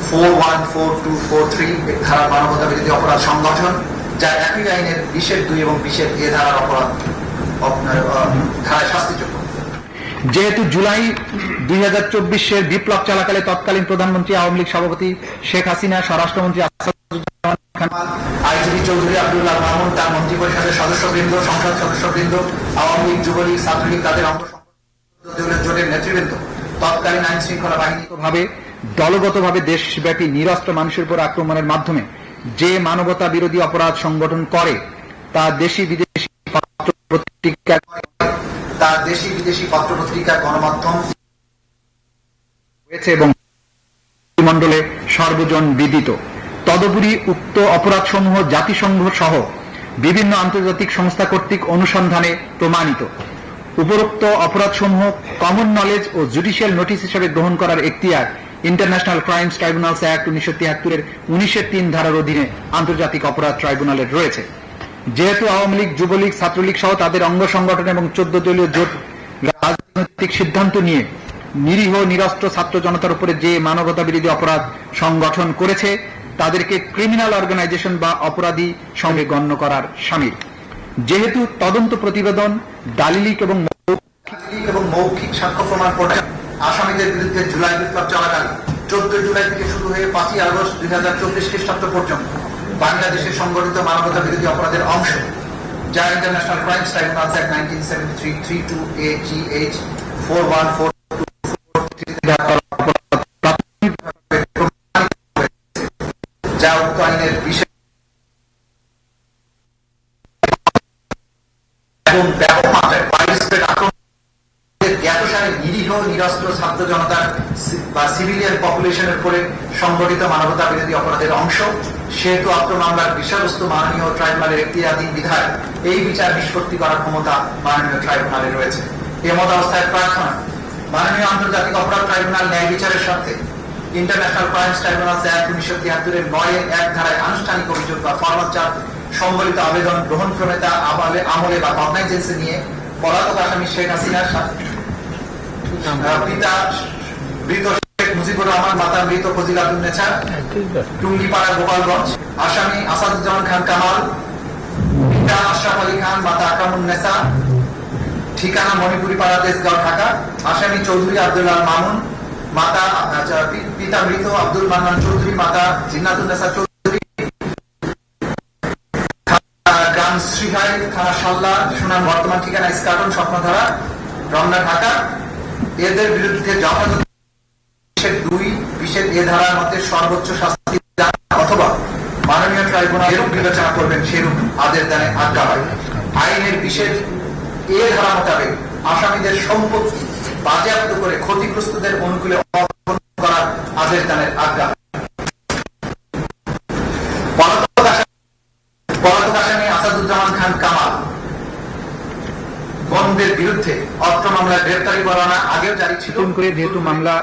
414243 ধারা মানবতা বিরোধী অপরাধ সংগঠন, যা একই আইনের 20(2) এবং 20(a) ধারার অপরাধ ধারায় শাস্তিযোগ্য। যেহেতু জুলাই 2024 বিপ্লব চলাকালে তৎকালীন প্রধানমন্ত্রী আওয়ামী লীগ সভাপতি শেখ হাসিনা, স্বরাষ্ট্রমন্ত্রী আসাদুজ্জামান খান, আইজিপি চৌধুরী আব্দুল্লাহ মামুন, তার মন্ত্রিপরিষদের সদস্যবৃন্দ, সংসদ সদস্যবৃন্দ, আওয়ামী লীগ, যুবলীগ, ছাত্রলীগ, তাদের অঙ্গ জোটের নেতৃবৃন্দ, তৎকালীন আইন শৃঙ্খলা বাহিনী ভাবে দলগতভাবে দেশব্যাপী নিরস্ত্র মানুষের উপর আক্রমণের মাধ্যমে যে মানবতা বিরোধী অপরাধ সংগঠন করে তা দেশি বিদেশি পত্র পত্রিকা গণমাধ্যম হয়েছে এবং মন্ডলে সর্বজন বিদিত। তদুপরি উক্ত অপরাধসমূহ জাতিসংঘ সহ বিভিন্ন আন্তর্জাতিক সংস্থা কর্তৃক অনুসন্ধানে প্রমাণিত। উপরোক্ত অপরাধসমূহ কমন নলেজ ও জুডিশিয়াল নোটিশ হিসেবে গ্রহণ করার এখতিয়ার ইন্টারন্যাশনাল ক্রাইমস ট্রাইব্যুনালস অ্যাক্ট 1973 1903 ধারার অধীনে আন্তর্জাতিক অপরাধ ট্রাইব্যুনালের রয়েছে। যেহেতু আওয়ামী লীগ, যুবলীগ, ছাত্রলীগ সহ তাদের অঙ্গ সংগঠন এবং 14 দলীয় জোট রাজনৈতিক সিদ্ধান্ত নিয়ে নিরীহ নিরস্ত্র ছাত্র জনতার উপরে যে মানবতা বিরোধী অপরাধ সংগঠন করেছে তাদেরকে ক্রিমিনাল অর্গানাইজেশন বা অপরাধী সঙ্গে গণ্য করার শামিল। যেহেতু তদন্ত প্রতিবেদন, দালিলিক এবং মৌখিক সাক্ষ্য প্রমাণ পড়ে আসামিদের বিরুদ্ধে জুলাই বিপ্লব চলাকালীন 14 জুলাই থেকে শুরু হয়ে 5 আগস্ট 2024 খ্রিস্টাব্দ পর্যন্ত বাংলাদেশের সংগঠিত মানবতা বিরোধী অপরাধের অংশ, যা international Crimes tribunals act 1973 32AGH 414243 যা উক্ত আইনের বিশেষ এবং ব্যাপক মাত্রায় নিরীহ নিরস্ত্র ছাত্র জনতার বা সিভিলিয়ান পপুলেশনের উপরে সংগঠিত মানবতা বিরোধী অপরাধের অংশ, সেহেতু অত্র মামলার বিষয়বস্তু মাননীয় ট্রাইব্যুনালের এখতিয়ারাধীন বিধায় এই বিচার নিষ্পত্তি করার ক্ষমতা মাননীয় ট্রাইব্যুনালে রয়েছে। এমত অবস্থায় প্রার্থনা মাননীয় আন্তর্জাতিক অপরাধ ট্রাইব্যুনাল ন্যায় বিচারের স্বার্থে ইন্টারন্যাশনাল ক্রাইমস ট্রাইব্যুনালস অ্যাক্ট 1973 9(1) ধারায় আনুষ্ঠানিক অভিযোগ বা ফরমাল চার্জ সম্বলিত আবেদন গ্রহণক্রমে তা আমলে বা কগনাইজেন্সে নিয়ে পলাতক আসামি শেখ হাসিনার পিতা মৃত শেখ মুজিবুর রহমান, মাতা মৃত ফজিলাতুন্নেছা, টুঙ্গিপাড়া, গোপালগঞ্জ, আসামি আসাদুজ্জামান খান কামাল, পিতা আশরাফ আলী খান, মাতা আকরামুন্নেছা, ঠিকানা মণিপুরি পাড়া, তেজগাঁও, ঢাকা, আসামি চৌধুরী আব্দুল্লাহ মামুন, মাতা পিতা মৃত আব্দুল মান্নান চৌধুরী, মাতা জিন্নাতুন্নেছা চৌধুরী, গ্রাম শ্রীহাই, থানা সাল্লা, সুনাম, বর্তমান ঠিকানা ইস্কাটন, স্বপ্নধারা, রমনা, ঢাকা। এদের বিরুদ্ধে যথাযথ 2(2)(a) ধারার মধ্যে সর্বোচ্চ শাস্তি অথবা মাননীয় ট্রাইব্যুনাল এরূপ বিবেচনা করবেন সেরূপ আদেশ দানে আজ্ঞা হয়। আইনের বিশেষ-a ধারা মোতাবেক আসামিদের সম্পত্তি বাজেয়াপ্ত করে ক্ষতিগ্রস্তদের অনুকূলে করার আদেশ দানের আজ্ঞা। পলাতক আসামি আসাদুজ্জামান খান কামাল বন্ধের বিরুদ্ধে অত্র মামলায় গ্রেফতারি পরোয়ানা আগেও জারি ছিল। করে যেহেতু মামলা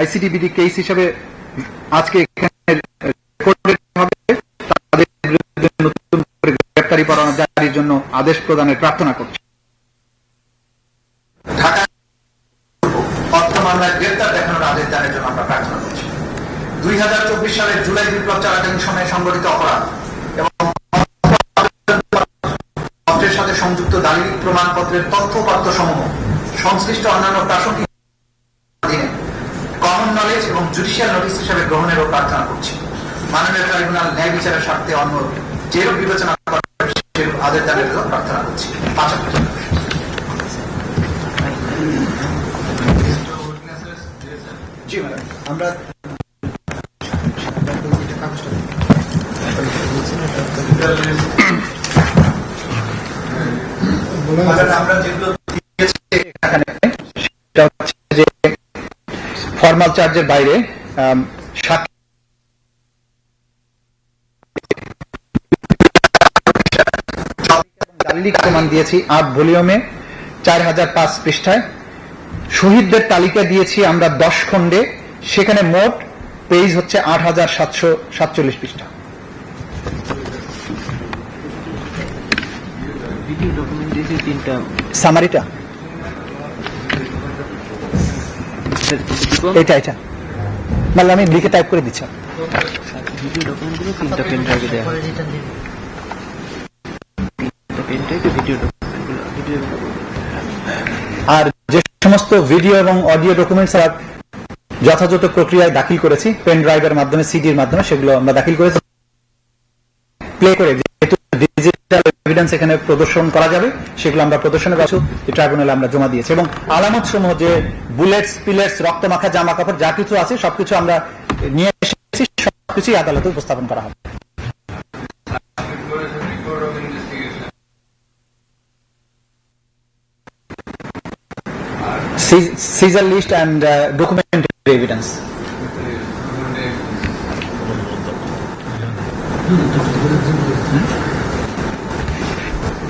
আইসিটি বিধি কেস হিসেবে আজকে এখানে হবে, তাদের বিরুদ্ধে নতুন করে গ্রেফতারি পরোয়ানা জারির জন্য আদেশ প্রদানের প্রার্থনা করছি। ঢাকা অত্র মামলায় গ্রেফতার দেখানোর আদেশ দানের জন্য আমরা প্রার্থনা করছি। 2024 সালের জুলাই বিপ্লব চলাকালীন সময়ে সংগঠিত অপরাধ এবং সাথে সংযুক্ত দালিলিক প্রমাণপত্রের তথ্য উপাত্ত সমূহ সংশ্লিষ্ট অন্যান্য প্রাসঙ্গিক হয়েছে এবং জুডিশিয়াল নোটিশ হিসেবে গ্রহণেরও প্রার্থনা করছি। মাননীয় ট্রাইব্যুনাল ন্যায় বিচারের স্বার্থে অন্য যেরূপ বিবেচনা করে সেরূপ আদেশ দানের প্রার্থনা করছি। 5 Witnesses, yes, sir. জি ম্যাডাম, আমরা আমরা যেগুলো দিয়েছি এখানে সেটা হচ্ছে যে ফর্মাল চার্জের বাইরে দালিলিক প্রমাণ দিয়েছি 8 ভলিউমে 4005 পৃষ্ঠায়। শহীদদের তালিকা দিয়েছি আমরা 10 খণ্ডে, সেখানে মোট পেজ হচ্ছে 8747 পৃষ্ঠা। ভিডিও ডকুমেন্ট দিয়েছি 3টা। সামারিটা এটা মানে আমি লিখে টাইপ করে দিচ্ছি। ভিডিও ডকুমেন্টগুলো 3টা পেন ড্রাইভে দেওয়া হয়। 3টা পেন ড্রাইভে ভিডিও ডকুমেন্টগুলো ভিডিও। আর যে সমস্ত ভিডিও এবং অডিও ডকুমেন্টস যথাযথ প্রক্রিয়ায় দাখিল করেছি পেন ড্রাইভের মাধ্যমে, সিডির মাধ্যমে, সেগুলো আমরা দাখিল করেছি প্লে করে, যেহেতু ডিজিটাল এভিডেন্স এখানে প্রদর্শন করা যাবে, সেগুলো আমরা প্রদর্শনের কাছে ট্রাইব্যুনালে আমরা জমা দিয়েছি। এবং আলামত সমূহ, যে বুলেটস, পিলেটস, রক্তমাখা জামা কাপড় যা কিছু আছে সবকিছু আমরা নিয়ে এসেছি, সবকিছুই আদালতে উপস্থাপন করা হবে। Report of investigation. Seizure list and documentary evidence.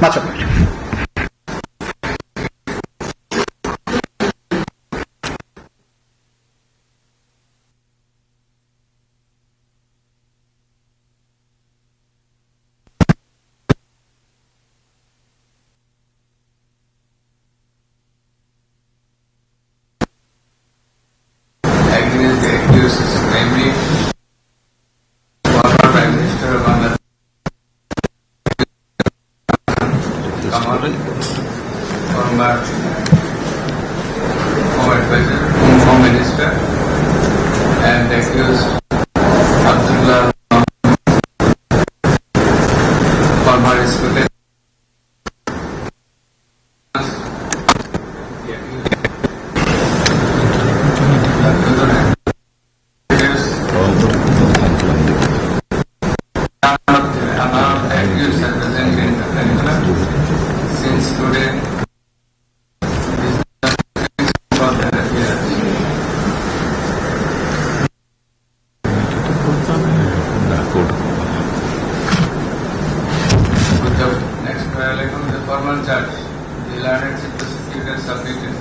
Much of it. Against the accused, namely former Prime Minister of Bangladesh, Kamal, former Home Advisor, Home Minister, and accused Abdullah, former Speaker. Since today is the 6th of the year. With the next trial, the formal charge, the learned chief prosecutor submitted.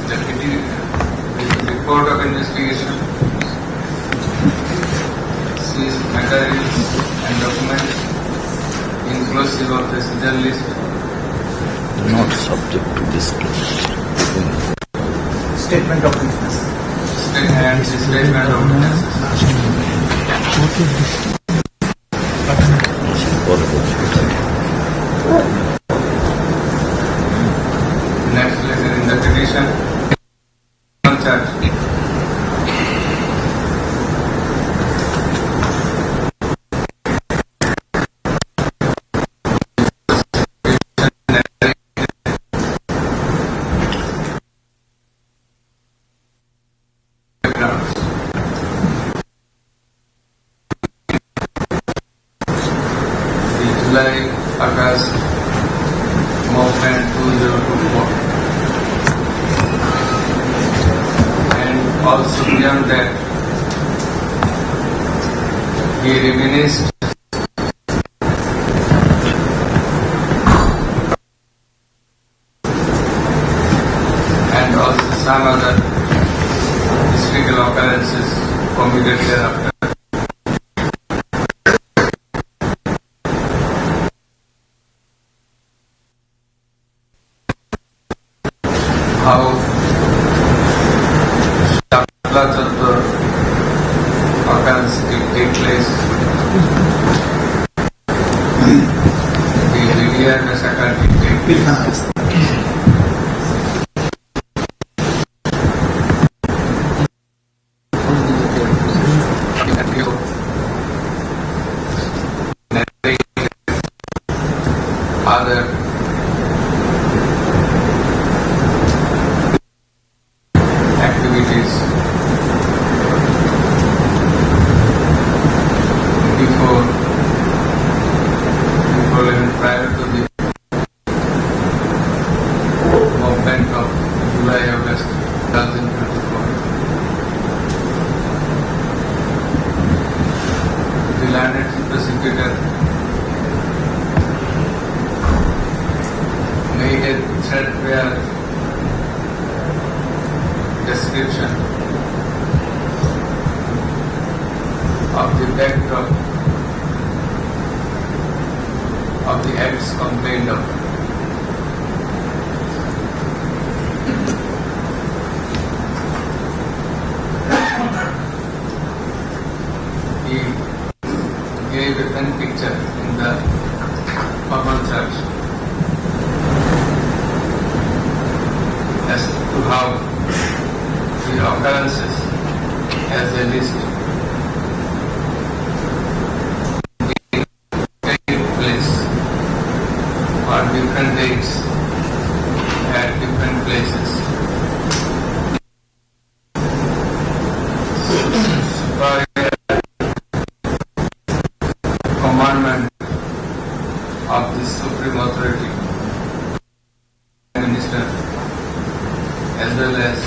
The report of investigation seized materials and documents inclusive of the seizure list Not subject to disclosure. statement of witness. and the statement of witnesses. Next lesson in the petition. Charge. The July August movement 2024, and also beyond that, he reminisced and also some other historical occurrences committed thereafter. How Shakla Chattur occurrence did take place. The Lydia massacre did take place. prosecutor made a threadbare description of the backdrop of the acts complained of. He gave a pen picture in the formal church as to how the occurrences as a list take place for different dates at different places. Commandment of the Supreme Authority, Minister, as well as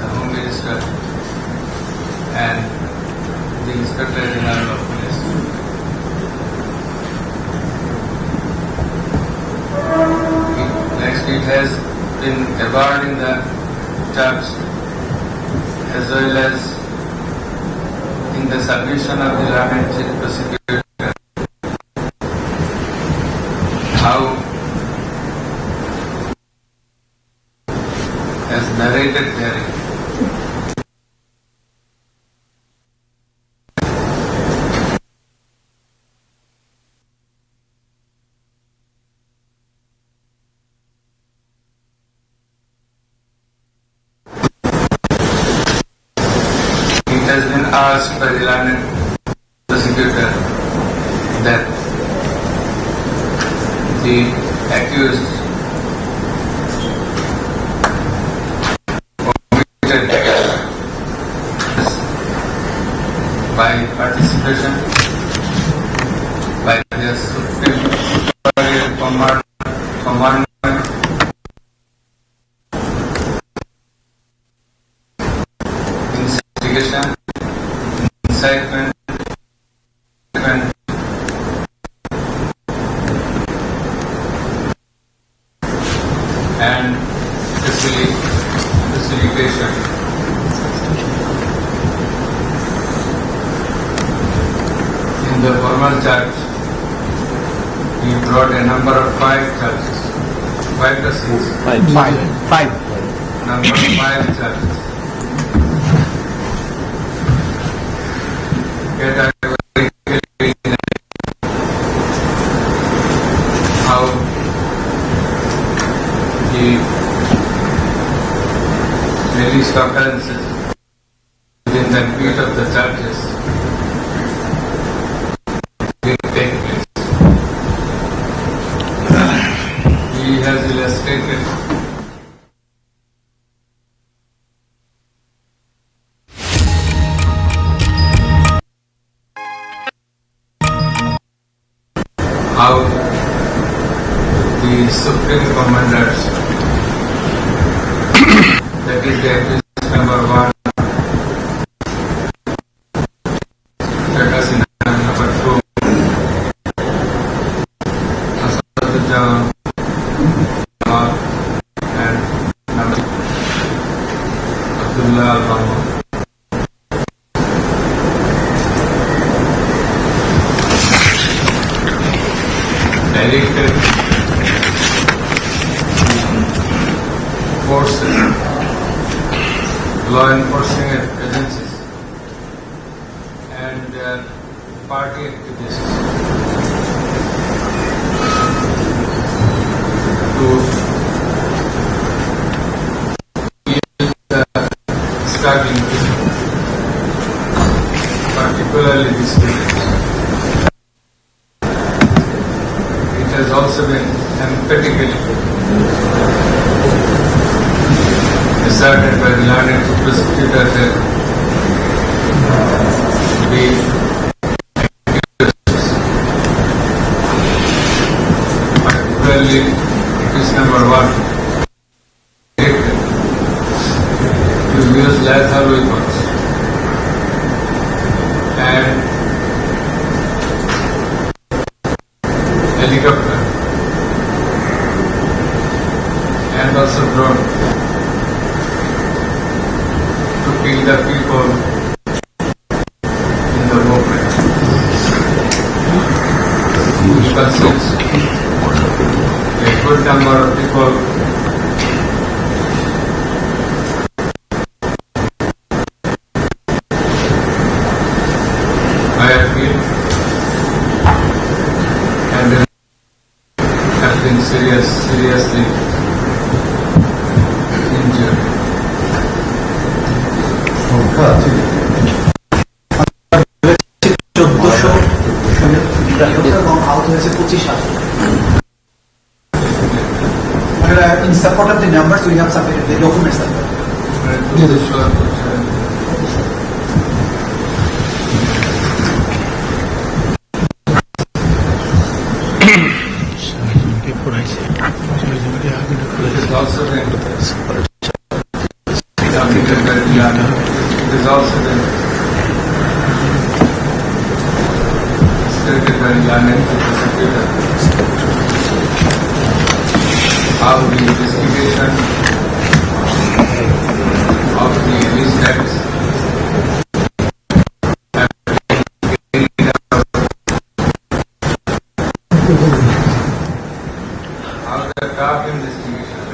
the Home Minister and the Inspector General of Police. Next, it has been abhorred in the church as well as in the submission of the Learned Chief Prosecutor. How, as narrated therein, it has been asked by the learned prosecutor that the accused committed by participation by the Supreme Commandment instigation, incitement, and facilitation. In the formal charge, he brought a number of 5 charges. 5 or 6? Five. Number of 5 charges. Categorically how the released occurrences within the ambit of the charges will take place. He has illustrated how the Supreme Commanders, that is the accused number 1, Takasina number 2, Asaduddin and number Abdullah Al-Bama, directed forces, law enforcing agencies and their party activists to use the struggling people, particularly the students. It has also been emphatically asserted by the learned prosecutor that the accused, particularly accused number 1, to use lethal weapons and helicopter and also drone to kill the people in the movement. It consists a good number of people were killed and then have been seriously injured. এবং আহত হয়েছে 25,000 in support of the numbers we have submitted the documents as well. It is also been submitted by the army. It is also been stated by the army to the prosecutor how the investigation of the alleged acts have been carried out. How the top investigation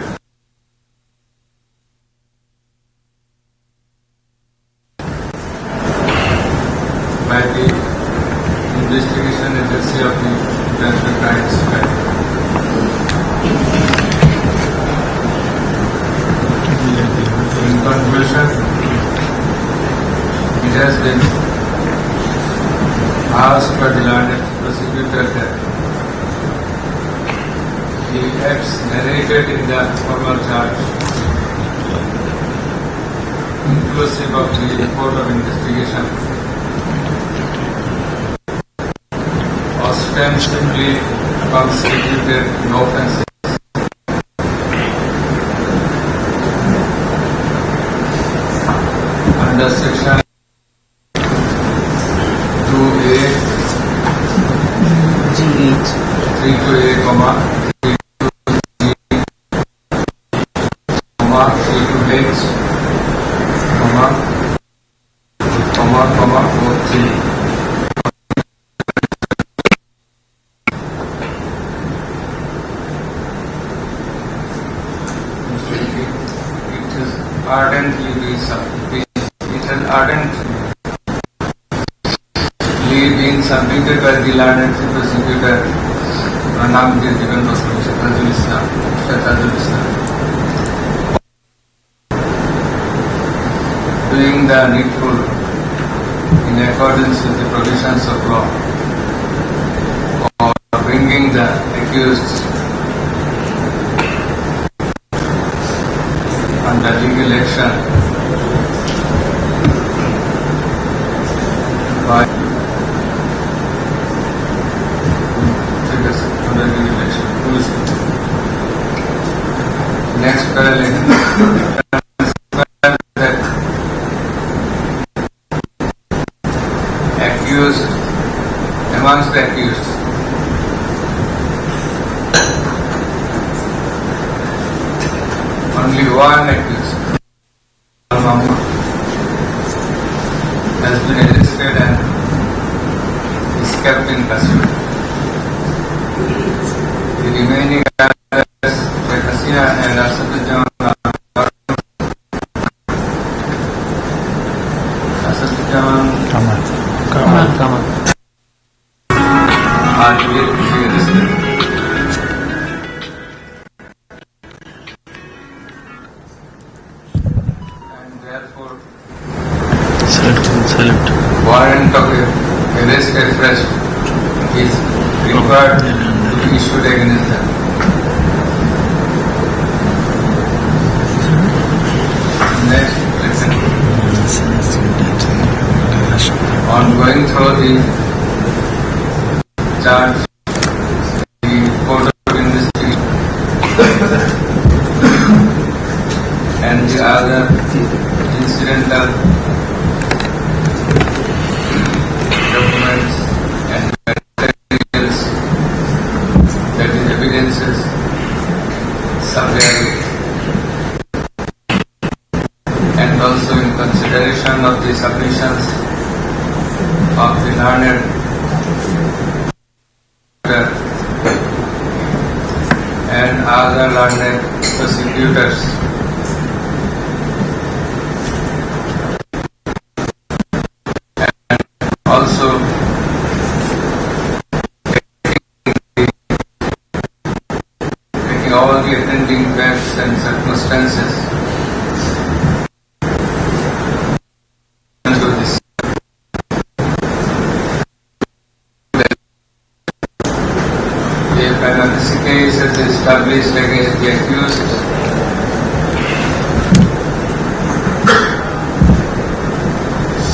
by the investigation agency of the International Crimes Court. In conclusion, it has been asked by the learned prosecutor that the acts narrated in the formal charge, inclusive of the report of investigation, ostensibly constituted no offences under section 2A, G8, 32A, 32G, 32H, 43. It has ardently been submitted by the learned prosecutor Pranam Devan Shahzadul Islam, doing the needful in accordance with the provisions of law, or bringing the accused under legal action by under legal action. Next paragraph that accused, amongst the accused, only one accused, Muhammad, has been arrested and is kept in custody. The remaining others, Sheikh Hasina and Asaduddin Kamal. are yet to be arrested. And therefore, warrant of arrest and arrest is required to be issued against them. Next, listen. On going through the charge, the Court of Investigation and the other incidental documents and materials corroboration of the submissions of the learned and other learned prosecutors. And also taking all the attending facts and circumstances into this. If an illicit case is established against the accused,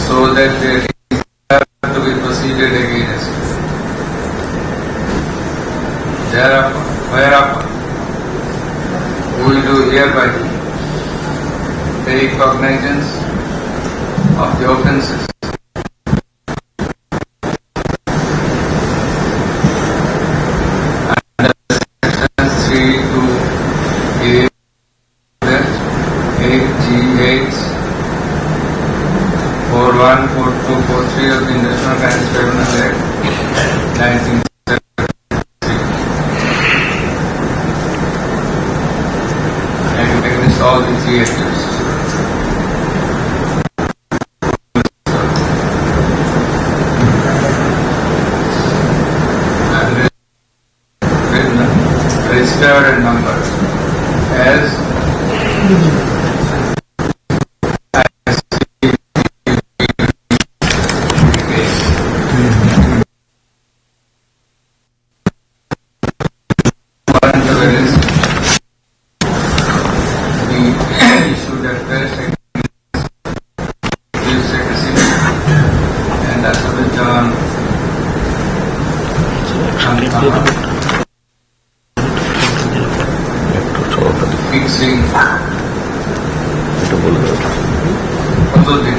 so that there is to be proceeded against. Whereupon we do hereby take cognizance of the offences under section 8G8 414243 of the National Crimes Tribunal Act 1973 and against all the three accused. And registered and numbered as warrant of arrest be issued at first against secrecy and as of the term fixing কত দিন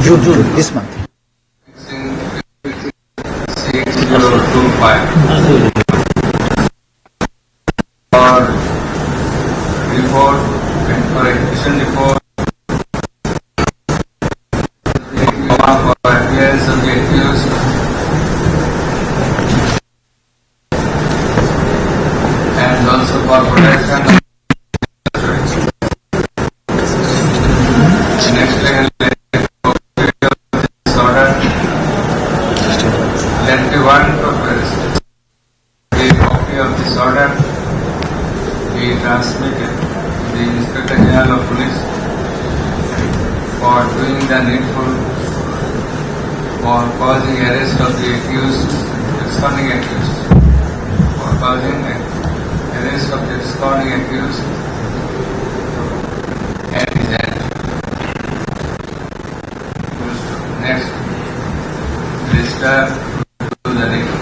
June, this month. fixing 6025 for report and for execution report for appearance of the accused and also for protection of next level disorder. Let the warrant of arrest, the copy of this order be transmitted to the Inspector General of Police for doing the needful for causing arrest of the accused, absconding accused, for causing arrest of the absconding accused and his end. Next, register to the next.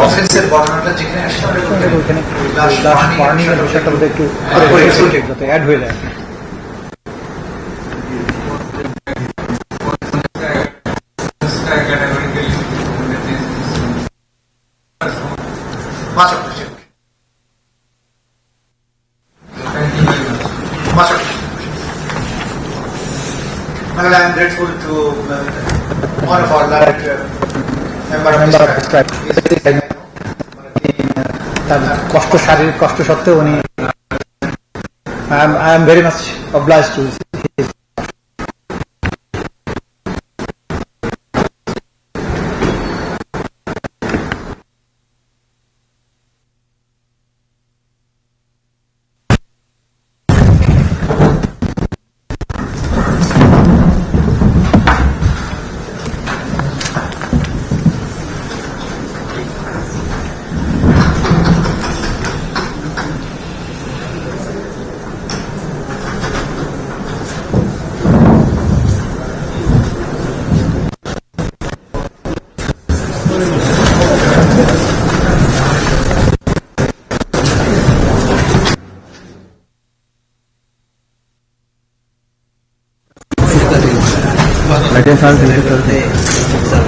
অফেন্সের বর্ণনাটা যেখানে আসছে ওখানে last morning এর বিষয়টা বোধহয় একটু যাতে add হয়ে যায়। I am grateful to one of our learned member of this tribe. তার কষ্ট, শারীরিক কষ্ট সত্ত্বেও উনি I am very much obliged to his লাইটের সাউন্ড দিতে চলতে